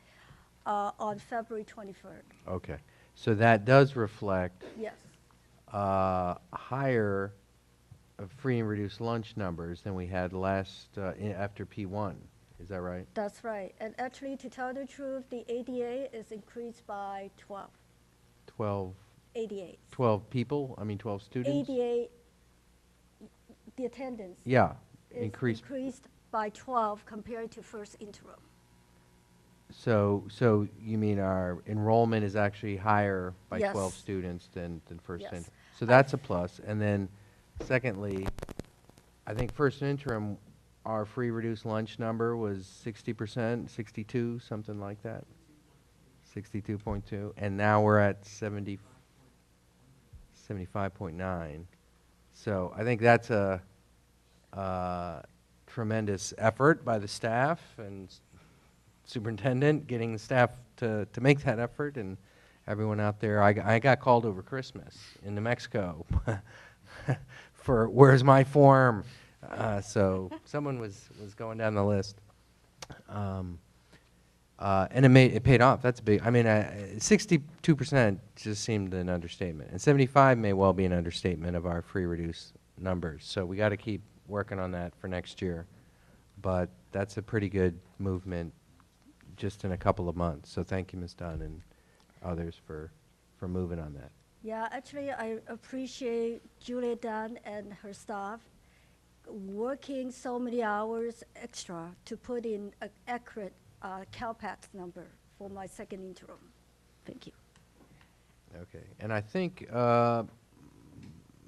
on February 23rd.
Okay. So that does reflect
Yes.
higher free and reduced lunch numbers than we had after P1. Is that right?
That's right. And actually, to tell the truth, the ADA is increased by 12.
12.
88.
12 people? I mean 12 students?
ADA, the attendance.
Yeah.
Is
Increased.
by 12 compared to first interim.
So you mean our enrollment is actually higher by
Yes.
12 students than first
Yes.
interim? So that's a plus. And then secondly, I think first interim, our free reduced lunch number was 60%, 62, something like that. 62.2. And now we're at 75.9. So I think that's a tremendous effort by the staff and superintendent, getting the staff to make that effort, and everyone out there. I got called over Christmas in New Mexico for where's my form. So someone was going down the list, and it paid off. That's big. I mean, 62% just seemed an understatement, and 75 may well be an understatement of our free reduced numbers. So we got to keep working on that for next year, but that's a pretty good movement just in a couple of months. So thank you, Ms. Dunn, and others for moving on that.
Yeah, actually, I appreciate Julia Dunn and her staff working so many hours extra to put in an accurate CalPAT number for my second interim. Thank you.
Okay, and I think Mr.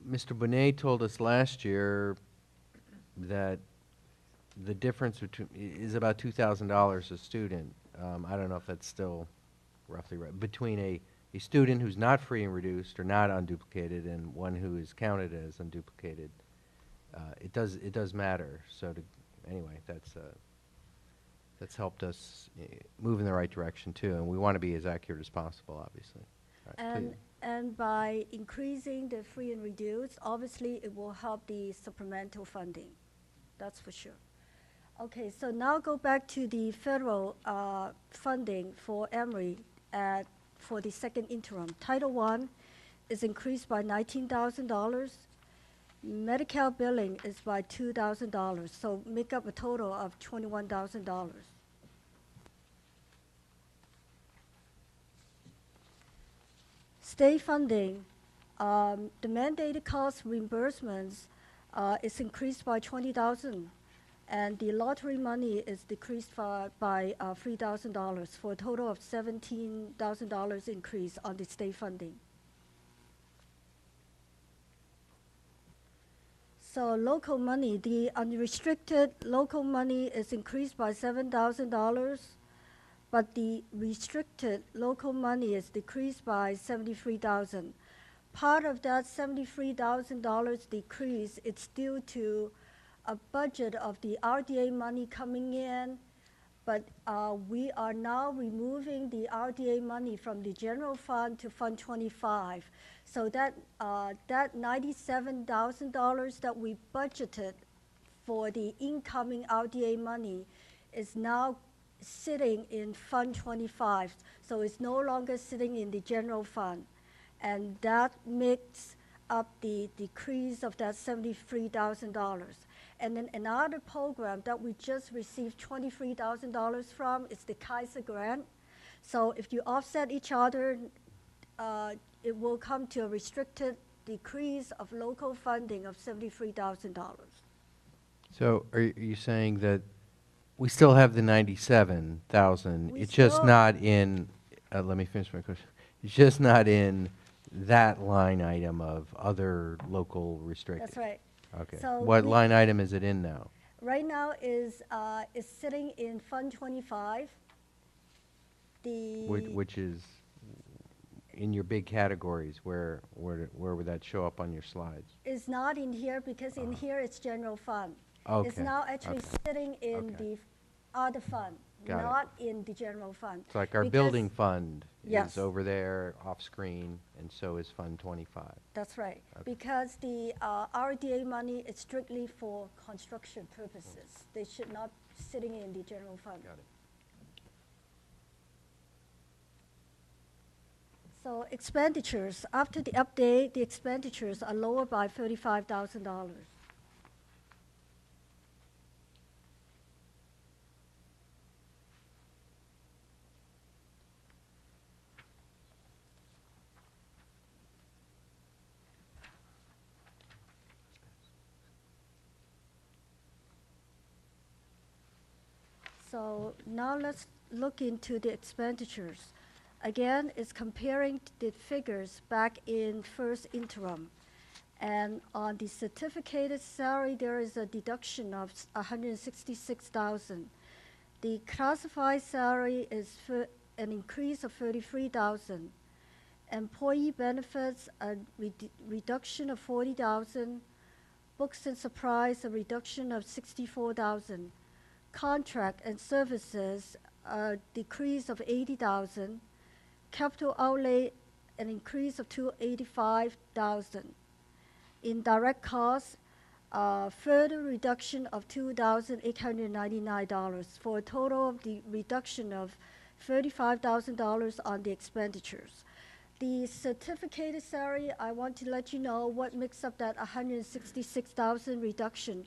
Bonet told us last year that the difference is about $2,000 a student. I don't know if that's still roughly right, between a student who's not free and reduced or not unduplicated and one who is counted as unduplicated. It does matter. So anyway, that's helped us move in the right direction too, and we want to be as accurate as possible, obviously. All right, please.
And by increasing the free and reduced, obviously it will help the supplemental funding. That's for sure. Okay, so now go back to the federal funding for Emory for the second interim. Title I is increased by $19,000. Medi-Cal billing is by $2,000, so make up a total of $21,000. State funding, the mandated cost reimbursements is increased by $20,000, and the lottery money is decreased by $3,000 for a total of $17,000 increase on the state funding. So local money, the unrestricted local money is increased by $7,000, but the restricted local money is decreased by $73,000. Part of that $73,000 decrease is due to a budget of the RDA money coming in, but we are now removing the RDA money from the general fund to Fund 25. So that $97,000 that we budgeted for the incoming RDA money is now sitting in Fund 25. So it's no longer sitting in the general fund. And that makes up the decrease of that $73,000. And then another program that we just received $23,000 from is the Kaiser grant. So if you offset each other, it will come to a restricted decrease of local funding of $73,000.
So are you saying that we still have the 97,000? It's just not in. Let me finish my question. It's just not in that line item of other local restricted.
That's right.
Okay.
So
What line item is it in now?
Right now is sitting in Fund 25.
Which is in your big categories. Where would that show up on your slides?
Is not in here because in here it's general fund.
Okay.
It's now actually sitting in the other fund,
Got it.
not in the general fund.
It's like our
Because-
building fund
Yes.
is over there off-screen, and so is Fund 25.
That's right,
Okay.
because the RDA money is strictly for construction purposes. They should not sitting in the general fund.
Got it.
So expenditures, after the update, the expenditures are lower by $35,000. So now let's look into the expenditures. Again, it's comparing the figures back in first interim. And on the certificated salary, there is a deduction of $166,000. The classified salary is for an increase of $33,000. Employee benefits, a reduction of $40,000. Books and supplies, a reduction of $64,000. Contract and services, a decrease of $80,000. Capital outlay, an increase of $285,000. Indirect costs, further reduction of $2,899 for a total of the reduction of $35,000 on the expenditures. The certificated salary, I want to let you know what makes up that $166,000 reduction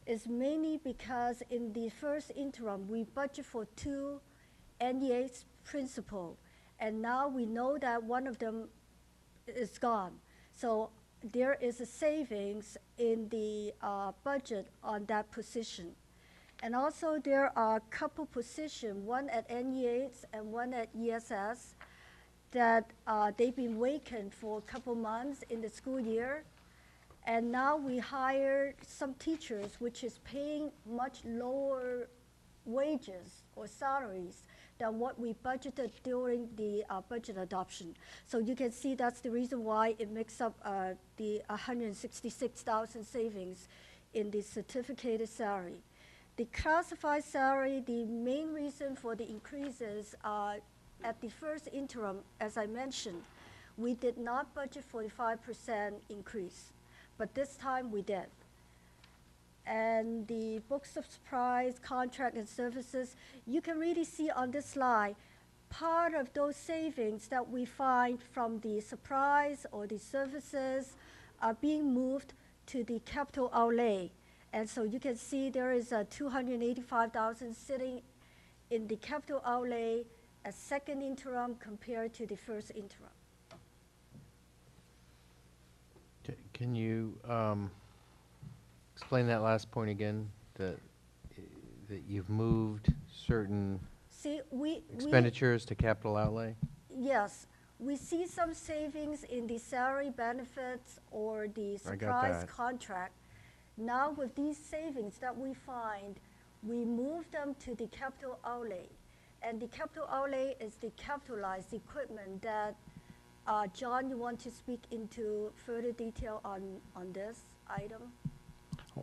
is mainly because in the first interim, we budget for 2 NEA's principal, and now we know that one of them is gone. So there is a savings in the budget on that position. And also there are a couple positions, one at NEA's and one at ESS, that they've been vacant for a couple months in the school year. And now we hire some teachers, which is paying much lower wages or salaries than what we budgeted during the budget adoption. So you can see that's the reason why it makes up the $166,000 savings in the certificated salary. The classified salary, the main reason for the increases at the first interim, as I mentioned, we did not budget for the 5% increase, but this time we did. And the books of supplies, contract and services, you can really see on this slide, part of those savings that we find from the supplies or the services are being moved to the capital outlay. And so you can see there is a $285,000 sitting in the capital outlay as second interim compared to the first interim.
Can you explain that last point again, that you've moved certain
See,
expenditures to capital outlay?
Yes, we see some savings in the salary benefits or the
I got
supplies
that.
contract. Now with these savings that we find, we move them to the capital outlay. And the capital outlay is the capitalized equipment that, John, you want to speak into further detail on this item?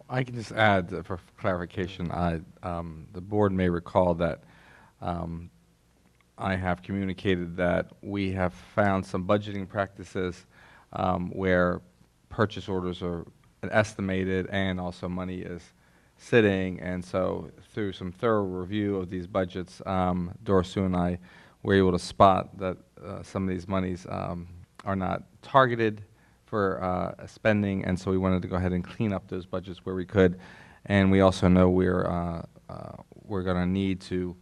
I can just add for clarification, the board may recall that I have communicated that we have found some budgeting practices where purchase orders are estimated and also money is sitting, and so through some thorough review of these budgets, Dorsu and I were able to spot that some of these monies are not targeted for spending, and so we wanted to go ahead and clean up those budgets where we could. And we also know we're going to need to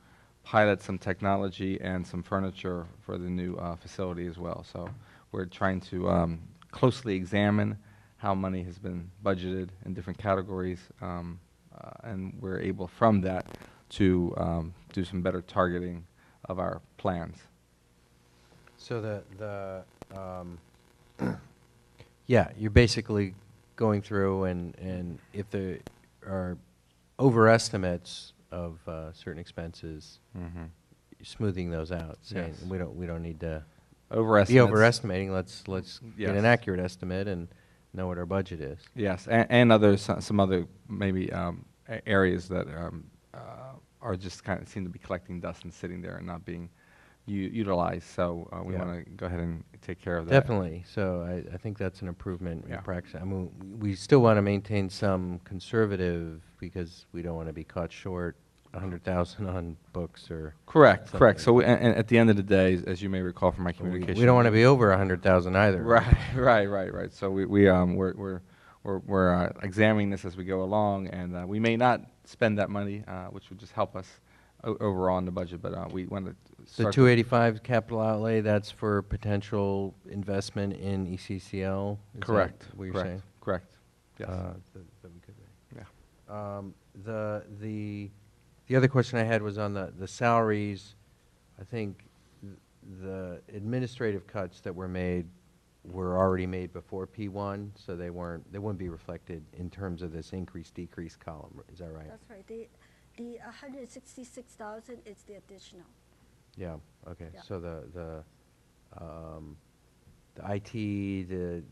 pilot some technology and some furniture for the new facility as well. So we're trying to closely examine how money has been budgeted in different categories, and we're able from that to do some better targeting of our plans.
So yeah, you're basically going through and if there are overestimates of certain expenses, smoothing those out, saying
Yes.
we don't need to be
Overestimates.
overestimating. Let's get an
Yes.
accurate estimate and know what our budget is.
Yes, and other some other maybe areas that are just kind of seem to be collecting dust and sitting there and not being utilized. So we
Yeah.
want to go ahead and take care of that.
Definitely. So I think that's an improvement
Yeah.
in practice. I mean, we still want to maintain some conservative because we don't want to be caught short 100,000 on books or
Correct.
something.
Correct. So and at the end of the day, as you may recall from my
We
communication,
don't want to be over 100,000 either.
Right. So we're examining this as we go along, and we may not spend that money, which would just help us overall in the budget. But we want to
The
start
285 capital outlay, that's for potential investment in ECCL? Is that
Correct.
what you're
Correct.
saying?
Correct. Yes.
That we could make.
Yeah.
The other question I had was on the salaries. I think the administrative cuts that were made were already made before P1, so they wouldn't be reflected in terms of this increase-decrease column. Is that right?
That's right. The 166,000 is the additional.
Yeah, okay.
Yeah.
So the IT, the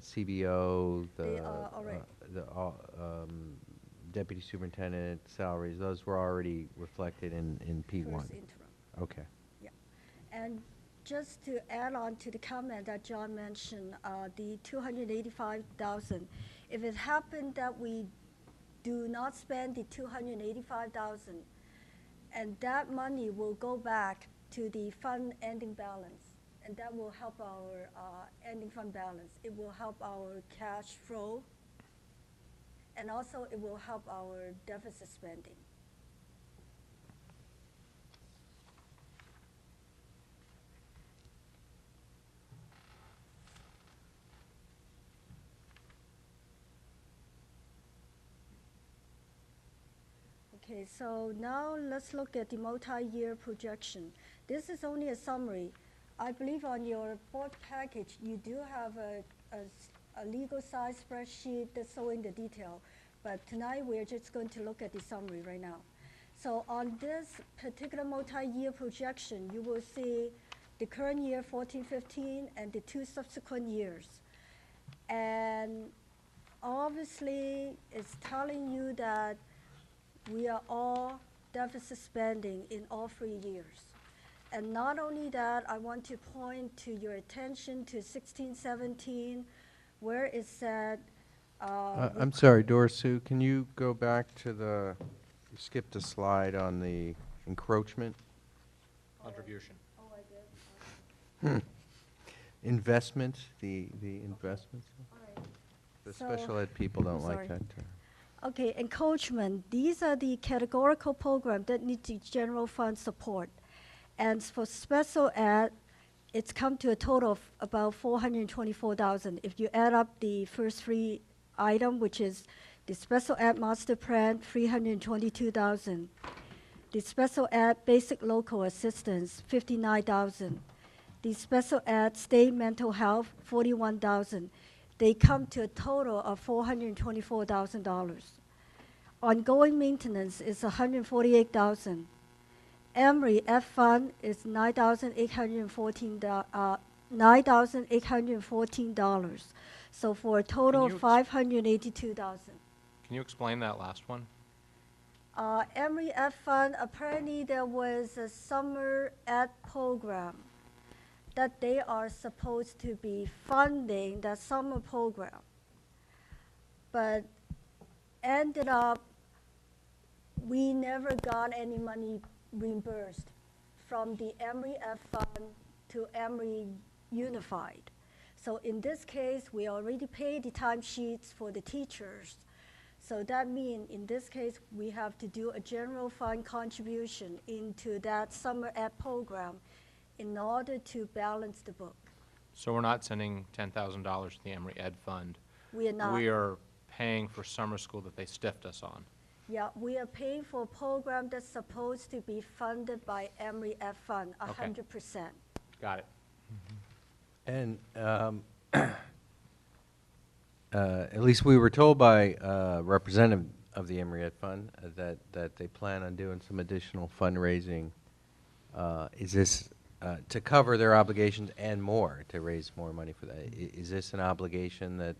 CBO,
They are already.
the deputy superintendent salaries, those were already reflected in P1.
First interim.
Okay.
Yeah. And just to add on to the comment that John mentioned, the 285,000, if it happened that we do not spend the 285,000, and that money will go back to the fund ending balance, and that will help our ending fund balance. It will help our cash flow, and also it will help our deficit spending. Okay, so now let's look at the multi-year projection. This is only a summary. I believe on your board package, you do have a legal size spreadsheet that's showing the detail, but tonight we're just going to look at the summary right now. So on this particular multi-year projection, you will see the current year 14-15 and the 2 subsequent years. And obviously, it's telling you that we are all deficit spending in all 3 years. And not only that, I want to point to your attention to 16-17, where it said.
I'm sorry, Doris Sue, can you go back to you skipped a slide on the encroachment?
Contribution.
Oh, I did?
Investment, the investments?
All right.
The
So-
special ed people don't like
sorry.
that term.
Okay, encroachment, these are the categorical programs that need the general fund support. And for special ed, it's come to a total of about 424,000. If you add up the first 3 items, which is the special ed master plan, 322,000. The special ed basic local assistance, 59,000. The special ed state mental health, 41,000. They come to a total of $424,000. Ongoing maintenance is $148,000. Emory F fund is $9,814. So for a total
Can
of
you
$582,000.
Can you explain that last one?
Emory F fund, apparently there was a summer ed program that they are supposed to be funding that summer program, but ended up we never got any money reimbursed from the Emory F fund to Emory Unified. So in this case, we already paid the timesheets for the teachers. So that means in this case, we have to do a general fund contribution into that summer ed program in order to balance the book.
So we're not sending $10,000 to the Emory Ed Fund.
We are not.
We are paying for summer school that they stiffed us on.
Yeah, we are paying for a program that's supposed to be funded by Emory F Fund, 100%.
Got it.
And at least we were told by representative of the Emery Ed Fund that they plan on doing some additional fundraising. Is this to cover their obligations and more, to raise more money for that? Is this an obligation that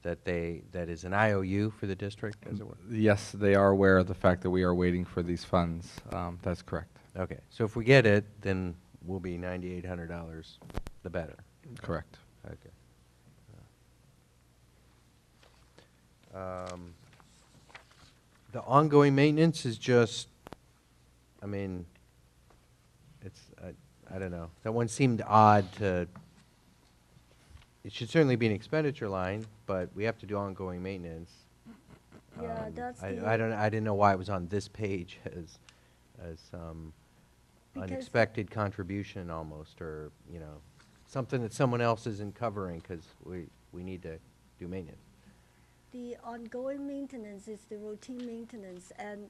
that is an IOU for the district, as it were?
Yes, they are aware of the fact that we are waiting for these funds. That's correct.
Okay, so if we get it, then we'll be $9,800, the better.
Correct.
Okay. The ongoing maintenance is just, I mean, it's, I don't know. That one seemed odd to, it should certainly be an expenditure line, but we have to do ongoing maintenance.
Yeah, that's
I
the-
I didn't know why it was on this page as
Because-
unexpected contribution almost, or, you know, something that someone else isn't covering because we need to do maintenance.
The ongoing maintenance is the routine maintenance, and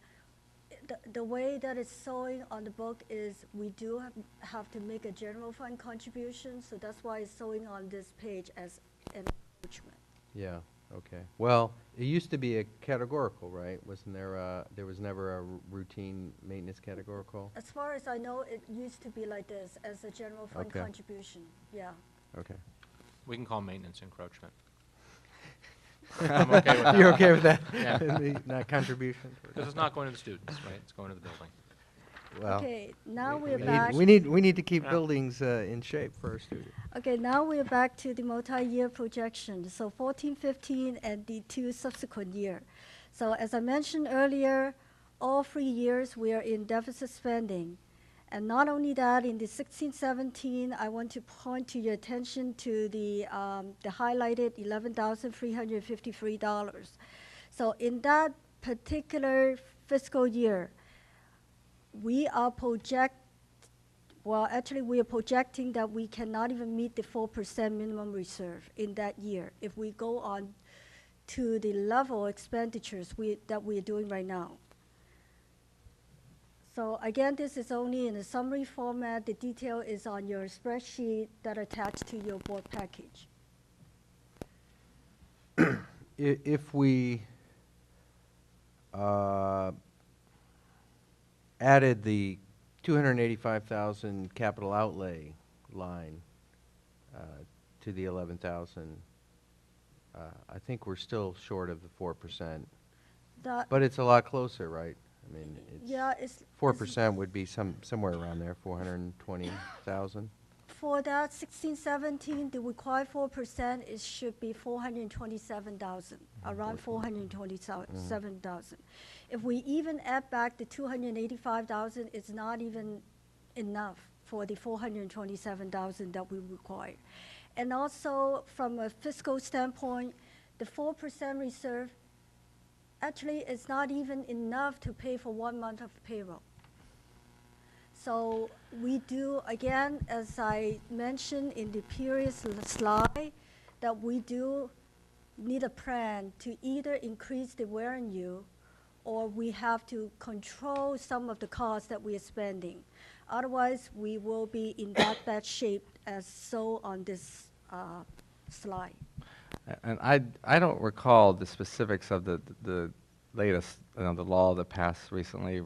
the way that it's showing on the book is we do have to make a general fund contribution, so that's why it's showing on this page as an encroachment.
Yeah, okay. Well, it used to be a categorical, right? Wasn't there there was never a routine maintenance categorical?
As far as I know, it used to be like this, as a general fund
Okay.
contribution, yeah.
Okay.
We can call maintenance encroachment. I'm okay with that.
You're okay with that?
Yeah.
Not contribution?
Because it's not going to the students, right? It's going to the building.
Well,
Okay, now
we
we're
need-
back.
We need to keep
Yeah.
buildings in shape for our students.
Okay, now we're back to the multi-year projection, so 14, 15, and the 2 subsequent year. So as I mentioned earlier, all 3 years we are in deficit spending. And not only that, in the 16, 17, I want to point to your attention to the highlighted $11,353. So in that particular fiscal year, we are we are projecting that we cannot even meet the 4% minimum reserve in that year if we go on to the level expenditures that we are doing right now. So again, this is only in a summary format. The detail is on your spreadsheet that attached to your board package.
If we added the 285,000 capital outlay line to the 11,000, I think we're still short of the 4%. But it's a lot closer, right? I mean,
Yeah, it's
4% would be somewhere around there, 420,000.
for that 16, 17, the required 4% should be 427,000, around 427,000. If we even add back the 285,000, it's not even enough for the 427,000 that we require. And also, from a fiscal standpoint, the 4% reserve actually is not even enough to pay for 1 month of payroll. So we do, again, as I mentioned in the previous slide, that we do need a plan to either increase the revenue or we have to control some of the costs that we are spending. Otherwise, we will be in that bad shape as so on this slide.
And I don't recall the specifics of the latest, the law that passed recently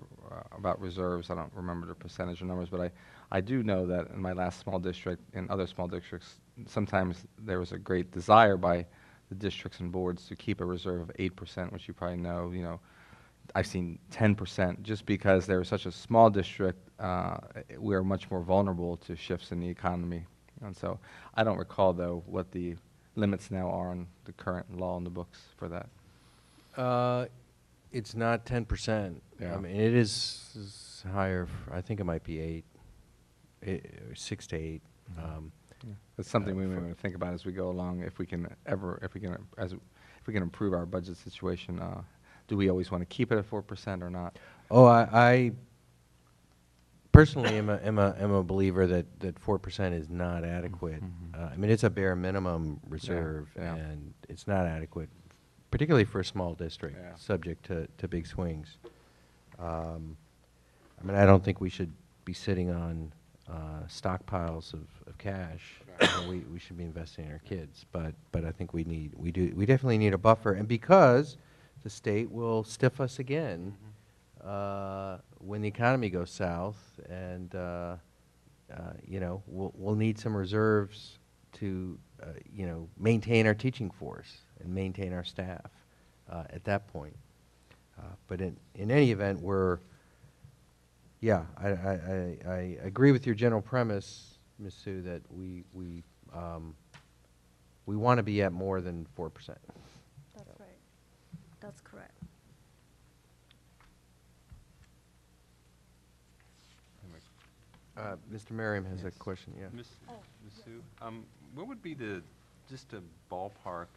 about reserves. I don't remember the percentage or numbers, but I do know that in my last small district, in other small districts, sometimes there was a great desire by the districts and boards to keep a reserve of 8%, which you probably know. You know, I've seen 10% just because they were such a small district. We are much more vulnerable to shifts in the economy, and so I don't recall though what the limits now are on the current law in the books for that.
It's not 10%.
Yeah.
I mean, it is higher. I think it might be 6 to 8.
It's something we may want to think about as we go along. If we can improve our budget situation, do we always want to keep it at 4% or not?
Oh, I personally am a believer that 4% is not adequate. I mean, it's a bare minimum reserve,
yeah.
and it's not adequate, particularly for a small district, subject to big swings. I mean, I don't think we should be sitting on stockpiles of cash. You know, we should be investing in our kids, but I think we definitely need a buffer, and because the state will stiff us again when the economy goes south, and you know, we'll need some reserves to you know, maintain our teaching force. and maintain our staff at that point. But in any event, I agree with your general premise, Ms. Sue, that we want to be at more than 4%.
That's right. That's correct.
Mr. Merriam has a question, yeah.
Ms. Sue, what would be just a ballpark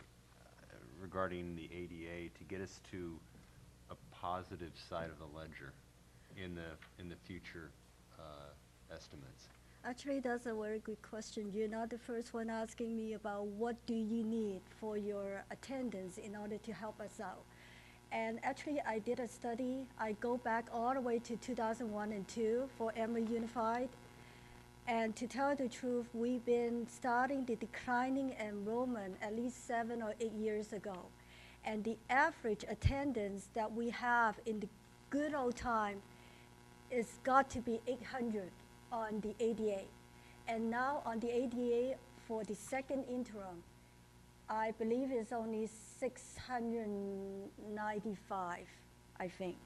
regarding the ADA to get us to a positive side of the ledger in the future estimates?
Actually, that's a very good question. You're not the first one asking me about what do you need for your attendance in order to help us out. And actually, I did a study. I go back all the way to 2001 and 2 for Emery Unified. And to tell the truth, we've been starting the declining enrollment at least 7 or 8 years ago. And the average attendance that we have in the good old time is got to be 800 on the ADA. And now on the ADA for the second interim, I believe it's only 695, I think.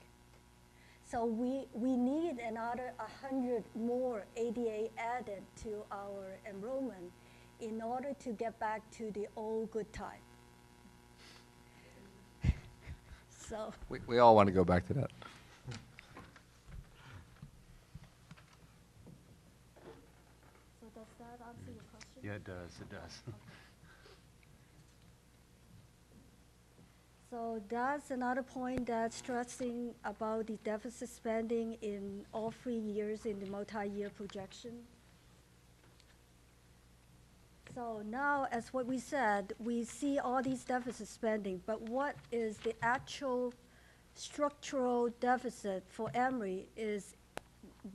So we need another 100 more ADA added to our enrollment in order to get back to the old good time. So
We all want to go back to that.
So does that answer your question?
Yeah, it does. It does.
So that's another point that's stressing about the deficit spending in all 3 years in the multi-year projection. So now, as what we said, we see all these deficit spending, but what is the actual structural deficit for Emory is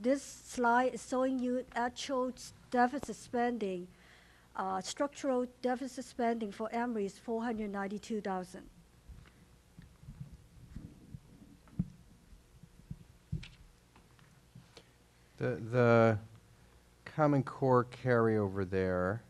this slide is showing you actual deficit spending. Structural deficit spending for Emory is $492,000.
The Common Core carryover there,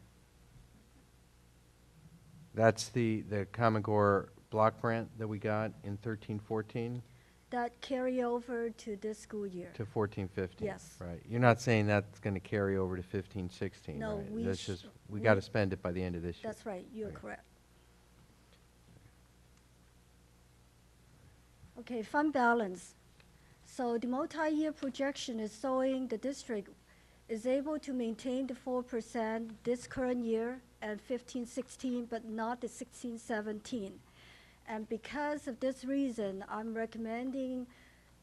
that's the Common Core block grant that we got in 13-14
That carry over to this school year.
to 14-15.
Yes.
Right. You're not saying that's going to carry over to 15-16,
No,
right?
we
That's
sh-
just, we
we-
got to spend it by the end of this year.
That's right, you're
Okay.
correct. Okay, fund balance. So the multi-year projection is showing the district is able to maintain the 4% this current year and 15-16, but not the 16-17. And because of this reason, I'm recommending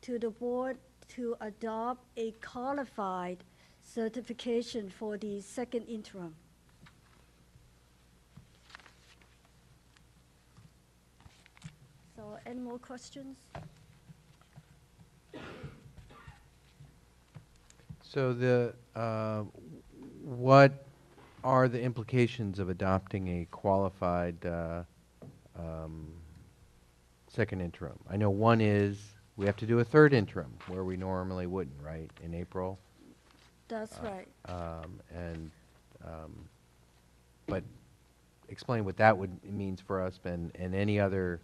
to the board to adopt a qualified certification for the second interim. So any more questions?
So what are the implications of adopting a qualified second interim? I know one is we have to do a third interim where we normally wouldn't, right, in April?
That's right.
But explain what that means for us and any other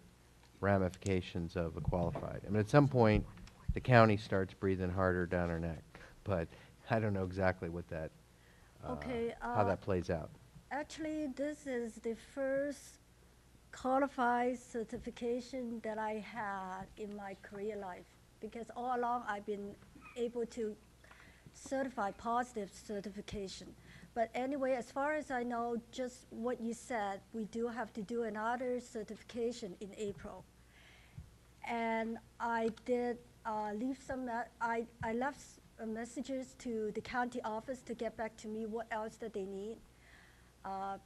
ramifications of a qualified. I mean, at some point, the county starts breathing harder down our neck, but I don't know exactly what that,
Okay,
how that plays out.
Actually, this is the first qualified certification that I had in my career life, because all along I've been able to certify positive certification. But anyway, as far as I know, just what you said, we do have to do another certification in April. And I did leave some, I left messages to the county office to get back to me what else that they need,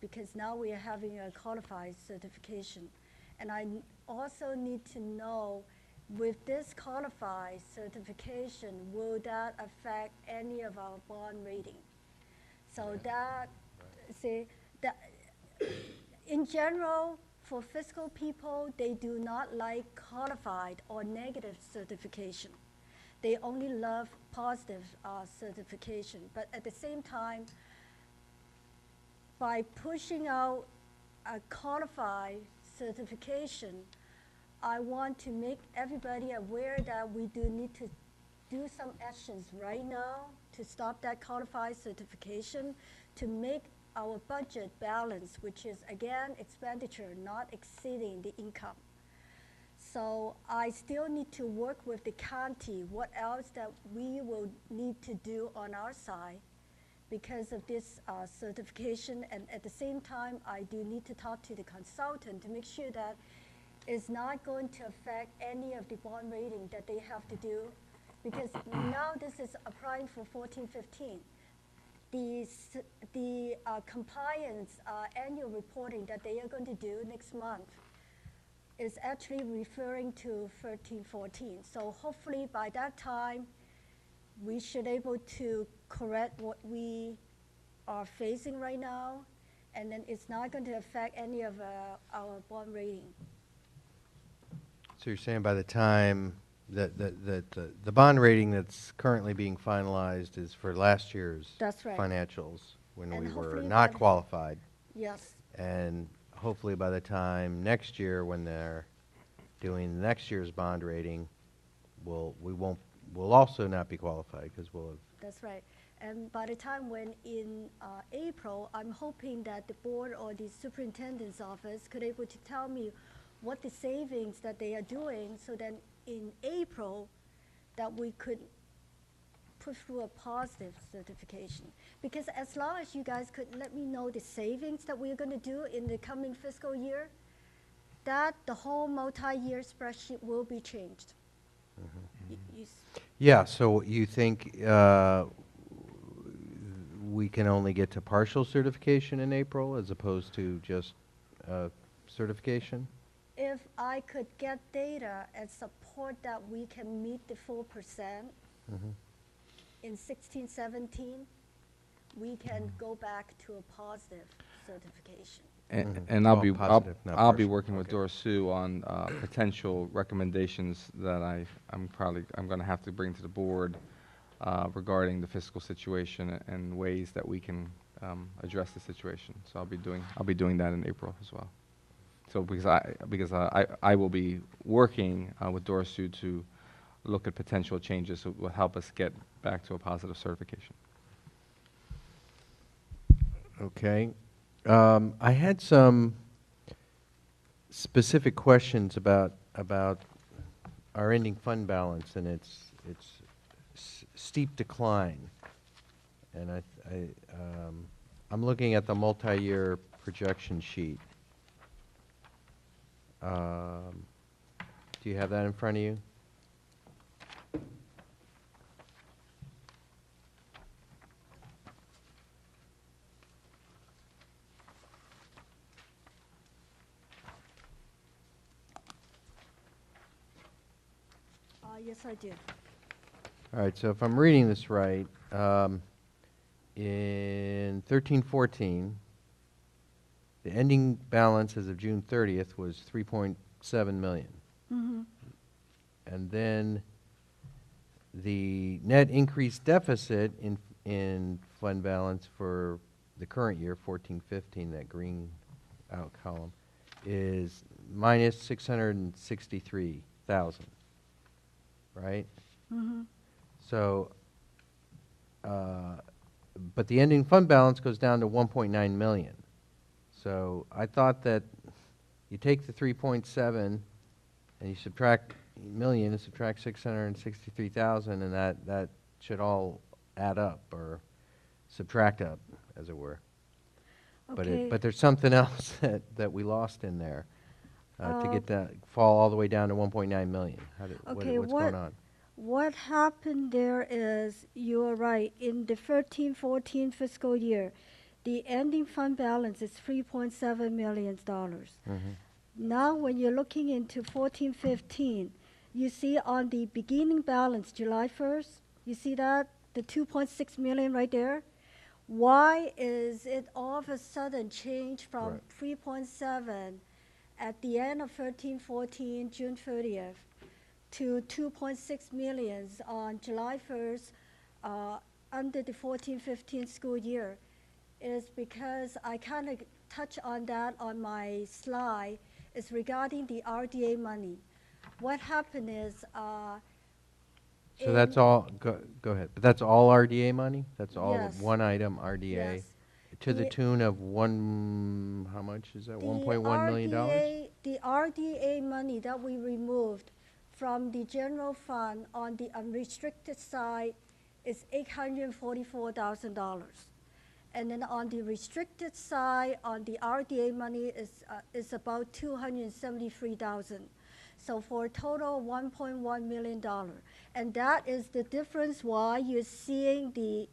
because now we are having a qualified certification. And I also need to know, with this qualified certification, will that affect any of our bond rating? So that, see, that in general, for fiscal people, they do not like qualified or negative certification. They only love positive certification. But at the same time, by pushing out a qualified certification, I want to make everybody aware that we do need to do some actions right now to stop that qualified certification, to make our budget balance, which is again expenditure not exceeding the income. So I still need to work with the county, what else that we will need to do on our side because of this certification. And at the same time, I do need to talk to the consultant to make sure that it's not going to affect any of the bond rating that they have to do. Because now this is applying for 14-15. The compliance annual reporting that they are going to do next month is actually referring to 13-14. So hopefully by that time, we should able to correct what we are facing right now, and then it's not going to affect any of our bond rating.
So you're saying by the time that the bond rating that's currently being finalized is for last year's
That's right.
financials when
And
we were
hopefully
not
by-
qualified.
Yes.
And hopefully by the time next year when they're doing next year's bond rating, we'll also not be qualified because we'll have.
That's right. And by the time when in April, I'm hoping that the board or the superintendent's office could able to tell me what the savings that they are doing, so then in April that we could push through a positive certification. Because as long as you guys could let me know the savings that we're going to do in the coming fiscal year, that the whole multi-year spreadsheet will be changed.
Yeah, so you think we can only get to partial certification in April as opposed to just certification?
If I could get data and support that we can meet the 4% in 16-17, we can go back to a positive certification.
And I'll
All
be
positive, not
I'll be
partial.
working with Dora Sue on potential recommendations that I'm going to have to bring to the board regarding the fiscal situation and ways that we can address the situation. So I'll be doing that in April as well. So because I will be working with Dora Sue to look at potential changes that will help us get back to a positive certification.
Okay. I had some specific questions about our ending fund balance and its steep decline. And I'm looking at the multi-year projection sheet. Do you have that in front of you?
Yes, I do.
All right, so if I'm reading this right, in 13-14, the ending balance as of June 30th was 3.7 million. And then the net increased deficit in fund balance for the current year, 14-15, that green out column, is minus 663,000, right? So, but the ending fund balance goes down to 1.9 million. So I thought that you take the 3.7 and you subtract million and subtract 663,000, and that should all add up or subtract up, as it were.
Okay.
But there's something else that we lost in there to get that fall all the way down to 1.9 million.
Okay,
what's going on?
What happened there is, you are right, in the 13-14 fiscal year, the ending fund balance is $3.7 million. Now when you're looking into 14-15, you see on the beginning balance, July 1st, you see that, the 2.6 million right there? Why is it all of a sudden changed from 3.7 at the end of 13-14, June 30th, to 2.6 million on July 1st under the 14-15 school year? Is because I kind of touch on that on my slide, is regarding the RDA money. What happened is,
So that's all, go ahead. But that's all RDA money? That's all
Yes.
one item RDA?
Yes.
To the
The-
tune of how much is that? $1.1 million?
The RDA money that we removed from the general fund on the unrestricted side is $844,000. And then on the restricted side, on the RDA money is about $273,000. So for a total of $1.1 million. And that is the difference why you're seeing the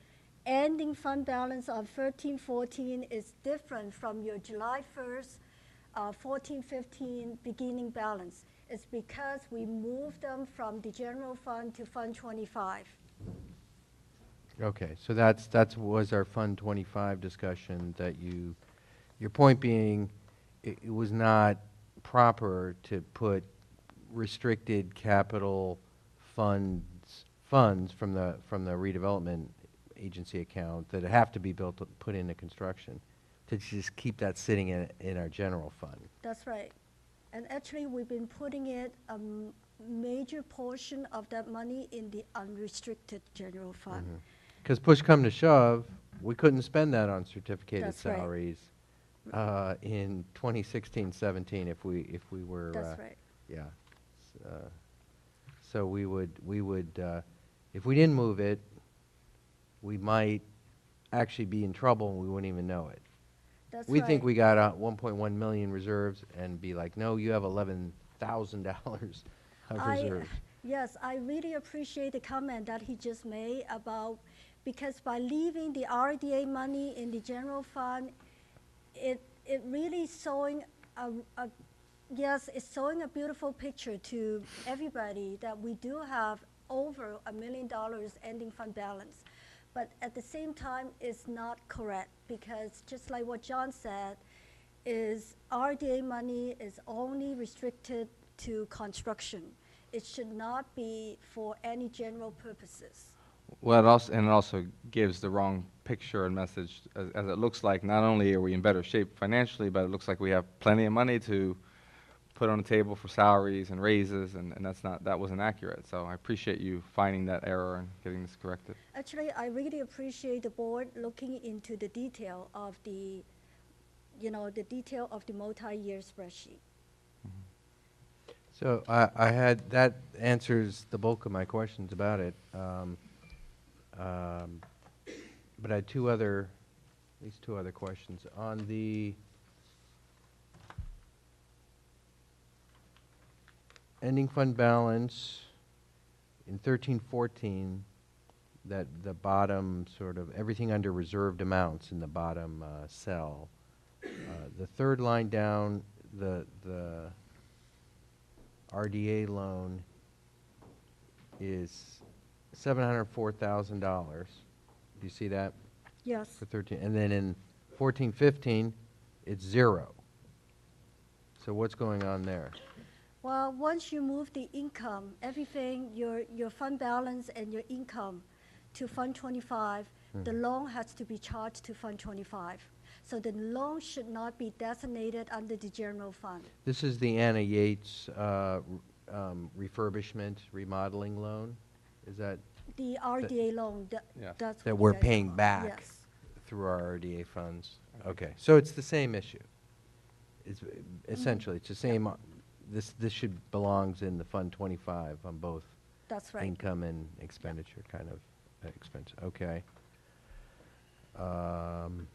ending fund balance of 13-14 is different from your July 1st, 14-15 beginning balance. It's because we moved them from the general fund to Fund 25.
Okay, so that was our Fund 25 discussion, that your point being, it was not proper to put restricted capital funds from the redevelopment agency account that have to be put into construction, to just keep that sitting in our general fund.
That's right. And actually, we've been putting it, a major portion of that money in the unrestricted general fund.
Because push come to shove, we couldn't spend that on certificated
That's right.
salaries in 2016-17 if we were.
That's right.
Yeah. So we would if we didn't move it, we might actually be in trouble and we wouldn't even know it.
That's
We
right.
think we got 1.1 million reserves and be like, no, you have $11,000 of reserves.
Yes, I really appreciate the comment that he just made about, because by leaving the RDA money in the general fund, it really showing it's showing a beautiful picture to everybody that we do have over $1 million ending fund balance. But at the same time, it's not correct, because just like what John said, is RDA money is only restricted to construction. It should not be for any general purposes.
Well, it also gives the wrong picture and message, as it looks like not only are we in better shape financially, but it looks like we have plenty of money to put on the table for salaries and raises, and that wasn't accurate. So I appreciate you finding that error and getting this corrected.
Actually, I really appreciate the board looking into the detail of the multi-year spreadsheet.
So I had, that answers the bulk of my questions about it. But I had at least two other questions. On the ending fund balance in 13-14, that the bottom sort of, everything under reserved amounts in the bottom cell. The third line down, the RDA loan is $704,000. Do you see that?
Yes.
For 13, and then in 14-15, it's zero. So what's going on there?
Well, once you move the income, everything, your fund balance and your income to Fund 25, the loan has to be charged to Fund 25. So the loan should not be designated under the general fund.
This is the Anna Yates refurbishment remodeling loan? Is that?
The RDA loan,
Yeah.
that's
That
what
we're
you guys
paying
call it.
back
Yes.
through our RDA funds? Okay, so it's the same issue. It's essentially, it's the same, this should belongs in the Fund 25 on both
That's right.
income and expenditure kind of expense. Okay. And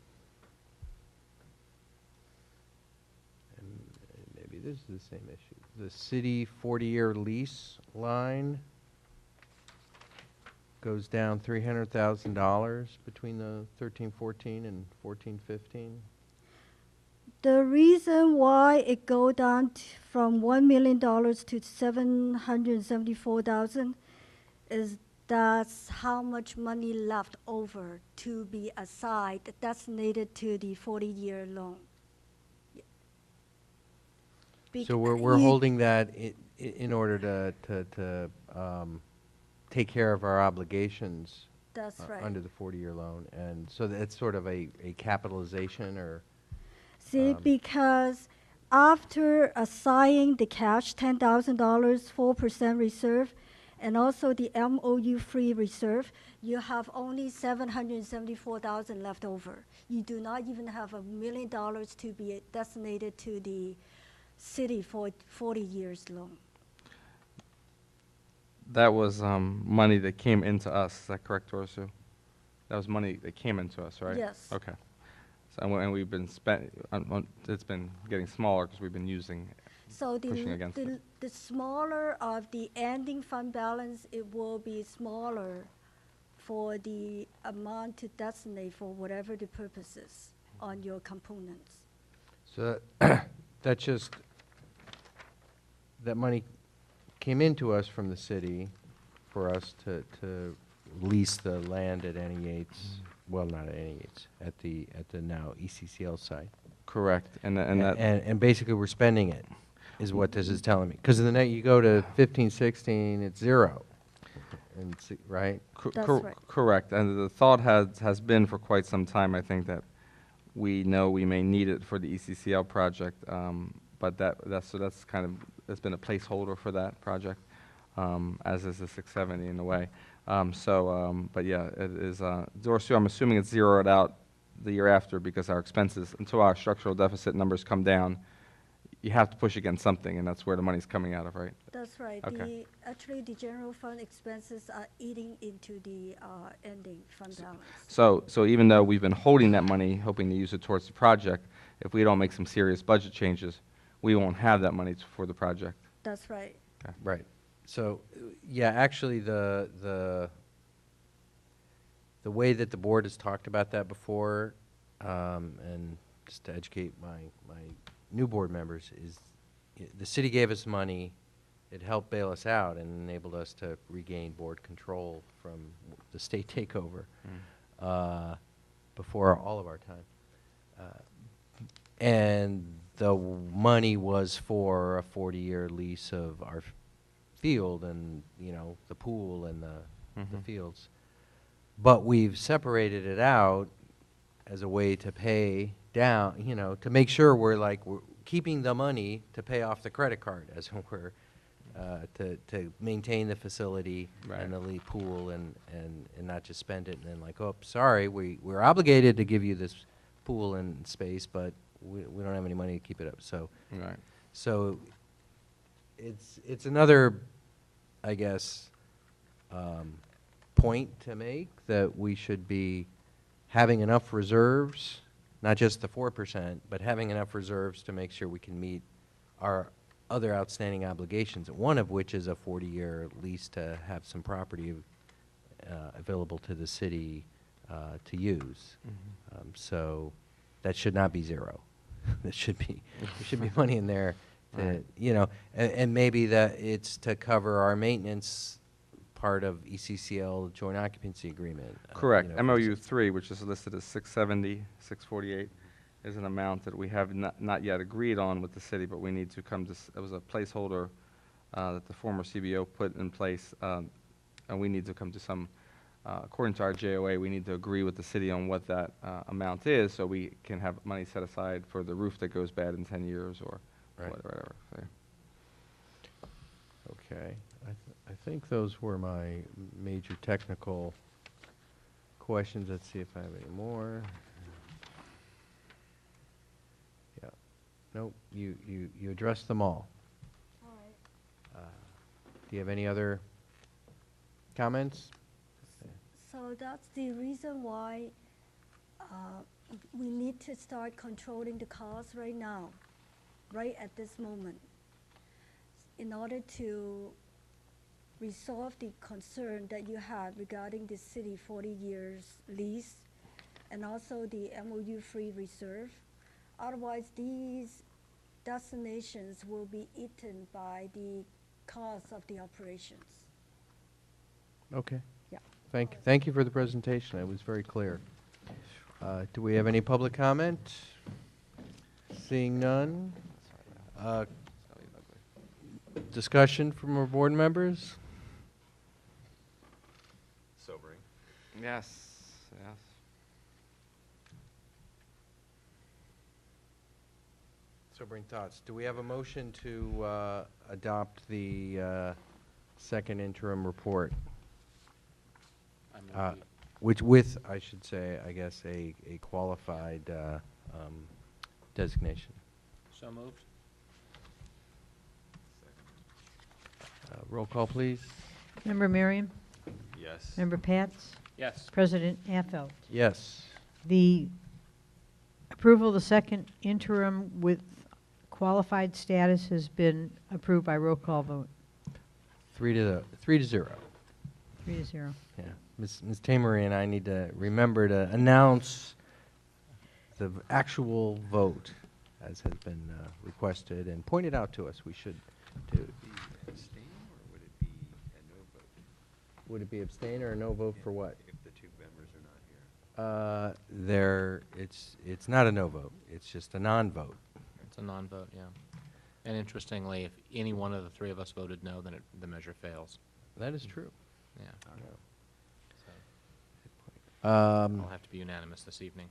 maybe this is the same issue. The city 40-year lease line goes down $300,000 between the 13-14 and 14-15.
The reason why it go down from $1 million to $774,000 is that's how much money left over to be aside, designated to the 40-year loan.
So we're holding that in order to take care of our obligations.
That's right.
Under the 40-year loan, and so that's sort of a capitalization or.
See, because after assigning the cash $10,000, 4% reserve, and also the MOU free reserve, you have only $774,000 left over. You do not even have $1 million to be designated to the city for 40 years loan.
That was money that came into us. Is that correct, Orsu? That was money that came into us, right?
Yes.
Okay. So, and we've been it's been getting smaller because we've been using,
So
pushing against it.
the smaller of the ending fund balance, it will be smaller for the amount to designate for whatever the purposes on your components.
So that just, that money came into us from the city for us to lease the land at Annie Yates, well, not at Annie Yates, at the now ECCL site.
Correct.
And basically we're spending it, is what this is telling me. Because the you go to 15, 16, it's zero. And right?
That's right.
Correct. And the thought has been for quite some time, I think, that we know we may need it for the ECCL project, but that's kind of, it's been a placeholder for that project, as is the 670 in a way. But yeah, it is, Dorsu, I'm assuming it's zeroed out the year after because our expenses, until our structural deficit numbers come down, you have to push against something, and that's where the money's coming out of, right?
That's right.
Okay.
Actually, the general fund expenses are eating into the ending fund balance.
So even though we've been holding that money, hoping to use it towards the project, if we don't make some serious budget changes, we won't have that money for the project.
That's right.
Okay.
Right. So, yeah, actually, the way that the board has talked about that before, and just to educate my new board members, is the city gave us money, it helped bail us out and enabled us to regain board control from the state takeover before all of our time. And the money was for a 40-year lease of our field and, you know, the pool and the fields. But we've separated it out as a way to pay down, you know, to make sure we're keeping the money to pay off the credit card, as it were, to maintain the facility and the pool and not just spend it and then oh, sorry, we're obligated to give you this pool and space, but we don't have any money to keep it up. So, so it's another, I guess, point to make that we should be having enough reserves, not just the 4%, but having enough reserves to make sure we can meet our other outstanding obligations, one of which is a 40-year lease to have some property available to the city to use. So that should not be zero. There should be money in there, to, you know, and maybe that it's to cover our maintenance part of ECCL joint occupancy agreement.
Correct.
You know,
MOU 3, which is listed as 670, 648, is an amount that we have not yet agreed on with the city, but we need to come to, it was a placeholder that the former CBO put in place, and we need to come to some, according to our JOA, we need to agree with the city on what that amount is so we can have money set aside for the roof that goes bad in 10 years or whatever. So,
okay. I think those were my major technical questions. Let's see if I have any more. Yeah. Nope, you addressed them all.
All right.
Do you have any other comments?
So that's the reason why we need to start controlling the costs right now, right at this moment, in order to resolve the concern that you had regarding the city 40 years lease and also the MOU free reserve. Otherwise, these destinations will be eaten by the cost of the operations.
Okay.
Yeah.
Thank you for the presentation. It was very clear. Do we have any public comment? Seeing none. Discussion from our board members?
Sobering.
yes, yes.
sobering thoughts. Do we have a motion to adopt the second interim report? Which with, I should say, I guess, a qualified designation.
So moved.
Roll call, please.
Member Merriam?
Yes.
Member Pats?
Yes.
President Affelt?
Yes.
The approval of the second interim with qualified status has been approved by roll call vote.
3-0.
3-0.
Yeah. Ms. Tamery and I need to remember to announce the actual vote as has been requested and pointed out to us. We should do.
Abstain, or would it be a no vote?
Would it be abstain or a no vote for what?
If the two members are not here.
It's not a no vote. It's just a non-vote.
It's a non-vote, yeah. And interestingly, if any one of the three of us voted no, then the measure fails.
That is true.
Yeah.
So,
I'll have to be unanimous this evening.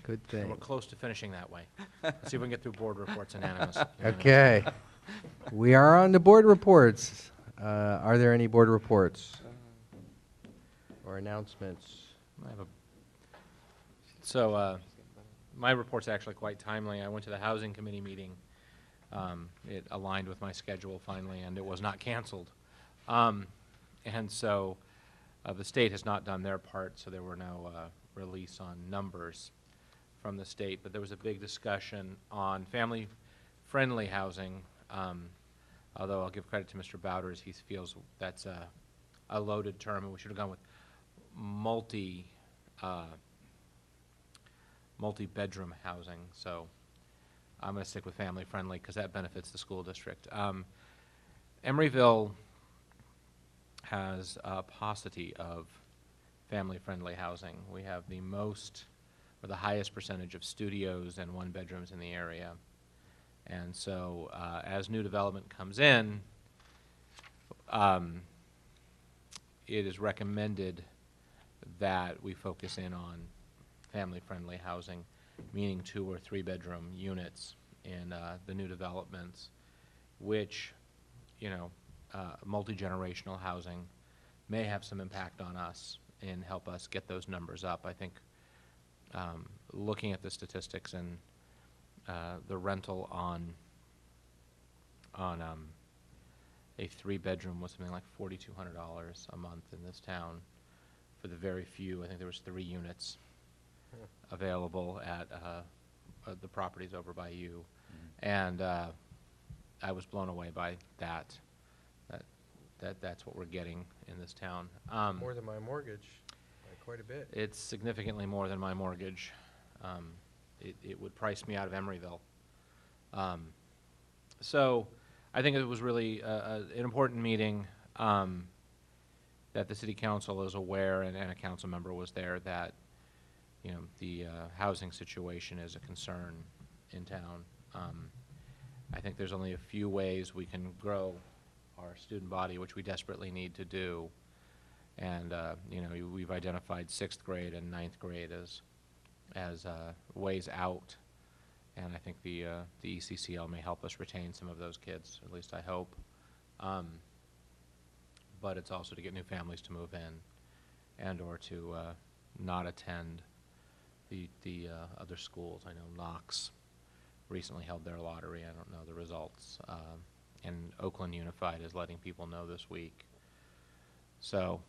Good thing.
And we're close to finishing that way. Let's see if we can get through board reports unanimous.
Okay. We are on the board reports. Are there any board reports or announcements?
My report's actually quite timely. I went to the Housing Committee meeting. It aligned with my schedule finally, and it was not canceled. And so the state has not done their part, so there were no release on numbers from the state. But there was a big discussion on family-friendly housing, although I'll give credit to Mr. Bowders. He feels that's a loaded term, and we should have gone with multi-bedroom housing. So I'm going to stick with family-friendly because that benefits the school district. Emeryville has a paucity of family-friendly housing. We have the most, or the highest percentage of studios and one-bedrooms in the area. And so as new development comes in, it is recommended that we focus in on family-friendly housing, meaning 2 or 3 bedroom units in the new developments, which, multi-generational housing may have some impact on us and help us get those numbers up. I think looking at the statistics and the rental on a 3-bedroom was something like $4,200 a month in this town for the very few. I think there was 3 units available at the properties over by you, and I was blown away by that. That's what we're getting in this town.
More than my mortgage, by quite a bit.
It's significantly more than my mortgage. It would price me out of Emeryville. So I think it was really an important meeting that the city council is aware, and a council member was there, that the housing situation is a concern in town. I think there's only a few ways we can grow our student body, which we desperately need to do. And we've identified 6th grade and 9th grade as ways out. And I think the ECCL may help us retain some of those kids, at least I hope. But it's also to get new families to move in and or to not attend the other schools. I know Knox recently held their lottery. I don't know the results. And Oakland Unified is letting people know this week. So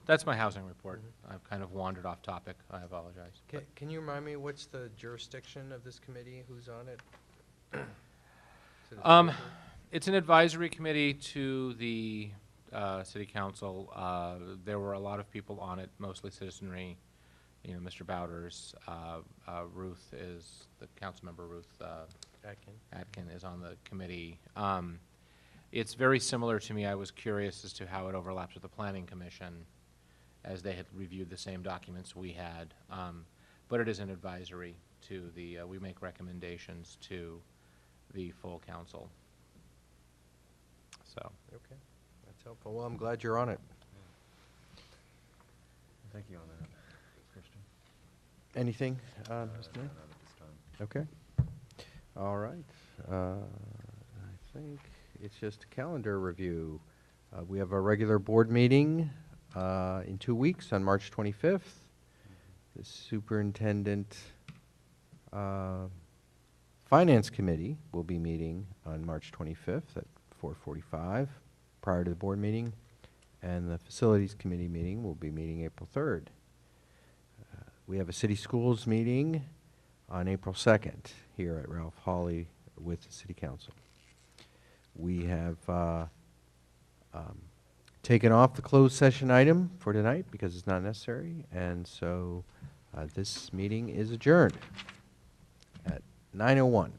that's my housing report. I've kind of wandered off topic. I apologize.
Can you remind me what's the jurisdiction of this committee? Who's on it?
It's an advisory committee to the city council. There were a lot of people on it, mostly citizenry. Mr. Bowders, Ruth is, the council member Ruth Atkin is on the committee. It's very similar to me. I was curious as to how it overlaps with the Planning Commission, as they had reviewed the same documents we had. But it is an advisory to the, we make recommendations to the full council. So.
Okay, that's helpful. Well, I'm glad you're on it.
Thank you on that, Christian.
Anything?
Not at this time.
Okay. All right. I think it's just a calendar review. We have a regular board meeting in 2 weeks on March 25th. The superintendent finance committee will be meeting on March 25th at 4:45 prior to the board meeting, and the facilities committee meeting will be meeting April 3rd. We have a city schools meeting on April 2nd here at Ralph Hawley with the city council. We have taken off the closed session item for tonight because it's not necessary, and so this meeting is adjourned at 9:01.